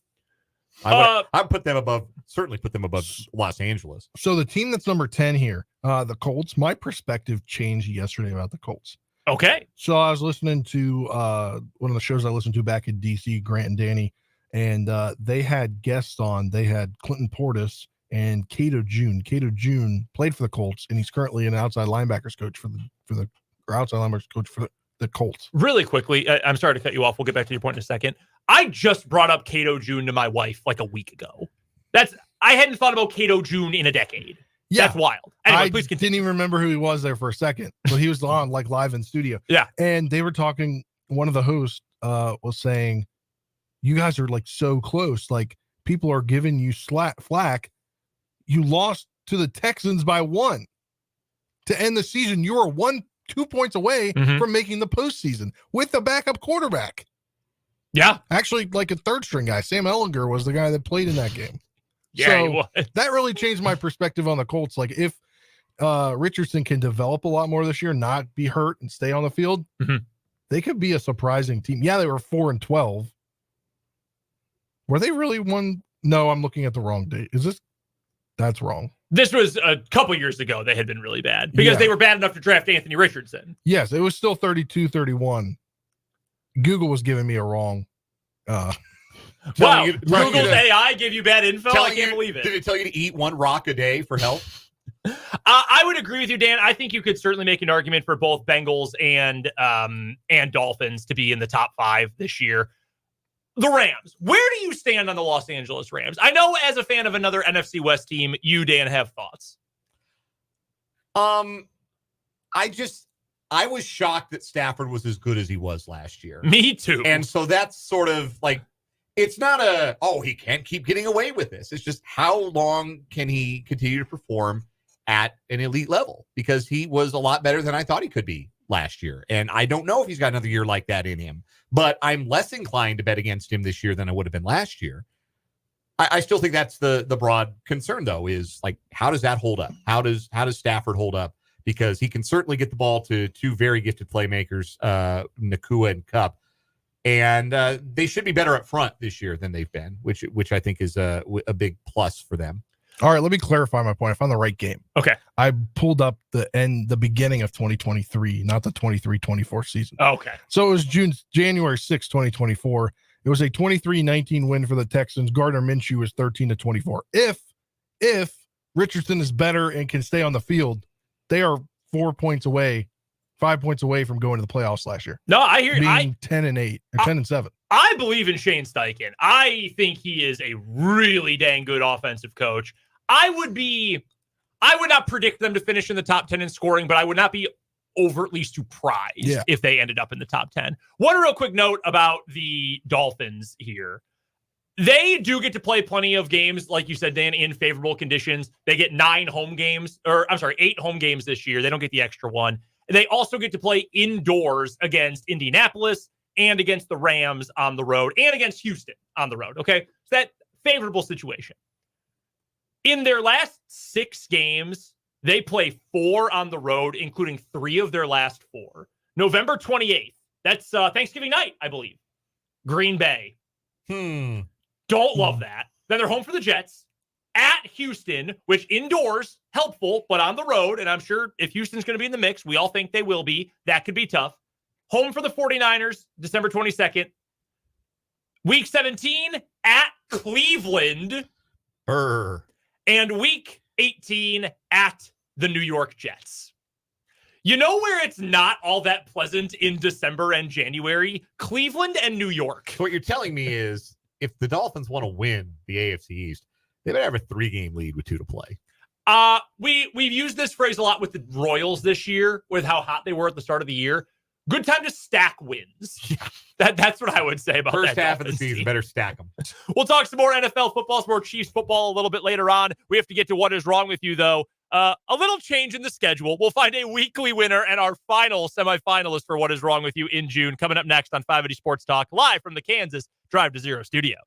I would put them above certainly put them above Los Angeles. So the team that's number 10 here, the Colts, my perspective changed yesterday about the Colts. Okay. So I was listening to one of the shows I listened to back in DC, Grant and Danny, and they had guests on. They had Clinton Portis and Cato June. Cato June played for the Colts, and he's currently an outside linebackers coach for the Colts. Really quickly, I'm sorry to cut you off. We'll get back to your point in a second. I just brought up Cato June to my wife like a week ago. I hadn't thought about Cato June in a decade. Yeah, that's wild. Anyway, I please continue. didn't even remember who he was there for a second, but he was on like live in studio. Yeah, and they were talking. One of the hosts was saying, "You guys are like so close. Like people are giving you flack. You lost to the Texans by 1 to end the season. You were 2 points away from making the postseason with the backup quarterback. Yeah, actually, like a third string guy. Sam Ehlinger was the guy that played in that game. Yeah, so that really changed my perspective on the Colts. Like if Richardson can develop a lot more this year, not be hurt and stay on the field, they could be a surprising team. Yeah, they were 4-12. Were they really one? No, I'm looking at the wrong date. That's wrong. This was a couple years ago. They had been really bad because they were bad enough to draft Anthony Richardson. Yes, it was still 32-31. Google was giving me a wrong. Wow, Google's AI give you bad info? I can't believe it. Did it tell you to eat 1 rock a day for health? I would agree with you, Dan. I think you could certainly make an argument for both Bengals and Dolphins to be in the top 5 this year. The Rams. Where do you stand on the Los Angeles Rams? I know as a fan of another NFC West team, you, Dan, have thoughts. I was shocked that Stafford was as good as he was last year. Me too. And so that's sort of like, it's not he can't keep getting away with this. It's just how long can he continue to perform at an elite level? Because he was a lot better than I thought he could be last year. And I don't know if he's got another year like that in him, but I'm less inclined to bet against him this year than I would have been last year. I still think that's the broad concern, though, is like, how does that hold up? How does Stafford hold up? Because he can certainly get the ball to 2 very gifted playmakers, Nakua and Kupp. And they should be better up front this year than they've been, which I think is a big plus for them. All right, let me clarify my point. I found the right game. Okay. I pulled up the beginning of 2023, not the 23-24 season. Okay. So it was January 6, 2024. It was a 23-19 win for the Texans. Gardner Minshew was 13-24. If Richardson is better and can stay on the field, they are 5 points away from going to the playoffs last year. No, I hear you. 10-8 or 10-7. I believe in Shane Steichen. I think he is a really dang good offensive coach. I would not predict them to finish in the top 10 in scoring, but I would not be overtly surprised if they ended up in the top 10. One real quick note about the Dolphins here. They do get to play plenty of games, like you said, Dan, in favorable conditions. They get 8 home games this year. They don't get the extra one. They also get to play indoors against Indianapolis and against the Rams on the road and against Houston on the road. Okay. So that favorable situation. In their last 6 games, they play 4 on the road, including 3 of their last 4. November 28th. That's Thanksgiving night, I believe. Green Bay. Don't love that. Then they're home for the Jets. At Houston, which indoors, helpful, but on the road, and I'm sure if Houston's going to be in the mix, we all think they will be, that could be tough. Home for the 49ers, December 22nd. Week 17 at Cleveland. And week 18 at the New York Jets. You know where it's not all that pleasant in December and January? Cleveland and New York. So what you're telling me is if the Dolphins want to win the AFC East, they better have a 3-game lead with 2 to play. We've used this phrase a lot with the Royals this year, with how hot they were at the start of the year. Good time to stack wins. That's what I would say about First that half of the Dolphins season. team. Better stack them. We'll talk some more NFL football, some more Chiefs football a little bit later on. We have to get to what is wrong with you, though. A little change in the schedule. We'll find a weekly winner and our final semifinalist for what is wrong with you in June. Coming up next on 580 Sports Talk, live from the Kansas Drive to Zero studio.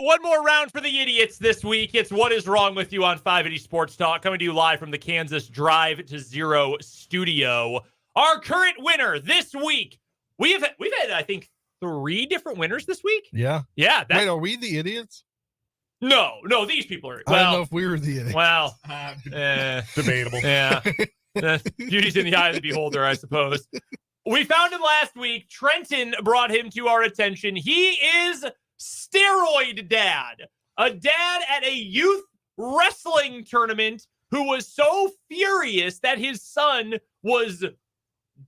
one more round for the idiots this week. It's What Is Wrong With You on 580 Sports Talk, coming to you live from the Kansas Drive to Zero studio. Our current winner this week, we've had I think 3 different winners this week. Yeah. Yeah. Wait, are we the idiots? No, these people are. I don't know if we were the idiots. Well, Debatable. yeah. Beauty's in the eye of the beholder, I suppose. We found him last week. Trenton brought him to our attention. He is Steroid Dad, a dad at a youth wrestling tournament who was so furious that his son was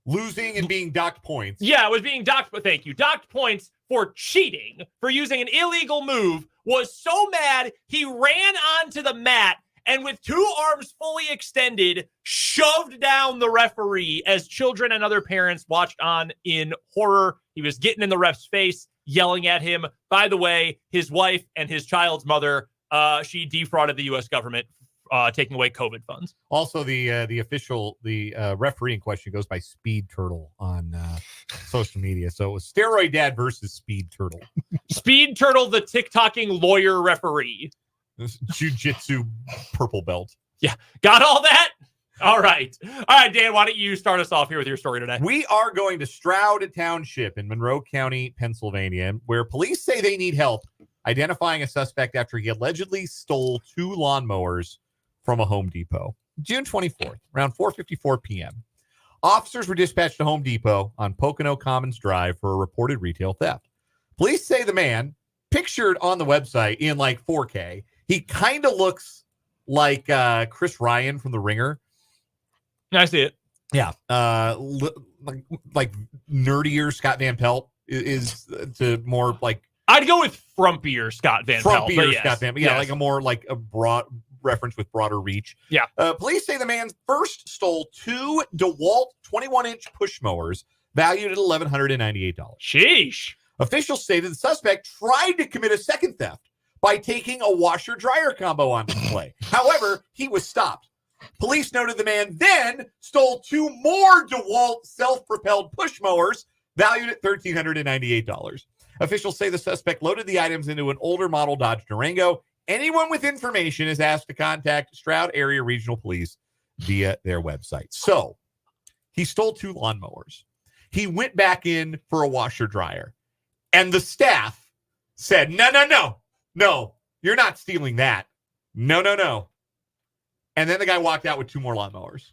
Losing and being docked points. Yeah, was being docked, but thank you. Docked points for cheating, for using an illegal move, was so mad he ran onto the mat and with 2 arms fully extended, shoved down the referee as children and other parents watched on in horror. He was getting in the ref's face, yelling at him. By the way, his wife and his child's mother, she defrauded the U.S. government, taking away COVID funds. Also, the referee in question goes by Speed Turtle on social media. So it was Steroid Dad versus Speed Turtle. Speed Turtle, the TikToking lawyer referee. Jiu-jitsu purple belt. Yeah. Got all that? All right. All right, Dan, why don't you start us off here with your story today? We are going to Stroud Township in Monroe County, Pennsylvania, where police say they need help identifying a suspect after he allegedly stole 2 lawnmowers from a Home Depot. June 24th, around 4:54 p.m. Officers were dispatched to Home Depot on Pocono Commons Drive for a reported retail theft. Police say the man, pictured on the website in like 4K, he kind of looks like Chris Ryan from The Ringer. I see it. Yeah. Like nerdier Scott Van Pelt is to more like. I'd go with frumpier Scott Van Pelt. Frumpier Scott Van Pelt. Yeah, like a more like a broad reference with broader reach. Yeah. Police say the man first stole 2 DeWalt 21-inch push mowers valued at $1,198. Sheesh. Officials say that the suspect tried to commit a second theft by taking a washer-dryer combo on display. However, he was stopped. Police noted the man then stole 2 more DeWalt self-propelled push mowers valued at $1,398. Officials say the suspect loaded the items into an older model Dodge Durango. Anyone with information is asked to contact Stroud Area Regional Police via their website. So he stole 2 lawnmowers. He went back in for a washer-dryer. And the staff said, no, you're not stealing that. No. And then the guy walked out with 2 more lawnmowers.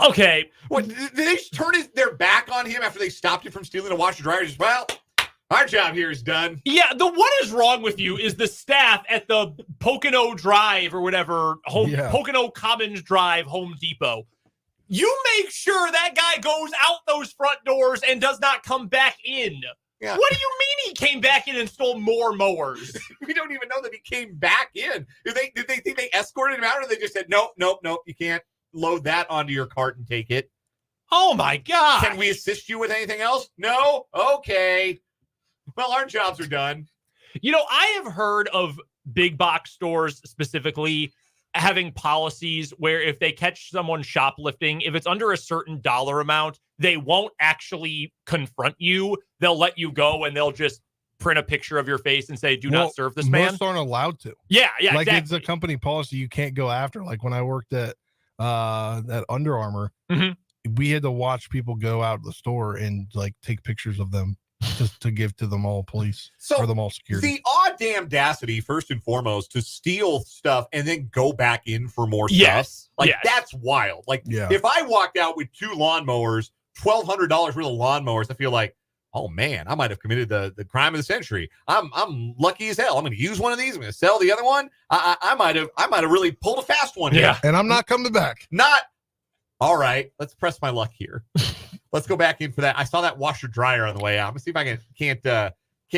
Okay. What, did they just turn their back on him after they stopped him from stealing a washer dryer? Just, well, our job here is done. Yeah, the what is wrong with you is the staff at the Pocono Drive or whatever, Pocono Commons Drive, Home Depot. You make sure that guy goes out those front doors and does not come back in. Yeah. What do you mean he came back in and stole more mowers? We don't even know that he came back in. Did they think they escorted him out, or they just said, nope, you can't load that onto your cart and take it? Oh, my God. Can we assist you with anything else? No? Okay. Well, our jobs are done. You know, I have heard of big box stores specifically having policies where if they catch someone shoplifting, if it's under a certain dollar amount, they won't actually confront you. They'll let you go and they'll just print a picture of your face and say, do not serve this man. Most aren't allowed to. Yeah, like exactly. It's a company policy you can't go after. Like when I worked at Under Armour, we had to watch people go out of the store and like take pictures of them to give to the mall police or the mall security. The audacity, first and foremost, to steal stuff and then go back in for more stuff. Like that's wild. Like if I walked out with 2 lawnmowers, $1,200 worth of lawnmowers, I feel like, oh man, I might have committed the crime of the century. I'm lucky as hell. I'm going to use one of these. I'm going to sell the other one. I might have really pulled a fast one here. And I'm not coming back. Not all right. Let's press my luck here. Let's go back in for that. I saw that washer dryer on the way out. I'm gonna see if I can't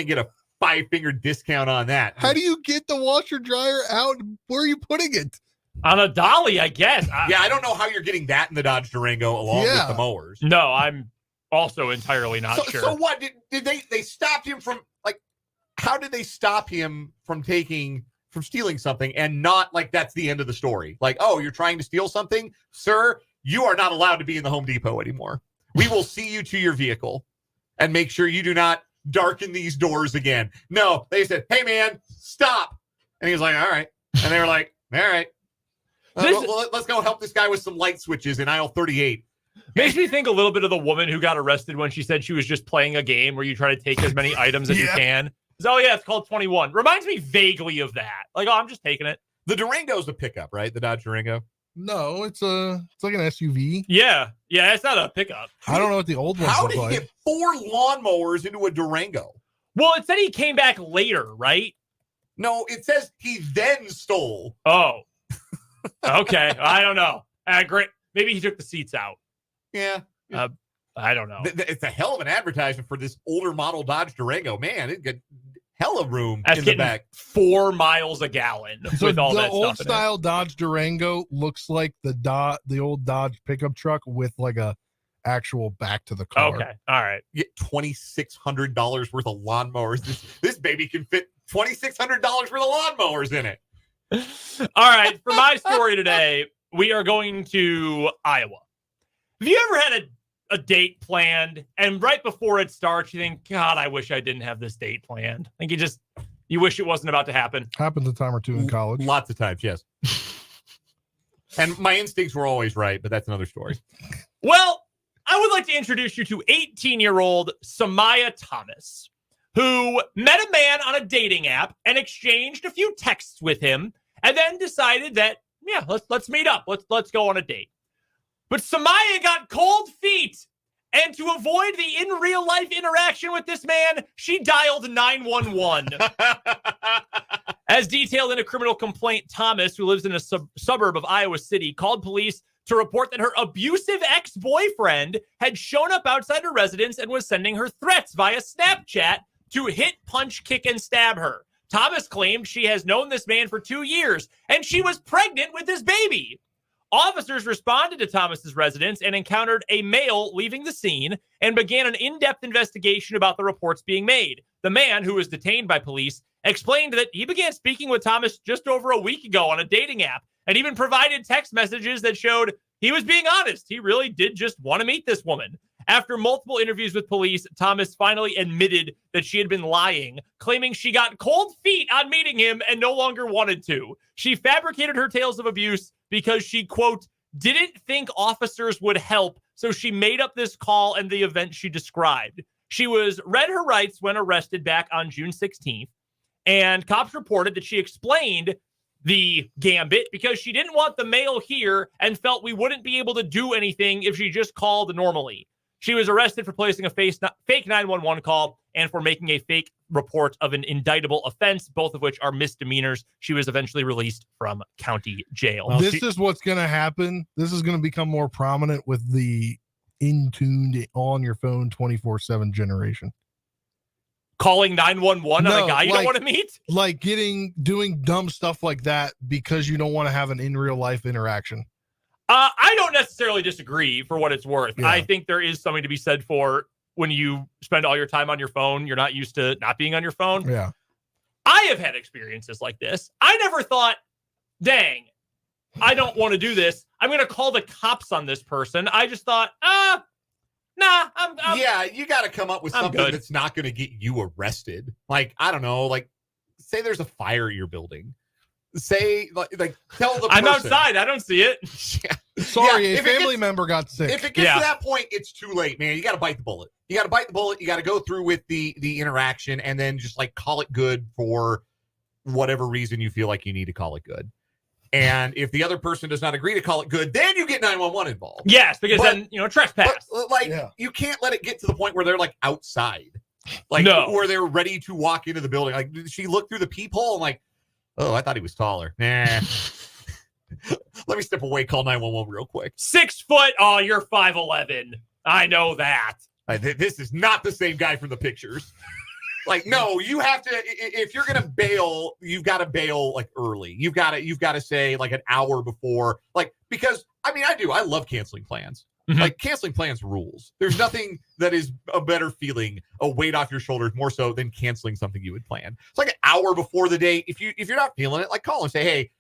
get a 5-finger discount on that. How do you get the washer dryer out? Where are you putting it? On a dolly, I guess. I don't know how you're getting that in the Dodge Durango along with the mowers. No, I'm also entirely not sure. So what did they stopped him from, like, how did they stop him from stealing something and not like that's the end of the story? Like, oh, you're trying to steal something, sir? You are not allowed to be in the Home Depot anymore. We will see you to your vehicle and make sure you do not darken these doors again. No, they said, hey, man, stop. And he was like, all right. And they were like, all right. Let's go help this guy with some light switches in aisle 38. Makes me think a little bit of the woman who got arrested when she said she was just playing a game where you try to take as many items as you can. Oh, yeah, it's called 21. Reminds me vaguely of that. Like, oh, I'm just taking it. The Durango's a pickup, right? The Dodge Durango? No, it's like an SUV. Yeah, it's not a pickup. I don't know what the old ones How look did he like. get 4 lawnmowers into a Durango? Well, it said he came back later, right? No, it says he then stole. Oh, okay. I don't know. Great. Maybe he took the seats out. Yeah. I don't know. It's a hell of an advertisement for this older model Dodge Durango. Man, it got hella room That's in the back. 4 miles a gallon So with all the that old stuff style Dodge Durango looks like the old Dodge pickup truck with like a actual back to the car. Okay. All right. You get $2,600 worth of lawnmowers. This baby can fit $2,600 worth of lawnmowers in it. All right. For my story today, we are going to Iowa. Have you ever had a date planned and right before it starts, you think, God, I wish I didn't have this date planned? Like you wish it wasn't about to happen. Happened a time or two in college. Lots of times, yes. And my instincts were always right, but that's another story. Well, I would like to introduce you to 18-year-old Samaya Thomas, who met a man on a dating app and exchanged a few texts with him and then decided that, yeah, let's meet up. Let's go on a date. But Samaya got cold feet, and to avoid the in real life interaction with this man, she dialed 911. As detailed in a criminal complaint, Thomas, who lives in a suburb of Iowa City, called police to report that her abusive ex-boyfriend had shown up outside her residence and was sending her threats via Snapchat to hit, punch, kick, and stab her. Thomas claimed she has known this man for 2 years, and she was pregnant with his baby. Officers responded to Thomas's residence and encountered a male leaving the scene and began an in-depth investigation about the reports being made. The man, who was detained by police, explained that he began speaking with Thomas just over a week ago on a dating app and even provided text messages that showed he was being honest. He really did just want to meet this woman. After multiple interviews with police, Thomas finally admitted that she had been lying, claiming she got cold feet on meeting him and no longer wanted to. She fabricated her tales of abuse because she, quote, didn't think officers would help, so she made up this call and the event she described. She was read her rights when arrested back on June 16th, and cops reported that she explained the gambit because she didn't want the male here and felt we wouldn't be able to do anything if she just called normally. She was arrested for placing a fake 911 call and for making a fake report of an indictable offense, both of which are misdemeanors. She was eventually released from county jail. Well, this is what's going to happen. This is going to become more prominent with the in-tuned on your phone 24/7 generation. Calling 911 on a guy you don't want to meet? Like doing dumb stuff like that because you don't want to have an in real life interaction. I don't necessarily disagree for what it's worth. Yeah. I think there is something to be said for when you spend all your time on your phone, you're not used to not being on your phone. Yeah. I have had experiences like this. I never thought, dang, I don't want to do this. I'm going to call the cops on this person. I just thought, nah, I'm yeah, you got to come up with something good. that's not going to get you arrested. Like, I don't know, like say there's a fire at your building. Say like tell the person. I'm outside. I don't see it. Yeah. Sorry, Yeah, a family member got sick. If it gets to that point, it's too late, man. You got to bite the bullet. You got to bite the bullet. You got to go through with the interaction and then just like call it good for whatever reason you feel like you need to call it good. And if the other person does not agree to call it good, then you get 911 involved. Yes, because then, trespass. But, like, you can't let it get to the point where they're like outside. Like, where they're ready to walk into the building. Like, she looked through the peephole and like, oh, I thought he was taller. Nah. Let me step away, call 911 real quick. 6 foot. Oh, you're 5'11". I know that. This is not the same guy from the pictures. Like, no, you have to, if you're going to bail, you've got to bail like early. You've got to say like an hour before, like, because I love canceling plans. Mm-hmm. Like canceling plans rules. There's nothing that is a better feeling, a weight off your shoulders more so than canceling something you would plan. It's like an hour before the date. If you're not feeling it, like call and say, hey,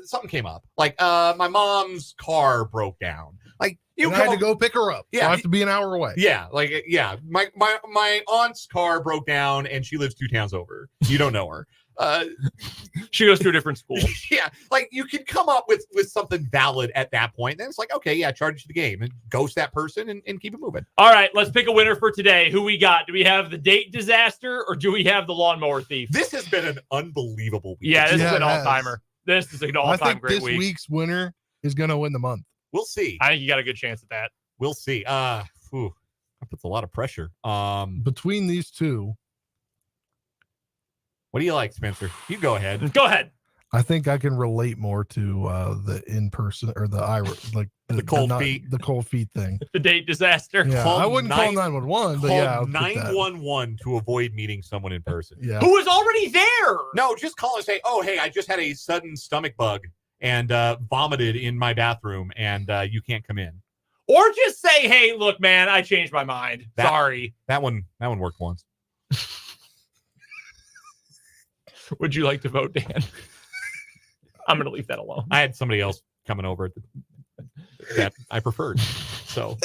something came up. Like my mom's car broke down. Like you And I had to go pick her up. Yeah, so I have to be an hour away. Yeah, my aunt's car broke down and she lives 2 towns over. You don't know her. She goes to a different school. Yeah, like you can come up with something valid at that point. Then it's like, okay, yeah, charge the game and ghost that person and keep it moving. All right, let's pick a winner for today. Who we got? Do we have the date disaster or do we have the lawnmower thief? This has been an unbelievable week. Yeah, this is Yeah, an it has. all-timer. This is an I all-time think great this week. week's winner is going to win the month. We'll see. I think you got a good chance at that. We'll see. That puts a lot of pressure. Between these two, What do you like, Spencer? You go ahead. Go ahead. I think I can relate more to the in-person or the The cold feet. the cold feet thing. The date disaster. Yeah, Call I wouldn't call 9 911, but Call yeah, I'll take that. 911 to avoid meeting someone in person. Yeah, Who was already there? No, just call and say, "Oh, hey, I just had a sudden stomach bug and vomited in my bathroom, and you can't come in." Or just say, hey, look, man, I changed my mind. Sorry. That one worked once. Would you like to vote, Dan? I'm going to leave that alone. I had somebody else coming over that I preferred. So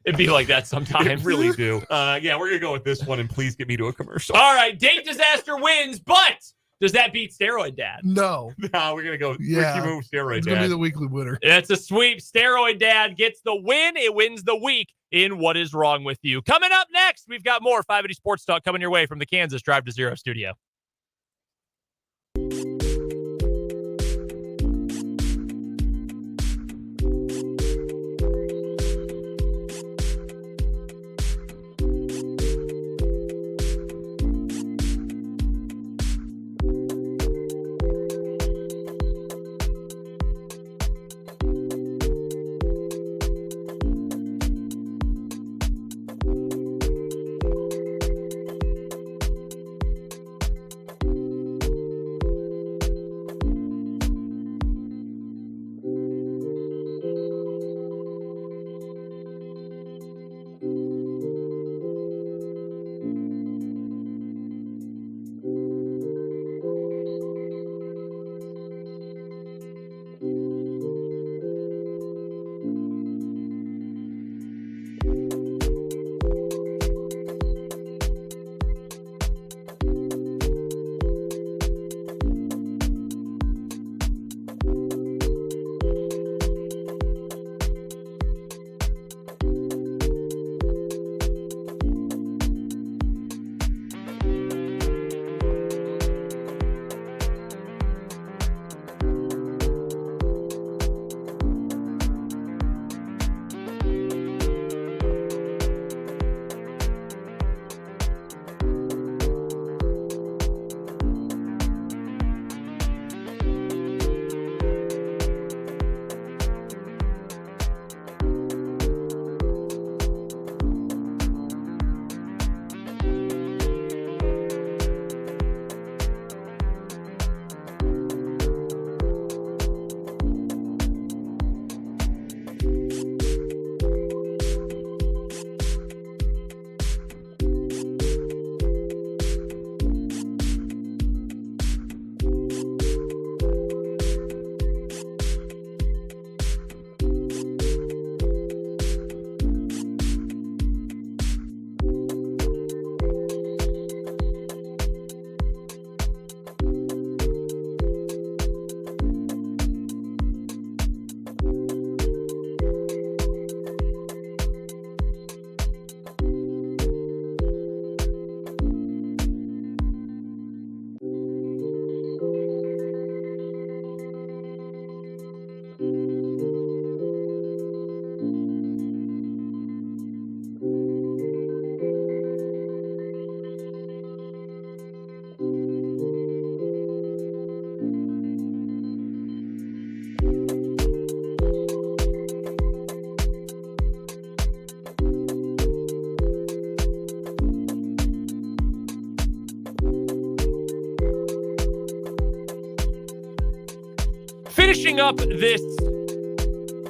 It'd be like that I sometimes. really do. Yeah, we're gonna go with this one, and please get me to a commercial. All right, date disaster wins, but does that beat Steroid Dad? no, No, we're gonna go Yeah. Ricky Move Steroid it's going to be Dad. the weekly winner. It's a sweep. Steroid Dad gets the win. It wins the week in What Is Wrong With You. Coming up next, we've got more 580 Sports Talk coming your way from the Kansas Drive to Zero studio. Finishing up this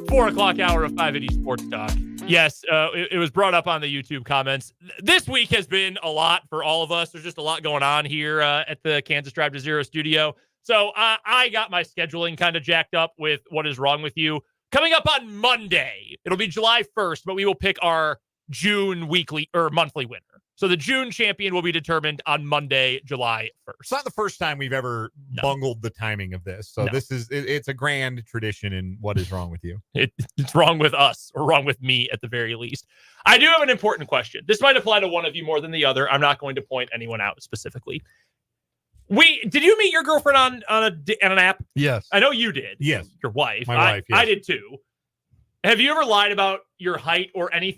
4 o'clock hour of 580 Sports Talk. Yes, it was brought up on the YouTube comments. This week has been a lot for all of us. There's just a lot going on here at the Kansas Drive to Zero studio. So I got my scheduling kind of jacked up with What Is Wrong With You. Coming up on Monday, it'll be July 1st, but we will pick our June weekly or monthly winner. So the June champion will be determined on Monday, July 1st. It's not the first time we've ever bungled the timing of this. So this is, it's a grand tradition. And what is wrong with you? It's wrong with us, or wrong with me at the very least. I do have an important question. This might apply to one of you more than the other. I'm not going to point anyone out specifically. Did you meet your girlfriend on an app? Yes. I know you did. Yes. Your wife. My wife, yes. I did too. Have you ever lied about your height or any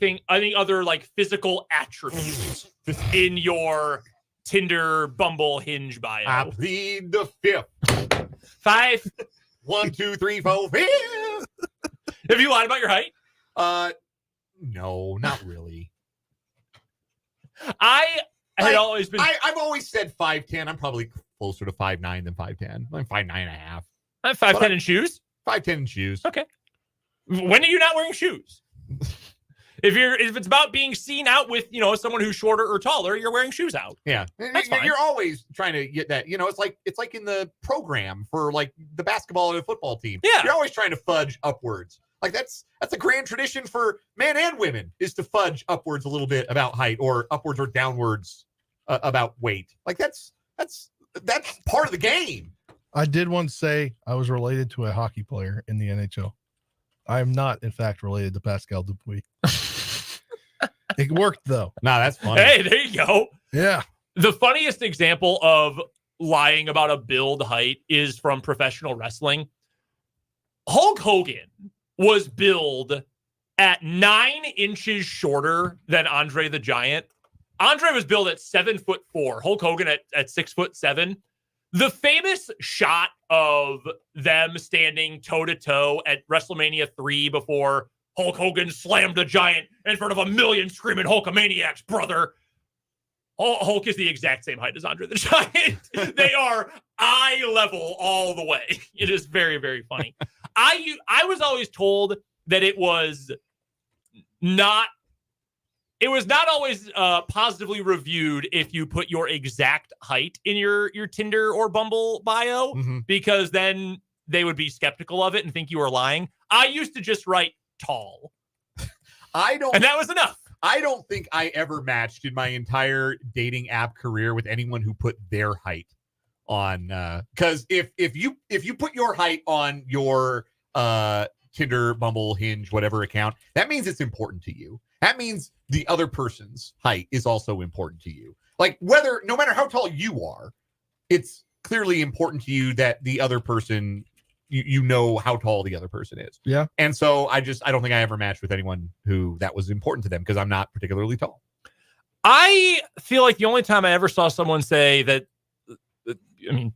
other like physical attributes in your Tinder, Bumble, Hinge bio? I plead the fifth. 5. 1, 2, 3, 4, 5. Have you lied about your height? No, not really. I've always said 5'10". I'm probably closer to 5'9" than 5'10". I'm 5'9.5". I'm 5'10" in shoes. 5'10" in shoes. Okay. When are you not wearing shoes? If it's about being seen out with, someone who's shorter or taller, you're wearing shoes out. Yeah. That's fine. You're always trying to get that, it's like in the program for like the basketball or the football team. Yeah. You're always trying to fudge upwards. Like that's a grand tradition for men and women, is to fudge upwards a little bit about height, or upwards or downwards about weight. Like that's part of the game. I did once say I was related to a hockey player in the NHL. I am not, in fact, related to Pascal Dupuis. It worked, though. Nah, that's funny. Hey, there you go. Yeah. The funniest example of lying about a build height is from professional wrestling. Hulk Hogan was billed at 9 inches shorter than Andre the Giant. Andre was billed at 7'4". Hulk Hogan at 6'7". The famous shot of them standing toe-to-toe at WrestleMania 3 before Hulk Hogan slammed the Giant in front of a million screaming Hulkamaniacs, brother. Hulk is the exact same height as Andre the Giant. They are eye level all the way. It is very, very funny. I was always told that it was not always positively reviewed if you put your exact height in your Tinder or Bumble bio, because then they would be skeptical of it and think you were lying. I used to just write tall. And that was enough. I don't think I ever matched in my entire dating app career with anyone who put their height on. Because if you put your height on your Tinder, Bumble, Hinge, whatever account, that means it's important to you. That means the other person's height is also important to you. Like no matter how tall you are, it's clearly important to you that the other person, you know how tall the other person is. Yeah. And so I don't think I ever matched with anyone who that was important to them, because I'm not particularly tall. I feel like the only time I ever saw someone say that,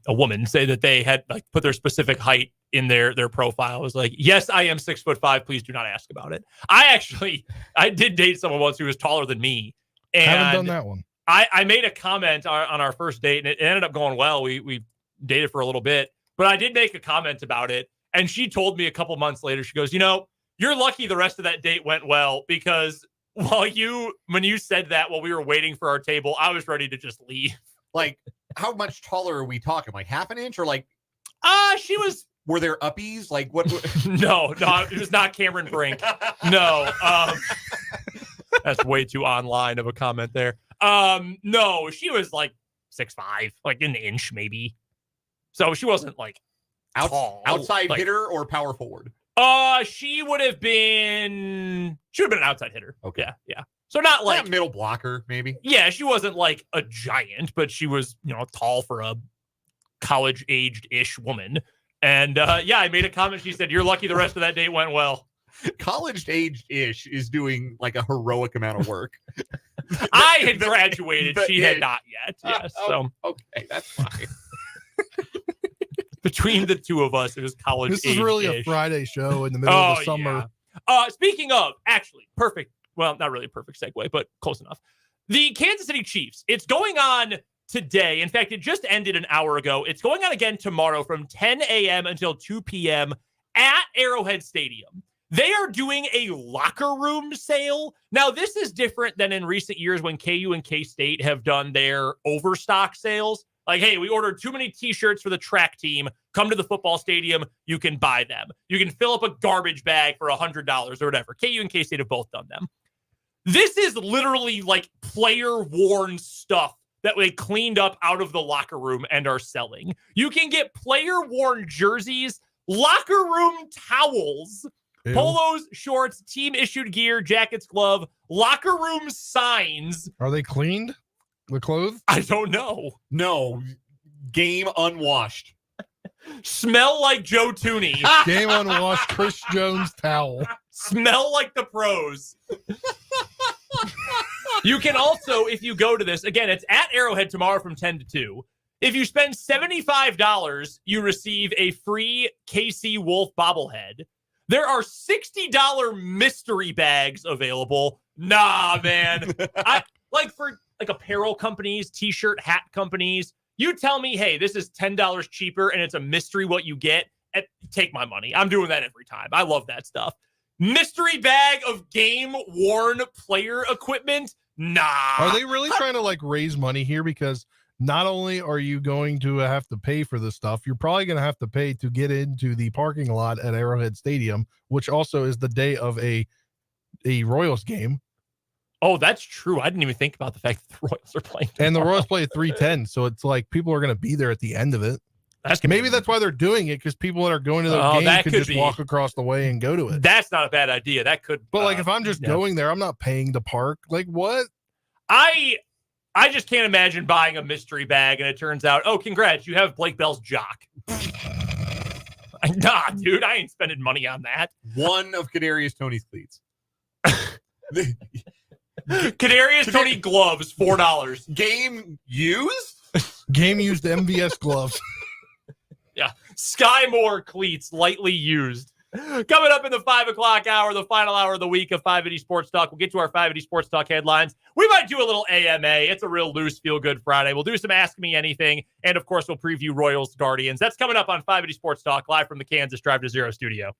a woman say that they had like put their specific height in their profile was like, yes, I am 6'5". Please do not ask about it. I did date someone once who was taller than me. And I haven't done that one. I made a comment on our first date, and it ended up going well. We dated for a little bit, but I did make a comment about it. And she told me a couple months later, she goes, you're lucky the rest of that date went well, because when you said that while we were waiting for our table, I was ready to just leave. Like, how much taller are we talking? Like half an inch, or like? She was. Were there uppies? Like what? No, it was not Cameron Brink. No, that's way too online of a comment there. No, she was like 6'5", like an inch maybe. So she wasn't like tall. Outside hitter or power forward? She would have been an outside hitter. Okay. Yeah. So not like middle blocker, maybe. Yeah, she wasn't like a giant, but she was, tall for a college-aged-ish woman. And I made a comment. She said, "You're lucky the rest of that date went well." College-aged-ish is doing like a heroic amount of work. I had graduated. She had not yet. Yes. So okay, that's fine. Between the two of us, it was college. This is really a Friday show in the middle of the summer. Yeah. Speaking of, actually, perfect. Well, not really a perfect segue, but close enough. The Kansas City Chiefs. It's going on today. In fact, it just ended an hour ago. It's going on again tomorrow from 10 a.m. until 2 p.m. at Arrowhead Stadium. They are doing a locker room sale. Now, this is different than in recent years when KU and K-State have done their overstock sales. Like, hey, we ordered too many t-shirts for the track team. Come to the football stadium. You can buy them. You can fill up a garbage bag for $100 or whatever. KU and K-State have both done them. This is literally like player-worn stuff that they cleaned up out of the locker room and are selling. You can get player-worn jerseys, locker room towels, Ew. polos, shorts, team-issued gear, jackets, glove, locker room signs. Are they cleaned? The clothes? I don't know. No, game unwashed. Smell like Joe Tooney. Game unwashed Chris Jones towel. Smell like the pros. You can also, if you go to this, again, it's at Arrowhead tomorrow from 10 to 2. If you spend $75, you receive a free KC Wolf bobblehead. There are $60 mystery bags available. Nah, man. For apparel companies, t-shirt, hat companies, you tell me, hey, this is $10 cheaper and it's a mystery what you get, and take my money. I'm doing that every time. I love that stuff. Mystery bag of game-worn player equipment? Nah. Are they really trying to raise money here? Because not only are you going to have to pay for this stuff, you're probably going to have to pay to get into the parking lot at Arrowhead Stadium, which also is the day of a Royals game. Oh, that's true. I didn't even think about the fact that the Royals are playing tomorrow. And the Royals play at 3:10, so it's like people are going to be there at the end of it. Maybe that's why they're doing it, because people that are going to the game can just walk across the way and go to it. That's not a bad idea. That could. But if I'm just going there, I'm not paying to park. Like what? I just can't imagine buying a mystery bag and it turns out, oh, congrats, you have Blake Bell's jock. Nah, dude, I ain't spending money on that. One of Kadarius Toney's cleats. Kadarius Toney gloves, $4. Game used? Game used MVS gloves. Yeah. Sky Moore cleats, lightly used. Coming up in the 5 o'clock hour, the final hour of the week of 580 Sports Talk. We'll get to our 580 Sports Talk headlines. We might do a little AMA. It's a real loose feel-good Friday. We'll do some Ask Me Anything, and of course, we'll preview Royals Guardians. That's coming up on 580 Sports Talk, live from the Kansas Drive to Zero studio.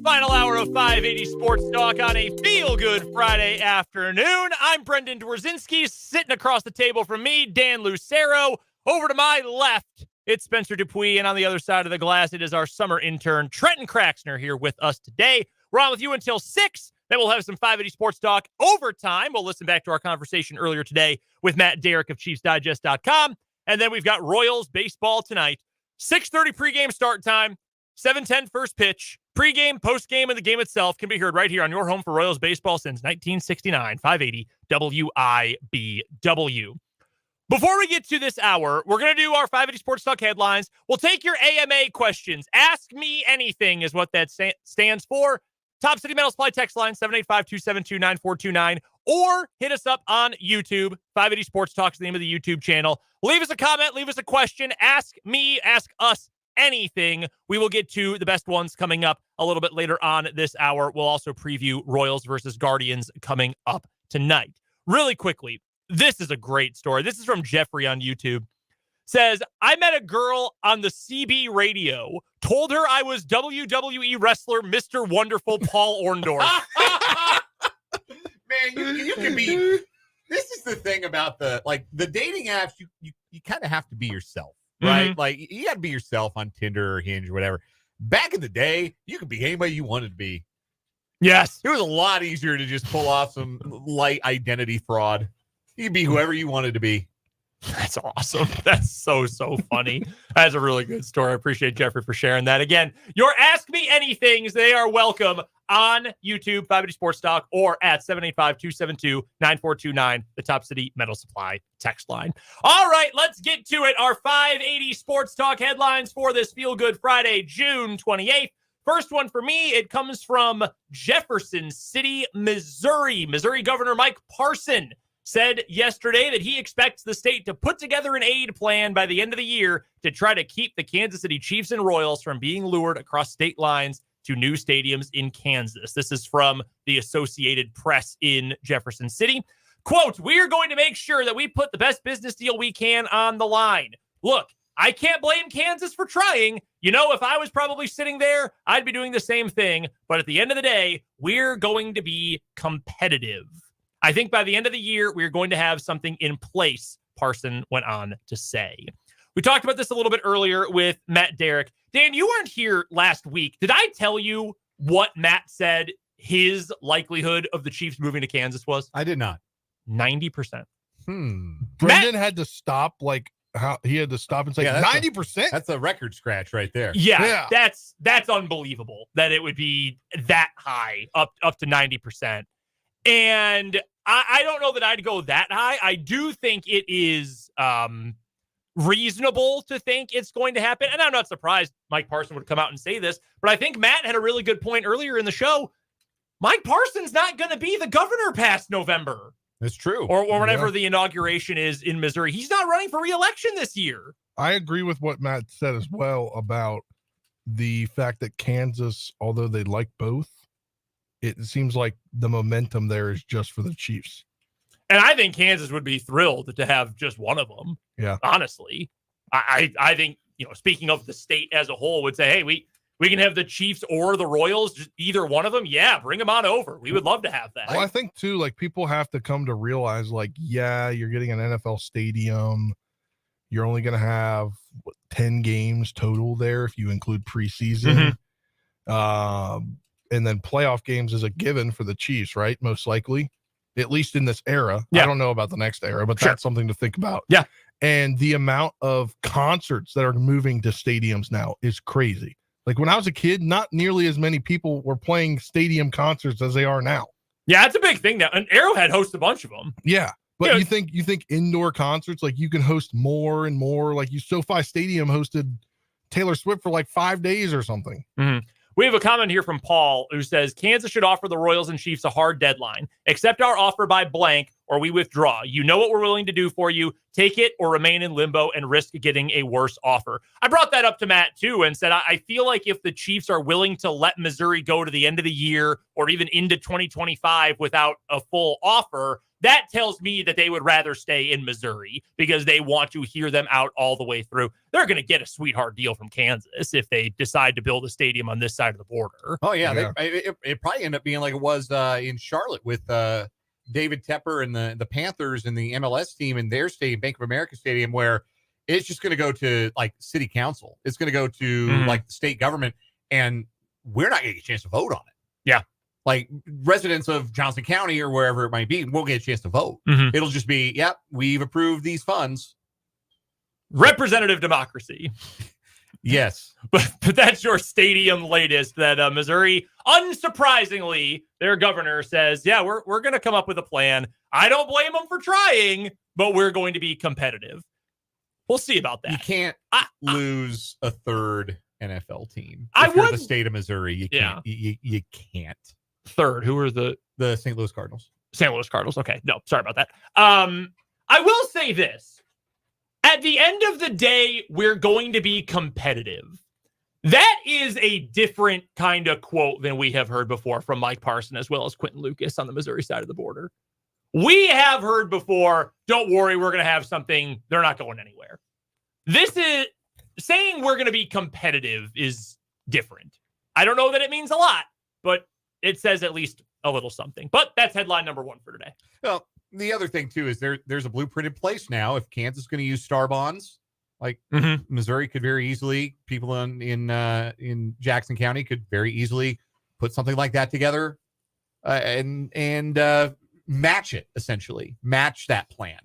final hour of 580 Sports Talk on a feel-good Friday afternoon. I'm Brendan Dworzinski, sitting across the table from me, Dan Lucero. Over to my left, it's Spencer Dupuis, and on the other side of the glass, it is our summer intern, Trenton Kraxner, here with us today. We're on with you until 6. Then we'll have some 580 Sports Talk overtime. We'll listen back to our conversation earlier today with Matt Derrick of ChiefsDigest.com. And then we've got Royals baseball tonight. 6:30 pregame start time, 7:10 first pitch. Pregame, postgame, and the game itself can be heard right here on your home for Royals baseball since 1969, 580 WIBW. Before we get to this hour, we're going to do our 580 Sports Talk headlines. We'll take your AMA questions. Ask Me Anything is what that stands for. Top City Metal Supply text line, 785-272-9429, or hit us up on YouTube. 580 Sports Talk is the name of the YouTube channel. Leave us a comment, leave us a question. Ask me, ask us anything. We will get to the best ones coming up a little bit later on this hour. We'll also preview Royals versus Guardians coming up tonight. Really quickly, this is a great story. This is from Jeffrey on YouTube. Says, I met a girl on the CB radio, told her I was WWE wrestler Mr. Wonderful Paul Orndorff. Man, you can be. This is the thing about the dating apps. You kind of have to be yourself, right? Mm-hmm. Like you got to be yourself on Tinder or Hinge or whatever. Back in the day, you could be anybody you wanted to be. Yes. It was a lot easier to just pull off some light identity fraud. You could be whoever you wanted to be. That's awesome. That's so funny. That's a really good story. I appreciate Jeffrey for sharing that. Again, your Ask Me Anythings, they are welcome on YouTube, 580 Sports Talk, or at 785-272-9429, the Top City Metal Supply text line. All right, let's get to it. Our 580 Sports Talk headlines for this Feel Good Friday, June 28th. First one for me, it comes from Jefferson City, Missouri. Missouri Governor Mike Parson said yesterday that he expects the state to put together an aid plan by the end of the year to try to keep the Kansas City Chiefs and Royals from being lured across state lines to new stadiums in Kansas. This is from the Associated Press in Jefferson City. Quote, we are going to make sure that we put the best business deal we can on the line. Look, I can't blame Kansas for trying. You know, if I was probably sitting there, I'd be doing the same thing. But at the end of the day, we're going to be competitive. I think by the end of the year, we're going to have something in place, Parson went on to say. We talked about this a little bit earlier with Matt Derrick. Dan, you weren't here last week. Did I tell you what Matt said his likelihood of the Chiefs moving to Kansas was? I did not. 90%. Brendan had to stop, he had to stop and say 90%. That's a record scratch right there. Yeah. That's unbelievable that it would be that high, up to 90%. And I don't know that I'd go that high. I do think it is reasonable to think it's going to happen. And I'm not surprised Mike Parson would come out and say this, but I think Matt had a really good point earlier in the show. Mike Parson's not going to be the governor past November. That's true. Or whenever the inauguration is in Missouri. He's not running for re-election this year. I agree with what Matt said as well about the fact that Kansas, although they like both, it seems like the momentum there is just for the Chiefs. And I think Kansas would be thrilled to have just one of them. Yeah. Honestly, I think, speaking of the state as a whole, would say, hey, we can have the Chiefs or the Royals, just either one of them. Yeah, bring them on over. We would love to have that. Well, I think too, people have to come to realize, you're getting an NFL stadium. You're only going to have 10 games total there if you include preseason. Mm-hmm. And then playoff games is a given for the Chiefs, right? Most likely, at least in this era. Yeah. I don't know about the next era, but that's something to think about. Yeah. And the amount of concerts that are moving to stadiums now is crazy. When I was a kid, not nearly as many people were playing stadium concerts as they are now. Yeah, it's a big thing now. And Arrowhead hosts a bunch of them. Yeah. But you think indoor concerts, you can host more and more. SoFi Stadium hosted Taylor Swift for 5 days or something. Mm-hmm. We have a comment here from Paul who says, Kansas should offer the Royals and Chiefs a hard deadline. Accept our offer by blank or we withdraw. You know what we're willing to do for you. Take it or remain in limbo and risk getting a worse offer. I brought that up to Matt, too, and said I feel like if the Chiefs are willing to let Missouri go to the end of the year or even into 2025 without a full offer, That tells me that they would rather stay in Missouri because they want to hear them out all the way through. They're going to get a sweetheart deal from Kansas if they decide to build a stadium on this side of the border. Oh, yeah. It probably ended up being like it was in Charlotte with David Tepper and the Panthers and the MLS team in their stadium, Bank of America Stadium, where it's just going to go to like city council. It's going to go to like the state government, and we're not going to get a chance to vote on it. Yeah. Like residents of Johnson County or wherever it might be won't get a chance to vote. It'll just be, yep, we've approved these funds. Representative democracy. Yes. But that's your stadium latest that Missouri, unsurprisingly, their governor says, yeah, we're going to come up with a plan. I don't blame them for trying, but we're going to be competitive. We'll see about that. You can't lose a third NFL team. I if you're would, the state of Missouri. You can't. Yeah. You can't. Third. Who are the St. Louis Cardinals? St. Louis Cardinals. Okay. No, sorry about that. I will say this. At the end of the day, we're going to be competitive. That is a different kind of quote than we have heard before from Mike Parson as well as Quentin Lucas on the Missouri side of the border. We have heard before, don't worry, we're going to have something. They're not going anywhere. This is saying we're going to be competitive is different. I don't know that it means a lot, but it says at least a little something. But that's headline number one for today. Well, the other thing, too, is there's a blueprint in place now. If Kansas is going to use star bonds, like Missouri could very easily, people in Jackson County could very easily put something like that together and match it, essentially. Match that plan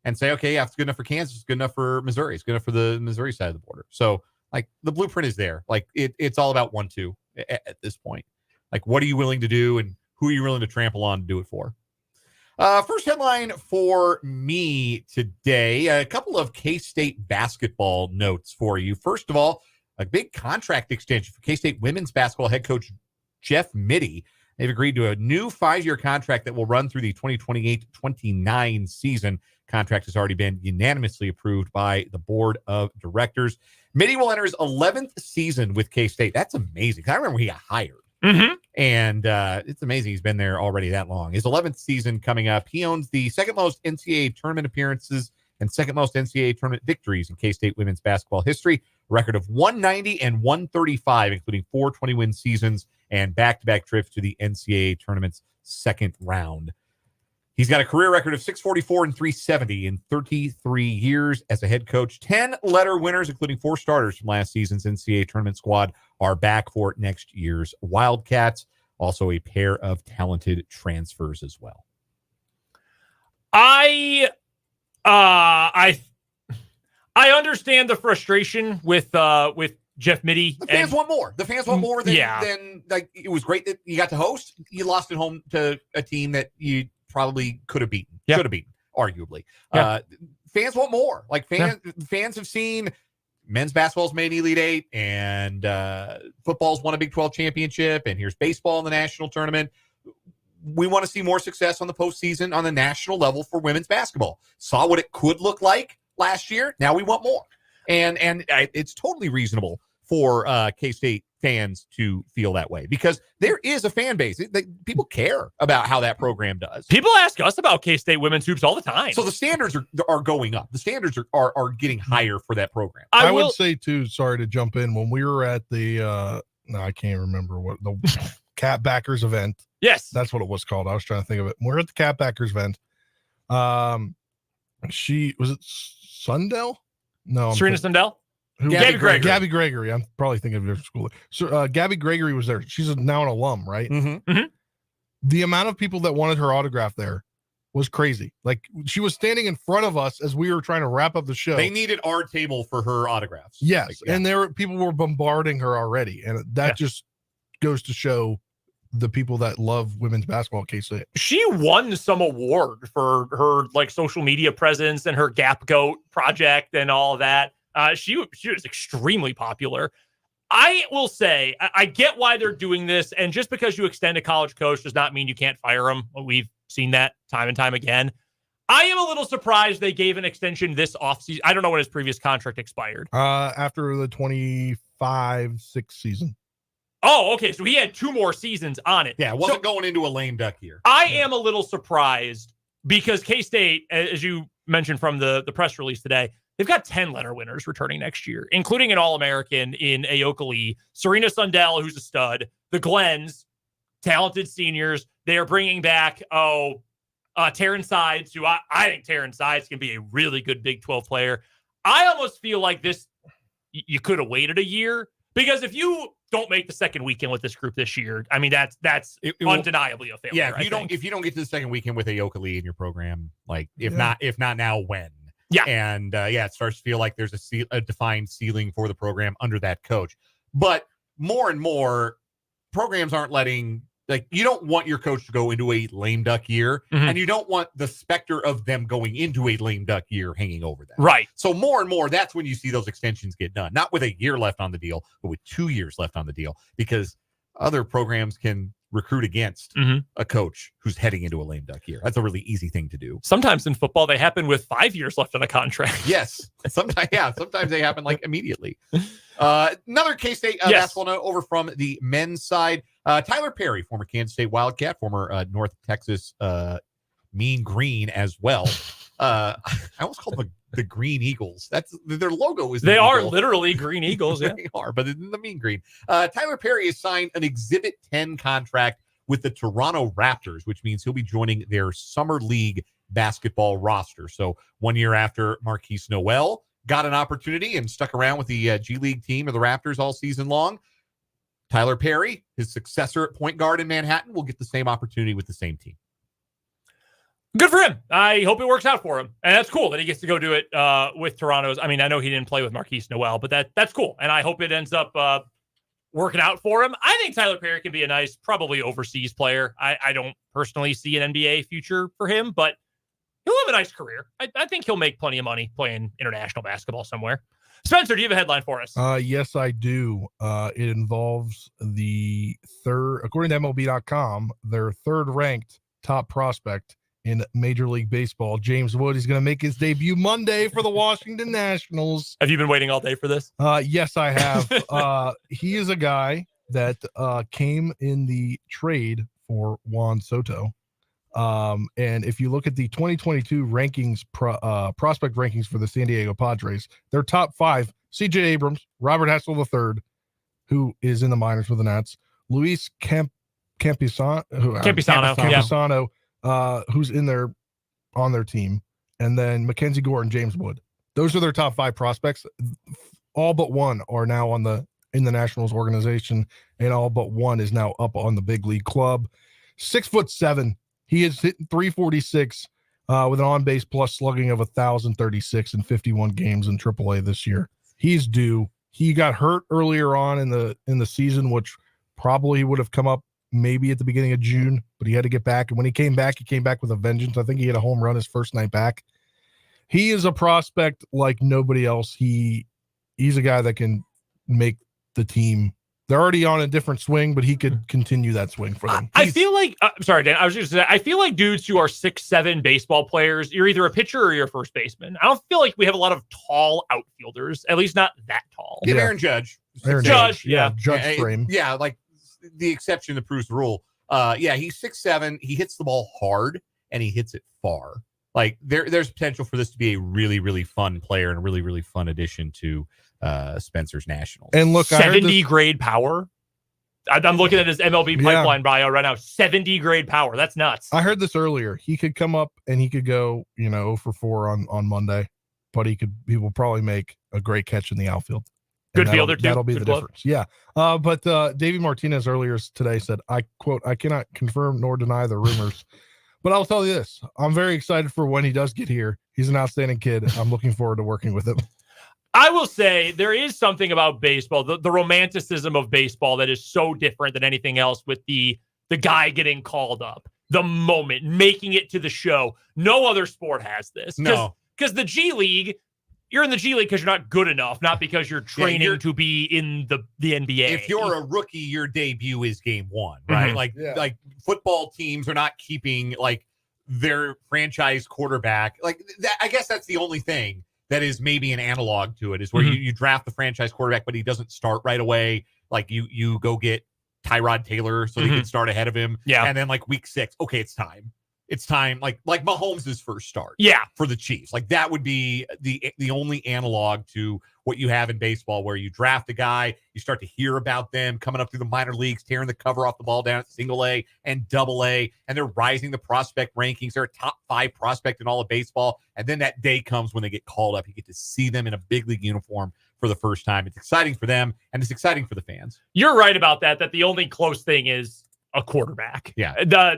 and say, okay, yeah, if it's good enough for Kansas, it's good enough for Missouri. It's good enough for the Missouri side of the border. So, like, the blueprint is there. Like, it's all about 1-2 at this point. Like, what are you willing to do and who are you willing to trample on to do it for? First headline for me today, a couple of K-State basketball notes for you. First of all, a big contract extension for K-State women's basketball head coach Jeff Mittie. They've agreed to a new 5-year contract that will run through the 2028-29 season. Contract has already been unanimously approved by the board of directors. Mittie will enter his 11th season with K-State. That's amazing. I remember he got hired. And it's amazing he's been there already that long. His 11th season coming up. He owns the second most NCAA tournament appearances and second most NCAA tournament victories in K-State women's basketball history. A record of 190 and 135, including 4 20-win seasons and back-to-back trips to the NCAA tournament's second round. He's got a career record of 644 and 370 in 33 years as a head coach. 10 letter winners, including 4 starters from last season's NCAA tournament squad, are back for next year's Wildcats. Also a pair of talented transfers as well. I understand the frustration with Jeff Mittie. The fans want more. The fans want more than like it was great that you got to host. You lost at home to a team that you probably could have beaten, should have beaten, arguably. Fans want more. Like fans have seen men's basketball's made Elite Eight, and football's won a Big 12 championship, and here's baseball in the national tournament. We want to see more success on the postseason on the national level for women's basketball. Saw what it could look like last year. Now we want more, and it's totally reasonable for K-State fans to feel that way because there is a fan base. People care about how that program does. People ask us about K-State women's hoops all the time. So the standards are going up. The standards are getting higher for that program. I would say too, sorry to jump in, when we were at the I can't remember what the Cat Backers event. Yes. That's what it was called. I was trying to think of it. We're at the Cat Backers event. She was it Sundell? No, Serena Sundell? Gabby Gregory. Gabby Gregory. I'm probably thinking of your school. So Gabby Gregory was there. She's now an alum, right? The amount of people that wanted her autograph there was crazy. Like she was standing in front of us as we were trying to wrap up the show. They needed our table for her autographs. Yes, and people were bombarding her already, and that just goes to show the people that love women's basketball at K-State. She won some award for her like social media presence and her Gap Goat project and all of that. She was extremely popular. I will say, I get why they're doing this, and just because you extend a college coach does not mean you can't fire him. We've seen that time and time again. I am a little surprised they gave an extension this offseason. I don't know when his previous contract expired. After the 25-6 season. Oh, okay. So he had 2 more seasons on it. Yeah, it wasn't going into a lame duck year. I am a little surprised because K-State, as you mentioned from the press release today, they've got 10 letter winners returning next year, including an All-American in Aoka Lee, Serena Sundell, who's a stud, the Glens, talented seniors. They are bringing back, Terran Sides, who I think Terran Sides can be a really good Big 12 player. I almost feel like you could have waited a year, because if you don't make the second weekend with this group this year, I mean, that's undeniably a failure. Yeah, if you don't get to the second weekend with Aoka Lee in your program, like if not now, when? Yeah. And it starts to feel like there's a defined ceiling for the program under that coach. But more and more programs aren't letting, like, you don't want your coach to go into a lame duck year, and you don't want the specter of them going into a lame duck year hanging over them. Right. So more and more, that's when you see those extensions get done. Not with a year left on the deal, but with 2 years left on the deal, because other programs can recruit against a coach who's heading into a lame duck year. That's a really easy thing to do. Sometimes in football, they happen with 5 years left on a contract. Yes. Sometimes they happen like immediately. Another K-State basketball note over from the men's side. Tyler Perry, former Kansas State Wildcat, former North Texas Mean Green as well. I almost called them the Green Eagles. That's their logo. They are literally Green Eagles. Yeah, they are, but in the Mean Green. Tyler Perry has signed an Exhibit 10 contract with the Toronto Raptors, which means he'll be joining their summer league basketball roster. So 1 year after Marquise Noel got an opportunity and stuck around with the G League team of the Raptors all season long, Tyler Perry, his successor at point guard in Manhattan, will get the same opportunity with the same team. Good for him. I hope it works out for him. And that's cool that he gets to go do it with Toronto's. I mean, I know he didn't play with Marquise Noel, but that's cool. And I hope it ends up working out for him. I think Tyler Perry can be a nice, probably overseas player. I don't personally see an NBA future for him, but he'll have a nice career. I think he'll make plenty of money playing international basketball somewhere. Spencer, do you have a headline for us? Yes, I do. It involves the third, according to MLB.com, their third-ranked top prospect in Major League Baseball, James Wood. He's going to make his debut Monday for the Washington Nationals. Have you been waiting all day for this? Yes, I have. He is a guy that came in the trade for Juan Soto. And if you look at the 2022 rankings, prospect rankings for the San Diego Padres, their top five: C.J. Abrams, Robert Hassel III, who is in the minors with the Nats, Luis Campisano, who's on their team, and then Mackenzie Gore and James Wood. Those are their top five prospects. All but one are now in the Nationals organization, and all but one is now up on the big league club. 6'7". He is hitting 346 with an on-base plus slugging of 1,036 in 51 games in AAA this year. He's due. He got hurt earlier on in the season, which probably would have come up maybe at the beginning of June, but he had to get back. And when he came back with a vengeance. I think he hit a home run his first night back. He is a prospect like nobody else. He's a guy that can make the team. They're already on a different swing, but he could continue that swing for them. I feel like, sorry, Dan, I was just going to say, I feel like dudes who are 6'7" baseball players, you're either a pitcher or you're a first baseman. I don't feel like we have a lot of tall outfielders, at least not that tall. Get Aaron Judge. Judge frame. Yeah, like the exception that proves the rule. He's 6'7". He hits the ball hard, and he hits it far. Like, there's potential for this to be a really, really fun player and a really, really fun addition to Spencer's Nationals. And look, 70 grade power. I'm looking at his MLB pipeline bio right now. 70 grade power. That's nuts. I heard this earlier. He could come up and he could go, 0 for 4 on Monday, but he will probably make a great catch in the outfield. Good fielder too. That'll be the difference. Yeah. But Davey Martinez earlier today said, I quote, "I cannot confirm nor deny the rumors." But I'll tell you this. I'm very excited for when he does get here. He's an outstanding kid. I'm looking forward to working with him. I will say there is something about baseball, the romanticism of baseball that is so different than anything else, with the guy getting called up, the moment, making it to the show. No other sport has this. No. Because the G League, you're in the G League because you're not good enough, not because you're training to be in the NBA. If you're a rookie, your debut is game one, right? Mm-hmm. Like football teams are not keeping like their franchise quarterback. Like that, I guess that's the only thing that is maybe an analog to it, is where you draft the franchise quarterback, but he doesn't start right away. Like you go get Tyrod Taylor so he can start ahead of him. Yeah. And then like week 6, okay, it's time. it's time, like Mahomes' first start. Yeah. For the Chiefs. Like that would be the only analog to what you have in baseball, where you draft a guy, you start to hear about them coming up through the minor leagues, tearing the cover off the ball down at single A and double A, and they're rising the prospect rankings. They're a top 5 prospect in all of baseball. And then that day comes when they get called up. You get to see them in a big league uniform for the first time. It's exciting for them, and it's exciting for the fans. You're right about that the only close thing is a quarterback. Yeah.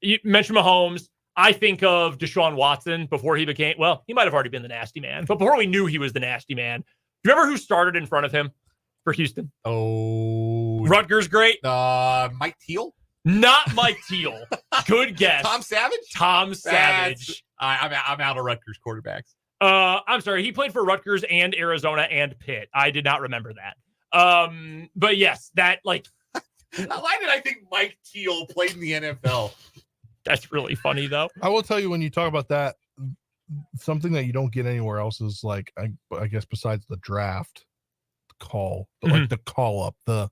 You mentioned Mahomes. I think of Deshaun Watson before he became, well, he might have already been the nasty man, but before we knew he was the nasty man, do you remember who started in front of him for Houston? Oh. Rutgers great? Mike Teal? Not Mike Teal. Good guess. Tom Savage? Tom Savage. I'm out of Rutgers quarterbacks. I'm sorry. He played for Rutgers and Arizona and Pitt. I did not remember that. But yes, that like. Why did I think Mike Teal played in the NFL? That's really funny, though. I will tell you, when you talk about that, something that you don't get anywhere else is like, I guess besides the draft call, like the call up, the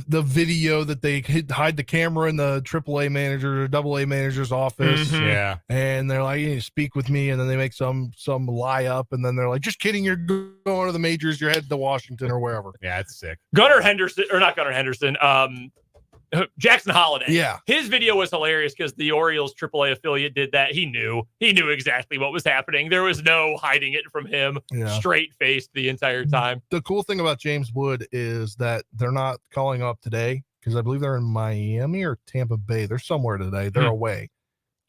video that they hide the camera in the AAA manager or AA manager's office. Yeah. And they're like, you need to speak with me. And then they make some lie up. And then they're like, just kidding. You're going to the majors. You're headed to Washington or wherever. Yeah, it's sick. Jackson Holiday. Yeah. His video was hilarious because the Orioles AAA affiliate did that. He knew exactly what was happening. There was no hiding it from him. Yeah. Straight faced the entire time. The cool thing about James Wood is that they're not calling up today, because I believe they're in Miami or Tampa Bay. They're somewhere today. They're away.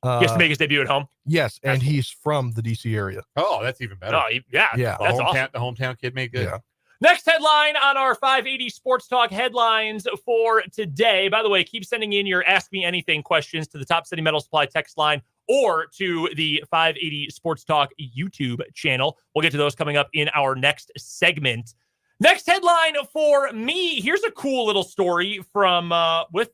He has to make his debut at home. Yes, and he's from the DC area. Oh, that's even better. Oh, yeah. That's awesome. The hometown kid made good. Yeah. Next headline on our 580 Sports Talk headlines for today. By the way, keep sending in your Ask Me Anything questions to the Top City Metal Supply text line or to the 580 Sports Talk YouTube channel. We'll get to those coming up in our next segment. Next headline for me. Here's a cool little story from with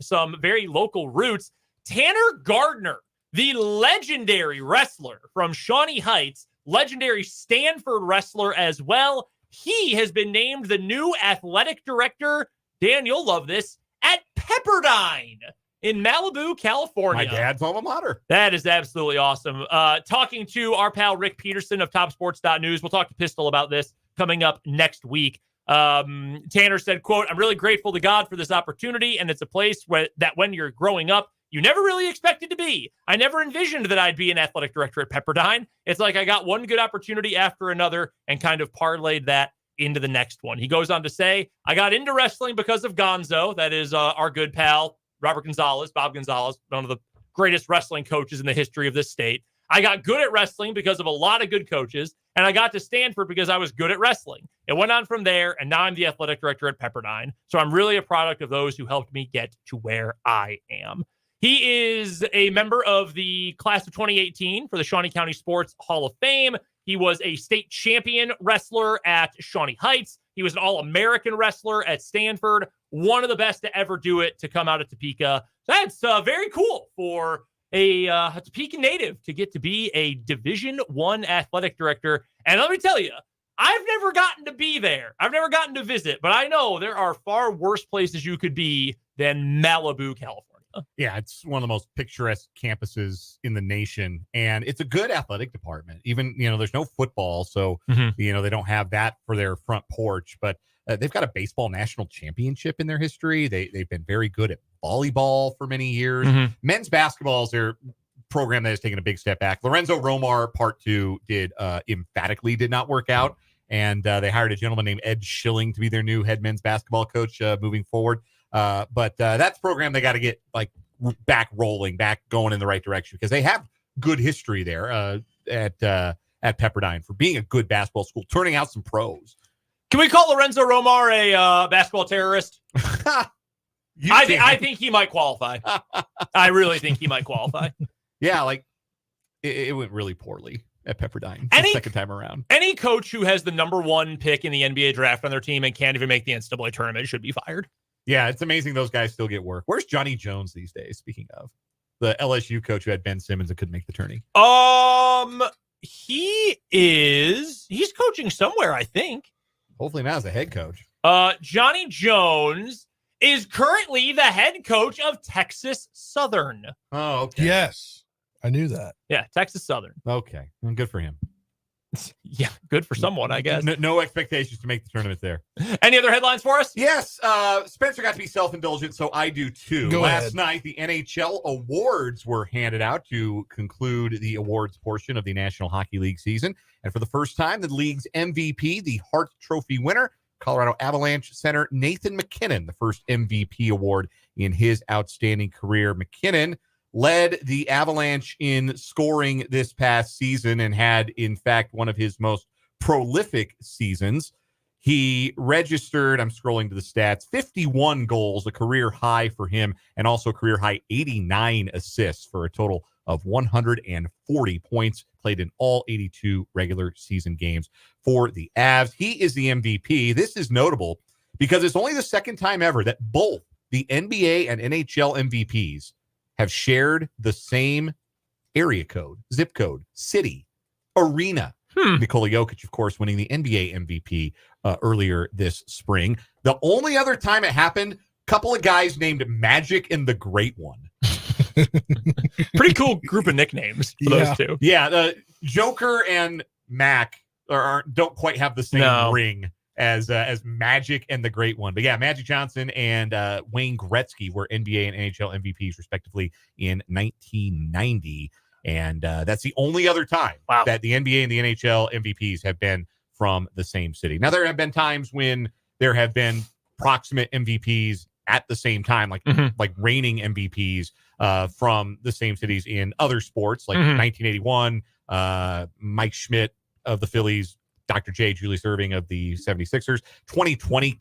some very local roots. Tanner Gardner, the legendary wrestler from Shawnee Heights, legendary Stanford wrestler as well. He has been named the new athletic director, Dan, you'll love this, at Pepperdine in Malibu, California. My dad's alma mater. That is absolutely awesome. Talking to our pal Rick Peterson of TopSports.news. We'll talk to Pistol about this coming up next week. Tanner said, quote, "I'm really grateful to God for this opportunity, and it's a place that when you're growing up, you never really expected to be. I never envisioned that I'd be an athletic director at Pepperdine. It's like I got one good opportunity after another and kind of parlayed that into the next one." He goes on to say, "I got into wrestling because of Gonzo." That is our good pal, Bob Gonzalez, one of the greatest wrestling coaches in the history of this state. "I got good at wrestling because of a lot of good coaches, and I got to Stanford because I was good at wrestling. It went on from there, and now I'm the athletic director at Pepperdine. So I'm really a product of those who helped me get to where I am." He is a member of the class of 2018 for the Shawnee County Sports Hall of Fame. He was a state champion wrestler at Shawnee Heights. He was an All-American wrestler at Stanford. One of the best to ever do it to come out of Topeka. That's very cool for a Topeka native to get to be a Division I athletic director. And let me tell you, I've never gotten to be there. I've never gotten to visit, but I know there are far worse places you could be than Malibu, California. Yeah, it's one of the most picturesque campuses in the nation, and it's a good athletic department. Even, there's no football, so, they don't have that for their front porch, but they've got a baseball national championship in their history. They've been very good at volleyball for many years. Men's basketball is their program that has taken a big step back. Lorenzo Romar, part 2, emphatically did not work out, and they hired a gentleman named Ed Schilling to be their new head men's basketball coach moving forward. But that's a program they got to get back going in the right direction, because they have good history there at Pepperdine for being a good basketball school, turning out some pros. Can we call Lorenzo Romar a basketball terrorist? I think he might qualify. I really think he might qualify. Yeah, it went really poorly at Pepperdine the second time around. Any coach who has the number 1 pick in the NBA draft on their team and can't even make the NCAA tournament should be fired. Yeah, it's amazing those guys still get work. Where's Johnny Jones these days, speaking of? The LSU coach who had Ben Simmons and couldn't make the tourney. He's coaching somewhere, I think. Hopefully not as a head coach. Johnny Jones is currently the head coach of Texas Southern. Oh, okay. Yes, I knew that. Yeah, Texas Southern. Okay. Well, good for him. Yeah, good for someone, I guess. No expectations to make the tournament there. Any other headlines for us? Yes, Spencer got to be self-indulgent, so I do too. Go Last ahead. night, the NHL awards were handed out to conclude the awards portion of the National Hockey League season. And for the first time, the league's MVP, the Hart Trophy winner, Colorado Avalanche center Nathan MacKinnon, the first MVP award in his outstanding career. MacKinnon led the Avalanche in scoring this past season and had, in fact, one of his most prolific seasons. He registered, I'm scrolling to the stats, 51 goals, a career high for him, and also career high 89 assists for a total of 140 points, played in all 82 regular season games for the Avs. He is the MVP. This is notable because it's only the second time ever that both the NBA and NHL MVPs have shared the same area code, zip code, city, arena. Nikola Jokic, of course, winning the NBA MVP earlier this spring. The only other time it happened, a couple of guys named Magic and the Great One. Pretty cool group of nicknames for those two. Yeah, the Joker and Mac don't quite have the same ring as Magic and the Great One. But yeah, Magic Johnson and Wayne Gretzky were NBA and NHL MVPs, respectively, in 1990. And that's the only other time that the NBA and the NHL MVPs have been from the same city. Now, there have been times when there have been proximate MVPs at the same time, like reigning MVPs from the same cities in other sports, like 1981, Mike Schmidt of the Phillies, Dr. J, Julius Erving of the 76ers. 2020,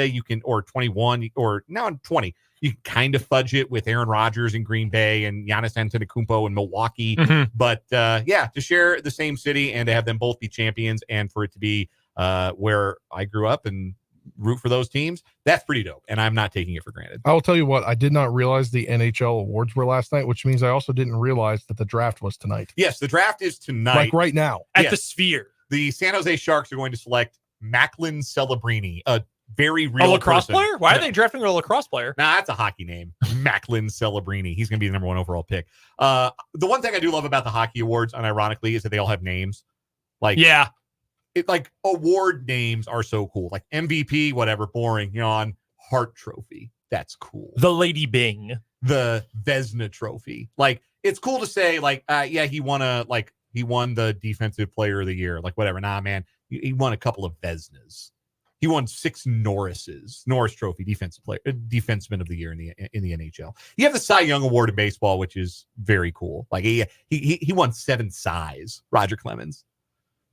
you can, or 21, or now in 20, you can kind of fudge it with Aaron Rodgers in Green Bay and Giannis Antetokounmpo in Milwaukee. But to share the same city and to have them both be champions and for it to be where I grew up and root for those teams, that's pretty dope. And I'm not taking it for granted. I'll tell you what, I did not realize the NHL awards were last night, which means I also didn't realize that the draft was tonight. Yes, the draft is tonight. Like right now. At the Sphere. The San Jose Sharks are going to select Macklin Celebrini, a very real lacrosse person. player? Why are they drafting a lacrosse player? Nah, that's a hockey name. Macklin Celebrini. He's going to be the number one overall pick. The one thing I do love about the hockey awards, unironically, is that they all have names. Like award names are so cool. Like MVP, whatever, boring. On Hart Trophy. That's cool. The Lady Bing. The Vezina Trophy. Like, it's cool to say, he won the defensive player of the year. Like, whatever. Nah, man. He won a couple of Vezinas. He won 6 Norris Trophy defenseman of the year in the NHL. You have the Cy Young Award in baseball, which is very cool. Like he won 7 Cys. Roger Clemens.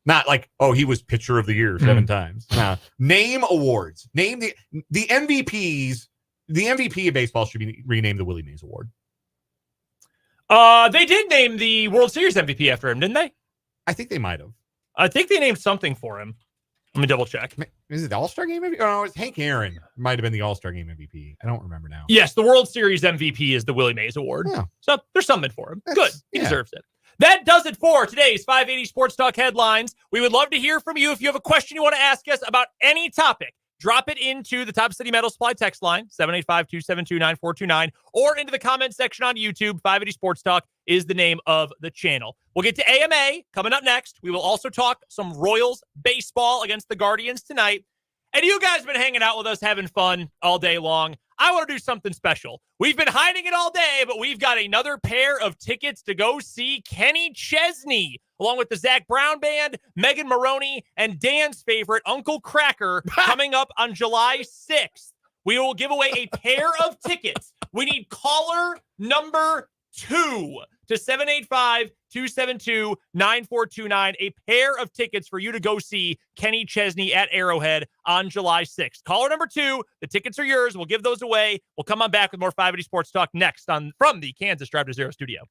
Not like, he was pitcher of the year 7 times. Nah. Name awards. Name the MVPs. The MVP of baseball should be renamed the Willie Mays Award. They did name the World Series MVP after him, didn't they? I think they might have. I think they named something for him. Let me double check. Is it the All-Star Game MVP? Oh, no, it's Hank Aaron. Might have been the All-Star Game MVP. I don't remember now. Yes, the World Series MVP is the Willie Mays Award. Yeah. So there's something for him. Good. He deserves it. That does it for today's 580 Sports Talk headlines. We would love to hear from you. If you have a question you want to ask us about any topic, drop it into the Top City Metal Supply text line, 785-272-9429, or into the comment section on YouTube. 580 Sports Talk is the name of the channel. We'll get to AMA coming up next. We will also talk some Royals baseball against the Guardians tonight. And you guys have been hanging out with us, having fun all day long. I want to do something special. We've been hiding it all day, but we've got another pair of tickets to go see Kenny Chesney, along with the Zach Brown Band, Megan Maroney, and Dan's favorite, Uncle Cracker, coming up on July 6th. We will give away a pair of tickets. We need caller number 2 to 785-272-9429, a pair of tickets for you to go see Kenny Chesney at Arrowhead on July 6th. Caller number 2, the tickets are yours. We'll give those away. We'll come on back with more 580 Sports Talk next from the Kansas Drive to Zero studio.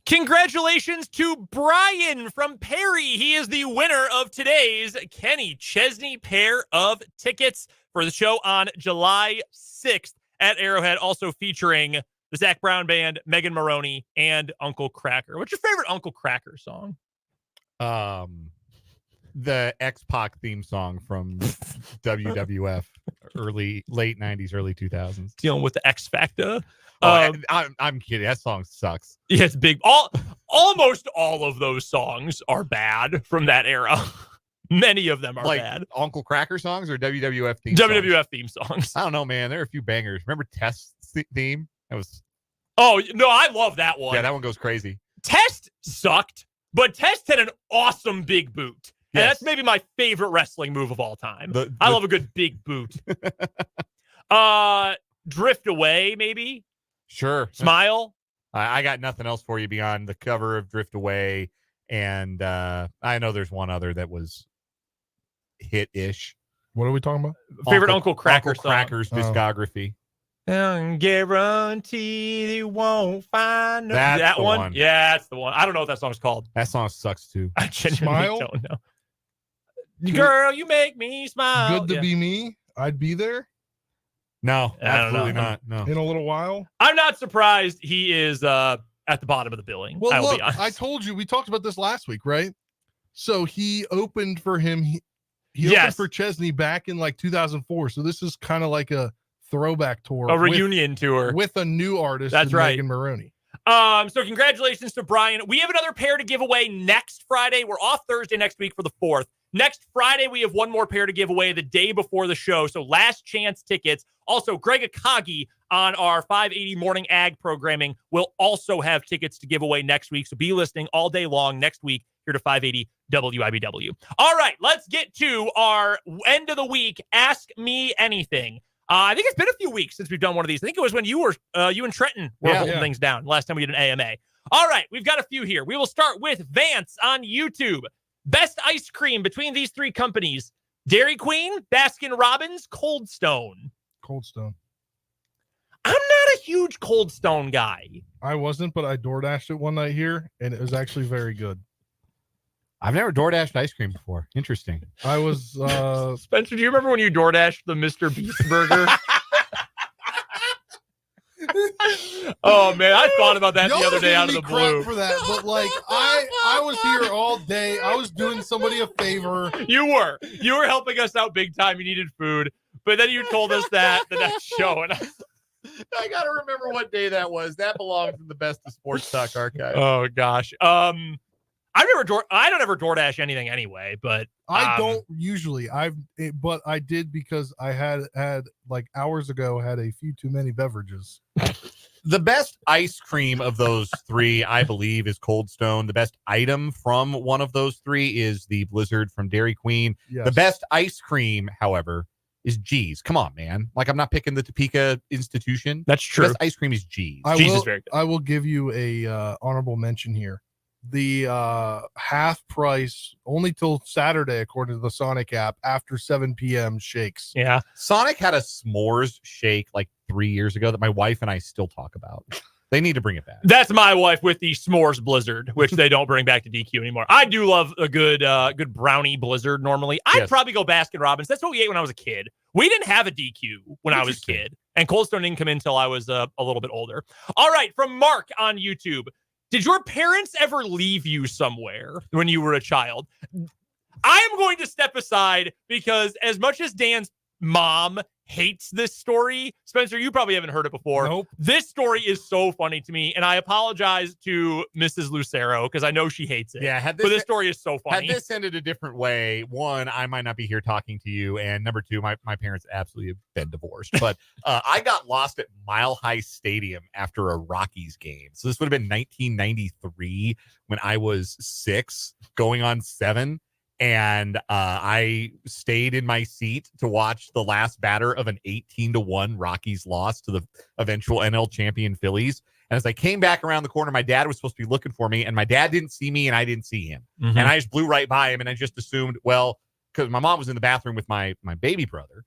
Congratulations to Brian from Perry. He is the winner of today's Kenny Chesney pair of tickets for the show on July 6th at Arrowhead, also featuring the Zach Brown Band, Megan Maroney, and Uncle Kracker. What's your favorite Uncle Kracker song? The X-Pac theme song from WWF, late 90s, early 2000s. Dealing with the X Factor. I'm kidding. That song sucks. Yeah, it's big. Almost all of those songs are bad from that era. Many of them are bad. Uncle Kracker songs or WWF theme songs? WWF theme songs. I don't know, man. There are a few bangers. Remember Test's theme? That was... Oh, no, I love that one. Yeah, that one goes crazy. Test sucked, but Test had an awesome big boot. And Yes. that's maybe my favorite wrestling move of all time. I love a good big boot. Drift Away, maybe? Sure. Smile? I got nothing else for you beyond the cover of Drift Away. And I know there's one other that was hit-ish. What are we talking about? Favorite Uncle Kracker Uncle song? Kracker's discography. Guaranteed you won't find That's that the one. Yeah, that's the one. I don't know what that song's called. That song sucks, too. I genuinely Smile? don't know. Girl, you make me smile. Good to be me. I'd be there No, I don't absolutely know. not. No. in a little while. I'm not surprised he is at the bottom of the billing. Well, I will look, be honest. I told you we talked about this last week, right? So he opened for him. He Yes. opened for Chesney back in like 2004. So this is kind of like a throwback tour, A reunion tour. with a new artist. That's in right. Megan Maroney. So congratulations to Brian. We have another pair to give away next Friday. We're off Thursday next week for the 4th. Next Friday, we have one more pair to give away the day before the show. So last chance tickets. Also, Greg Akagi on our 580 Morning Ag programming will also have tickets to give away next week. So be listening all day long next week here to 580 WIBW. All right, let's get to our end of the week. Ask Me Anything. I think it's been a few weeks since we've done one of these. I think it was when you and Trenton were holding things down last time we did an AMA. All right, we've got a few here. We will start with Vance on YouTube. Best ice cream between these three companies: Dairy Queen, Baskin Robbins, Cold Stone. Cold Stone. I'm not a huge Cold Stone guy. I wasn't, but I DoorDashed it one night here, and it was actually very good. I've never DoorDashed ice cream before. Interesting. I was Spencer, do you remember when you DoorDashed the Mr. Beast burger? Oh man, I thought about that the other day out of the blue. for that, but like I was here all day. I was doing somebody a favor. You were helping us out big time. You needed food, but then you told us that the next show, and I got to remember what day that was. That belongs in the Best of Sports Talk archive. oh gosh, I don't ever DoorDash anything anyway, but I don't usually. But I did because I had like hours ago had a few too many beverages. The best ice cream of those three, I believe, is Cold Stone. The best item from one of those three is the Blizzard from Dairy Queen. Yes. The best ice cream, however, is G's. Come on, man. Like, I'm not picking the Topeka institution. that's The true. best ice cream is G's. Jesus, very good. I will give you a honorable mention here. The half price only till Saturday, according to the Sonic app, after 7 p.m. shakes. Yeah, Sonic had a s'mores shake like 3 years ago that my wife and I still talk about. They need to bring it back. that's my wife with the s'mores Blizzard, which they don't bring back to DQ anymore. I do love a good brownie Blizzard. Normally, I'd Yes. probably go Baskin Robbins. That's what we ate when I was a kid. We didn't have a DQ when I was a Interesting. kid, and Cold Stone didn't come in until I was a little bit older. All right, from Mark on YouTube. Did your parents ever leave you somewhere when you were a child? I am going to step aside because as much as Dan's mom hates this story, Spencer, you probably haven't heard it before. Nope. This story is so funny to me, and I apologize to Mrs. Lucero because I know she hates it. Yeah, had But this this, story is so funny. had this ended a different way, one, I might not be here talking to you, and number two, my parents absolutely have been divorced. But I got lost at Mile High Stadium after a Rockies game. So this would have been 1993 when I was 6, going on 7. And I stayed in my seat to watch the last batter of an 18-1 Rockies loss to the eventual NL champion Phillies. And as I came back around the corner, my dad was supposed to be looking for me, and my dad didn't see me, and I didn't see him. Mhm. And I just blew right by him, and I just assumed, well, because my mom was in the bathroom with my baby brother.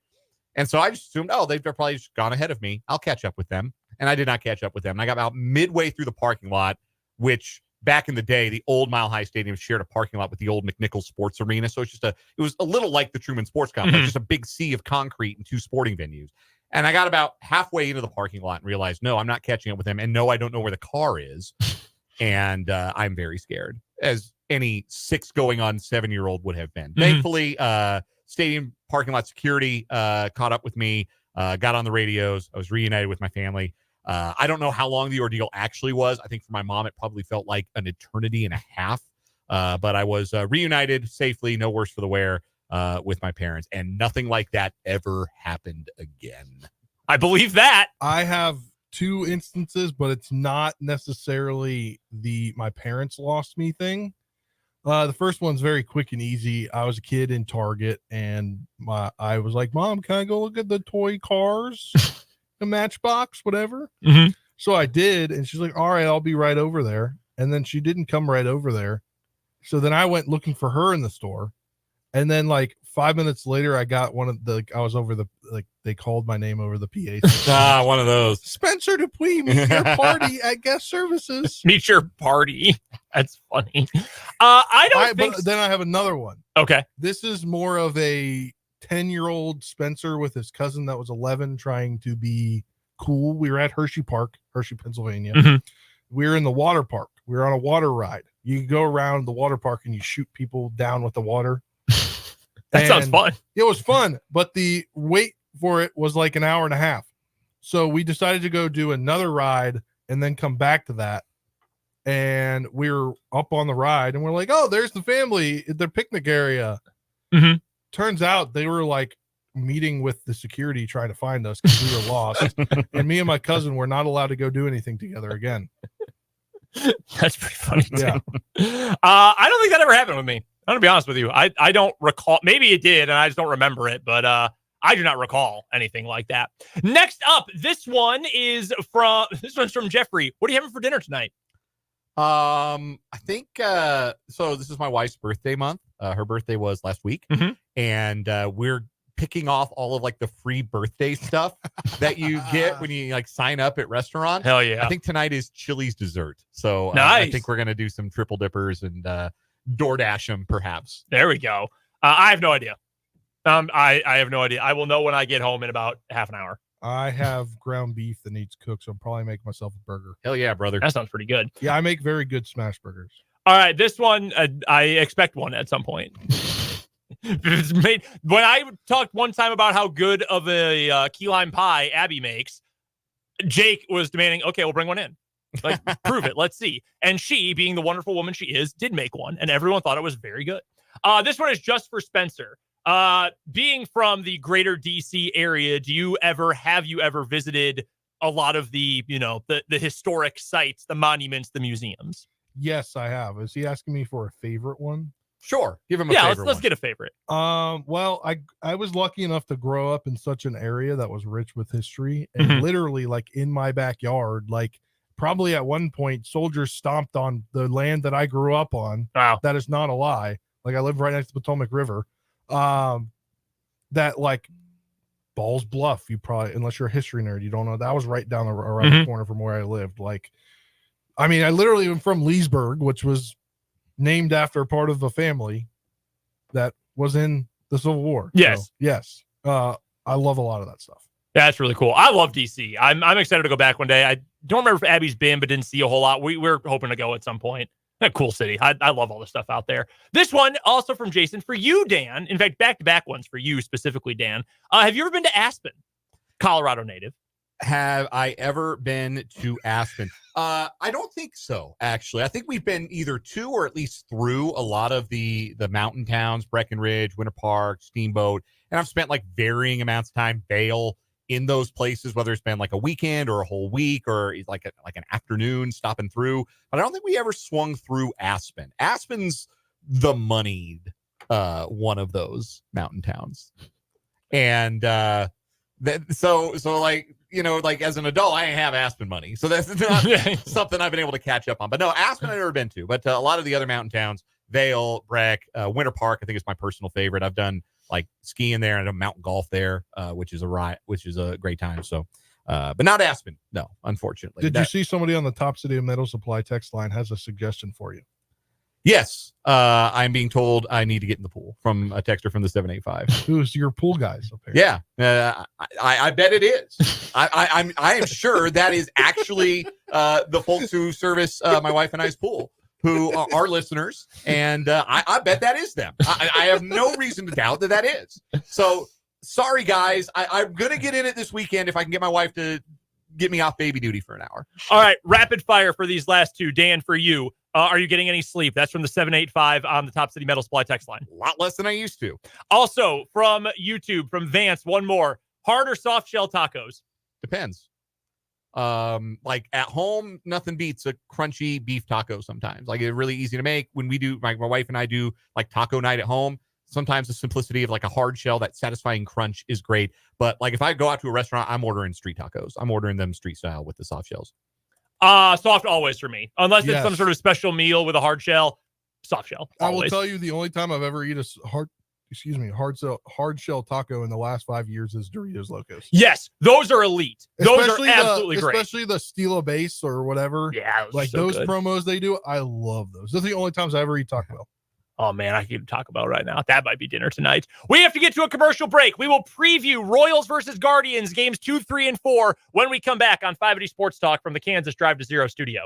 And so I just assumed, oh, they've probably just gone ahead of me. I'll catch up with them. And I did not catch up with them. And I got about midway through the parking lot, which back in the day, the old Mile High Stadium shared a parking lot with the old McNichols Sports Arena. So it's it was a little like the Truman Sports Complex, just a big sea of concrete and 2 sporting venues. And I got about halfway into the parking lot and realized, no, I'm not catching up with him. And no, I don't know where the car is. And I'm very scared, as any 6 going on 7-year-old would have been. Thankfully, stadium parking lot security caught up with me, got on the radios. I was reunited with my family. I don't know how long the ordeal actually was. I think for my mom, it probably felt like an eternity and a half. But I was reunited safely, no worse for the wear, with my parents. And nothing like that ever happened again. I believe that. I have 2 instances, but it's not necessarily my parents lost me thing. The first one's very quick and easy. I was a kid in Target, and I was like, Mom, can I go look at the toy cars? The Matchbox, whatever. So I did, and she's like, all right, I'll be right over there. And then she didn't come right over there. So then I went looking for her in the store. And then like 5 minutes later, I got I was over they called my name over the PA. One of those. Spencer Dupuis, meet your party at guest services. Meet your party. That's funny. But then I have another one. Okay. This is more of a 10-year-old Spencer with his cousin that was 11 trying to be cool. We were at Hershey Park, Hershey, Pennsylvania. We were in the water park. We were on a water ride. You go around the water park and you shoot people down with the water. That sounds fun. It was fun, but the wait for it was like an hour and a half. So we decided to go do another ride and then come back to that. And we were up on the ride and we're like, oh, there's the family at their picnic area. Turns out they were like meeting with the security trying to find us because we were lost. And me and my cousin were not allowed to go do anything together again. That's pretty funny. Yeah. I don't think that ever happened with me. I'm gonna be honest with you. I don't recall. Maybe it did, and I just don't remember it. But I do not recall anything like that. Next up, this one's from Jeffrey. What are you having for dinner tonight? I think so. This is my wife's birthday month. Her birthday was last week, and we're picking off all of like the free birthday stuff that you get when you like sign up at restaurants. Hell yeah! I think tonight is Chili's dessert. So nice. I think we're gonna do some triple dippers and DoorDash them, perhaps. There we go. I have no idea. I have no idea. I will know when I get home in about half an hour. I have ground beef that needs cooked, so I'll probably make myself a burger. Hell yeah, brother. That sounds pretty good. Yeah, I make very good smash burgers. All right, this one, I expect one at some point. When I talked one time about how good of a key lime pie Abby makes, Jake was demanding, okay, we'll bring one in. Like, prove it. Let's see. And she, being the wonderful woman she is, did make one, and everyone thought it was very good. This one is just for Spencer. Being from the greater DC area, have you ever visited a lot of the historic sites, the monuments, the museums? Yes, I have. Is he asking me for a favorite one? Sure. Give him a favorite. Let's get a favorite. Well, I was lucky enough to grow up in such an area that was rich with history, and literally like in my backyard, like probably at one point soldiers stomped on the land that I grew up on. Wow. That is not a lie. Like I live right next to the Potomac River. That like Balls Bluff, you probably, unless you're a history nerd, you don't know that was right down around the corner from where I lived. Like, I mean, I literally am from Leesburg, which was named after part of a family that was in the Civil War. Yes. So, yes. I love a lot of that stuff. Yeah, that's really cool. I love DC. I'm excited to go back one day. I don't remember if Abby's been, but didn't see a whole lot. We're hoping to go at some point. A cool city. I love all the stuff out there. This one also from Jason for you, Dan. In fact, back-to-back ones for you specifically, Dan. Have you ever been to Aspen, Colorado native? Have I ever been to Aspen? I don't think so, actually. I think we've been either to or at least through a lot of the mountain towns, Breckenridge, Winter Park, Steamboat, and I've spent like varying amounts of time, Vail, in those places, whether it's been like a weekend or a whole week or like an afternoon stopping through. But I don't think we ever swung through Aspen. Aspen's the moneyed one of those mountain towns. And so like, like as an adult, I have Aspen money. So that's not something I've been able to catch up on. But no, Aspen I've never been to. But a lot of the other mountain towns, Vail, Breck, Winter Park, I think is my personal favorite. I've done like skiing there and a mountain golf there, which is a great time. So But not Aspen. No, unfortunately. Did you see somebody on the Top City of Metal Supply text line has a suggestion for you? Yes. I'm being told I need to get in the pool from a texter from the 785. Who's your pool guys? Apparently. Yeah. I bet it is. I am sure that is actually the folks who service my wife and I's pool, who are listeners, and I bet that is them. I have no reason to doubt that is. So sorry, guys. I'm gonna get in it this weekend if I can get my wife to get me off baby duty for an hour. All right, rapid fire for these last two. Dan, for you, are you getting any sleep? That's from the 785 on the Top City Metal Supply text line. A lot less than I used to. Also from YouTube, from Vance, one more. Hard or soft shell tacos? Depends. Like at home, nothing beats a crunchy beef taco sometimes. Like it's really easy to make. When we do, my wife and I do like taco night at home, sometimes the simplicity of like a hard shell, that satisfying crunch is great. But like if I go out to a restaurant, I'm ordering street tacos. I'm ordering them street style with the soft shells. Soft always for me. Unless it's Yes. some sort of special meal with a hard shell, soft shell. I will Always. tell you the only time I've ever eaten a hard shell taco in the last 5 years is Doritos Locos. Yes, those are elite. Those Especially are absolutely great. Especially the Stila base or whatever. Yeah, those are Like so those good. promos they do, I love those. Those are the only times I ever eat Taco Bell. Oh, man, I could talk about right now. That might be dinner tonight. We have to get to a commercial break. We will preview Royals versus Guardians, games 2, 3, and 4 when we come back on 580 Sports Talk from the Kansas Drive to Zero studio.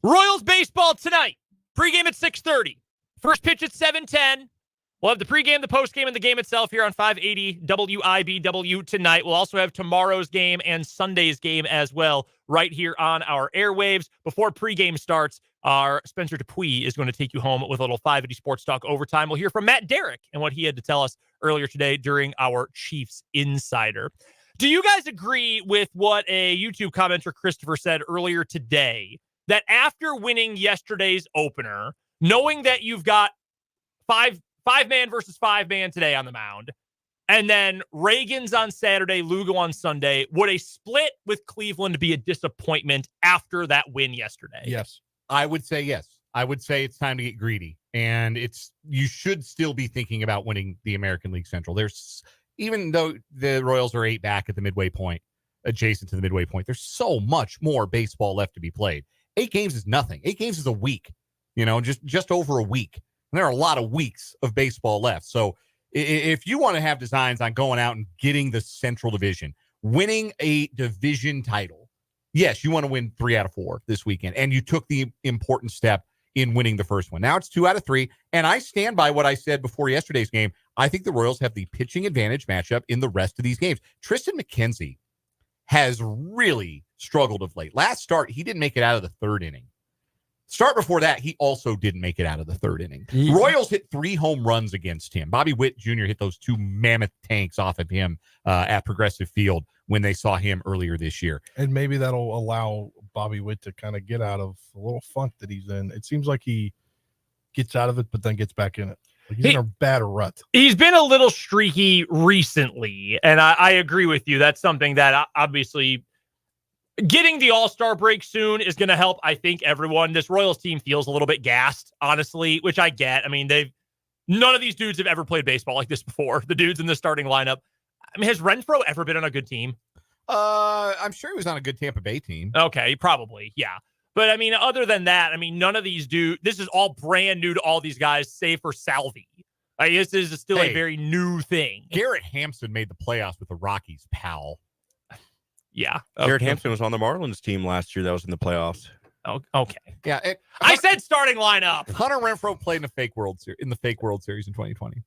Royals baseball tonight. Pregame at 6:30. First pitch at 7:10. We'll have the pregame, the postgame, and the game itself here on 580 WIBW tonight. We'll also have tomorrow's game and Sunday's game as well right here on our airwaves. Before pregame starts, our Spencer Dupuis is going to take you home with a little 580 Sports Talk overtime. We'll hear from Matt Derrick and what he had to tell us earlier today during our Chiefs Insider. Do you guys agree with what a YouTube commenter, Christopher, said earlier today, that after winning yesterday's opener, knowing that you've got five 5-man versus 5-man today on the mound. And then Reagan's on Saturday, Lugo on Sunday. Would a split with Cleveland be a disappointment after that win yesterday? Yes. I would say yes. I would say it's time to get greedy. And you should still be thinking about winning the American League Central. Even though the Royals are 8 back at the midway point, adjacent to the midway point, there's so much more baseball left to be played. 8 games is nothing. 8 games is a week, just over a week. And there are a lot of weeks of baseball left. So if you want to have designs on going out and getting the Central Division, winning a division title, yes, you want to win 3 out of 4 this weekend. And you took the important step in winning the first one. Now it's 2 out of 3. And I stand by what I said before yesterday's game. I think the Royals have the pitching advantage matchup in the rest of these games. Tristan McKenzie has really struggled of late. Last start, he didn't make it out of the 3rd inning. Start before that, he also didn't make it out of the 3rd inning. Yeah. Royals hit 3 home runs against him. Bobby Witt Jr. hit those 2 mammoth tanks off of him at Progressive Field when they saw him earlier this year. And maybe that'll allow Bobby Witt to kind of get out of a little funk that he's in. It seems like he gets out of it, but then gets back in it. Like he's in a bad rut. He's been a little streaky recently, and I agree with you. That's something that obviously getting the All-Star break soon is going to help, I think, everyone. This Royals team feels a little bit gassed, honestly, which I get. I mean, none of these dudes have ever played baseball like this before, the dudes in the starting lineup. I mean, has Renfroe ever been on a good team? I'm sure he was on a good Tampa Bay team. Okay, probably, yeah. But, I mean, other than that, I mean, none of these dudes, this is all brand new to all these guys, save for Salvi. This is still a very new thing. Garrett Hampson made the playoffs with the Rockies, pal. Yeah. Garrett Hampson was on the Marlins team last year that was in the playoffs. Oh, okay. Yeah. I said starting lineup. Hunter Renfroe played in the fake World Series in 2020.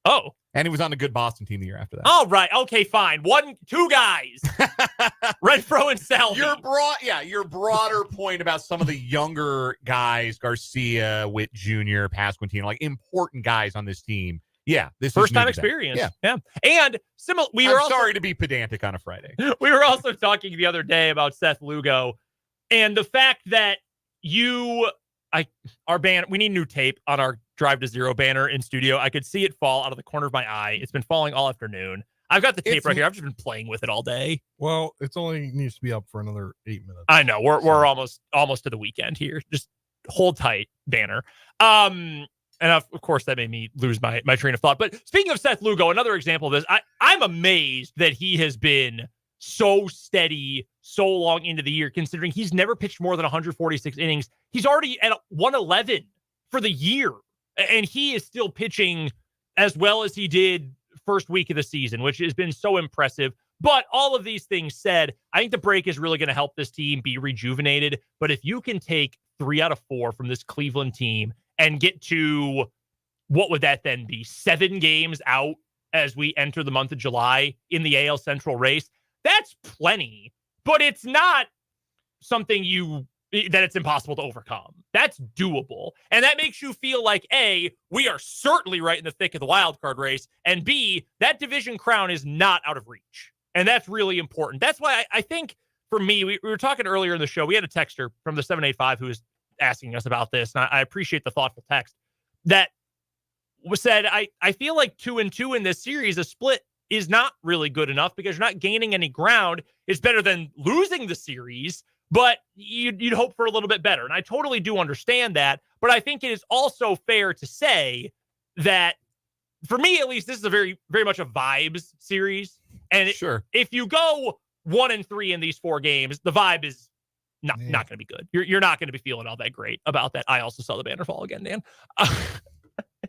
Oh. And he was on a good Boston team the year after that. All right. Okay, fine. 2 guys. Renfroe and Salvi. Your broader point about some of the younger guys, Garcia, Witt Jr., Pasquantino, like important guys on this team. Yeah, this first is time experience. Yeah. And sorry to be pedantic on a Friday. We were also talking the other day about Seth Lugo and the fact that our banner, we need new tape on our Drive to Zero banner in studio. I could see it fall out of the corner of my eye. It's been falling all afternoon. I've got the tape right here. I've just been playing with it all day. Well, it's only needs to be up for another 8 minutes. I know. We're almost to the weekend here. Just hold tight, banner. And of course, that made me lose my train of thought. But speaking of Seth Lugo, another example of this, I'm amazed that he has been so steady so long into the year, considering he's never pitched more than 146 innings. He's already at 111 for the year, and he is still pitching as well as he did first week of the season, which has been so impressive. But all of these things said, I think the break is really going to help this team be rejuvenated. But if you can take 3 out of 4 from this Cleveland team and get to, what would that then be, 7 games out as we enter the month of July in the AL Central race, that's plenty. But it's not something that it's impossible to overcome. That's doable. And that makes you feel like, A, we are certainly right in the thick of the wild card race, and B, that division crown is not out of reach. And that's really important. That's why I think, for me, we were talking earlier in the show, we had a texter from the 785 who was asking us about this, and I appreciate the thoughtful text, that said, I feel like 2-2 in this series, a split is not really good enough because you're not gaining any ground. It's better than losing the series, but you'd hope for a little bit better. And I totally do understand that, but I think it is also fair to say that, for me at least, this is a very, very much a vibes series. And sure, if you go 1-3 in these 4 games, the vibe is not going to be good. You're not going to be feeling all that great about that. I also saw the banner fall again, Dan.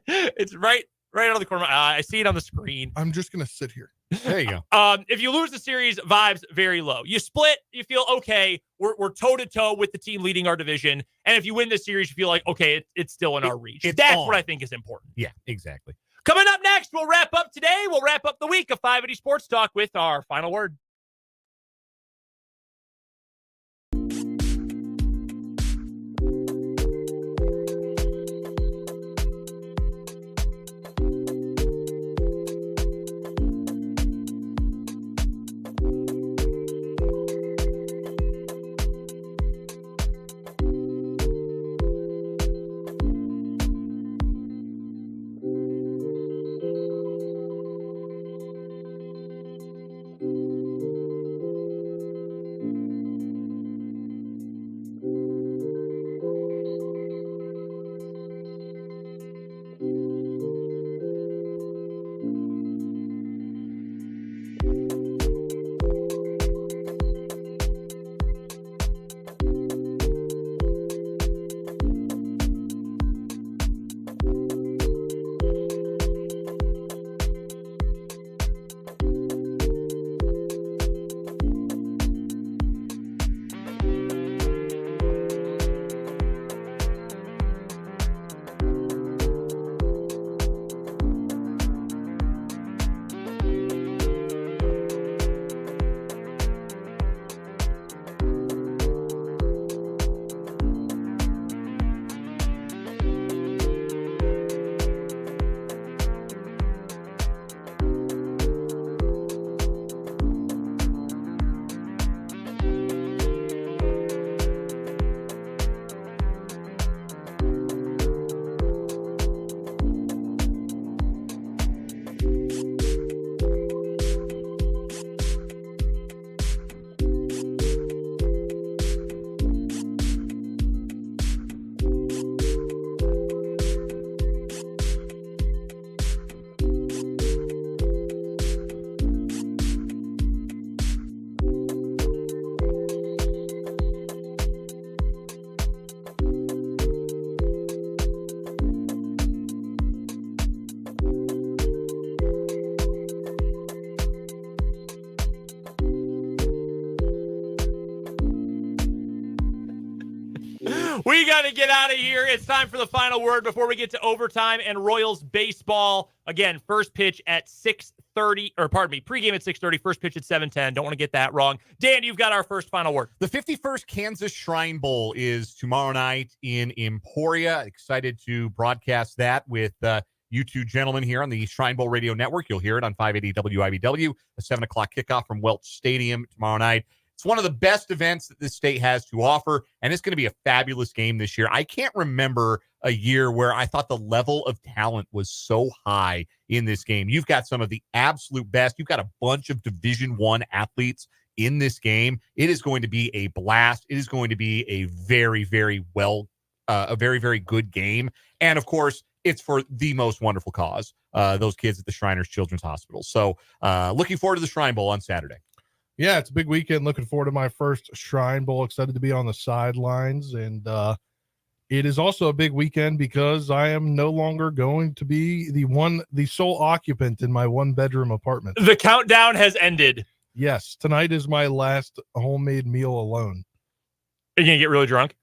It's right out of the corner of my eye. I see it on the screen. I'm just going to sit here. There you go. If you lose the series, vibes very low. You split, you feel okay. We're toe-to-toe with the team leading our division. And if you win the series, you feel like, okay, it's still in our reach. That's what I think is important. Yeah, exactly. Coming up next, we'll wrap up today. We'll wrap up the week of 580 Sports Talk with our final word. We got to get out of here. It's time for the final word before we get to overtime and Royals baseball. Again, first pitch at 6:30, or pardon me, pregame at 6:30, first pitch at 7:10. Don't want to get that wrong. Dan, you've got our first final word. The 51st Kansas Shrine Bowl is tomorrow night in Emporia. Excited to broadcast that with you two gentlemen here on the Shrine Bowl Radio Network. You'll hear it on 580 WIBW, a 7 o'clock kickoff from Welch Stadium tomorrow night. It's one of the best events that this state has to offer, and it's going to be a fabulous game this year. I can't remember a year where I thought the level of talent was so high in this game. You've got some of the absolute best. You've got a bunch of Division I athletes in this game. It is going to be a blast. It is going to be a very, very very good game. And of course, it's for the most wonderful cause, those kids at the Shriners Children's Hospital. So looking forward to the Shrine Bowl on Saturday. Yeah, it's a big weekend. Looking forward to my first Shrine Bowl. Excited to be on the sidelines. And it is also a big weekend because I am no longer going to be the sole occupant in my 1-bedroom apartment. The countdown has ended. Yes, tonight is my last homemade meal alone. Are you going to get really drunk?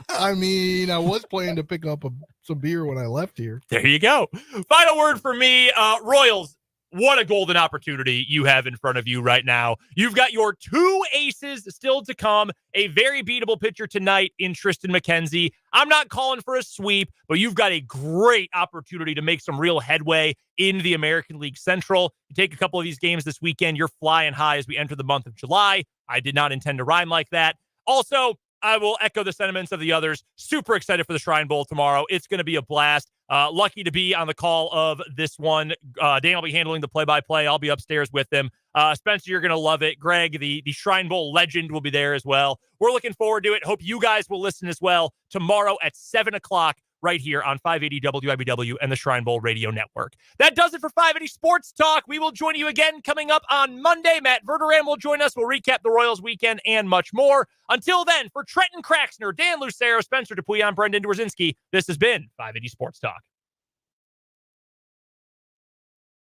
I mean, I was planning to pick up some beer when I left here. There you go. Final word for me, Royals. What a golden opportunity you have in front of you right now. You've got your 2 aces still to come. A very beatable pitcher tonight in Tristan McKenzie. I'm not calling for a sweep, but you've got a great opportunity to make some real headway in the American League Central. You take a couple of these games this weekend, you're flying high as we enter the month of July. I did not intend to rhyme like that. Also, I will echo the sentiments of the others. Super excited for the Shrine Bowl tomorrow. It's going to be a blast. Lucky to be on the call of this one. Dan will be handling the play-by-play. I'll be upstairs with him. Spencer, you're going to love it. Greg, the Shrine Bowl legend, will be there as well. We're looking forward to it. Hope you guys will listen as well tomorrow at 7 o'clock right here on 580 WIBW and the Shrine Bowl Radio Network. That does it for 580 Sports Talk. We will join you again coming up on Monday. Matt Verderam will join us. We'll recap the Royals weekend and much more. Until then, for Trenton Craxner, Dan Lucero, Spencer Dupuy, I'm Brendan Dworzinski. This has been 580 Sports Talk.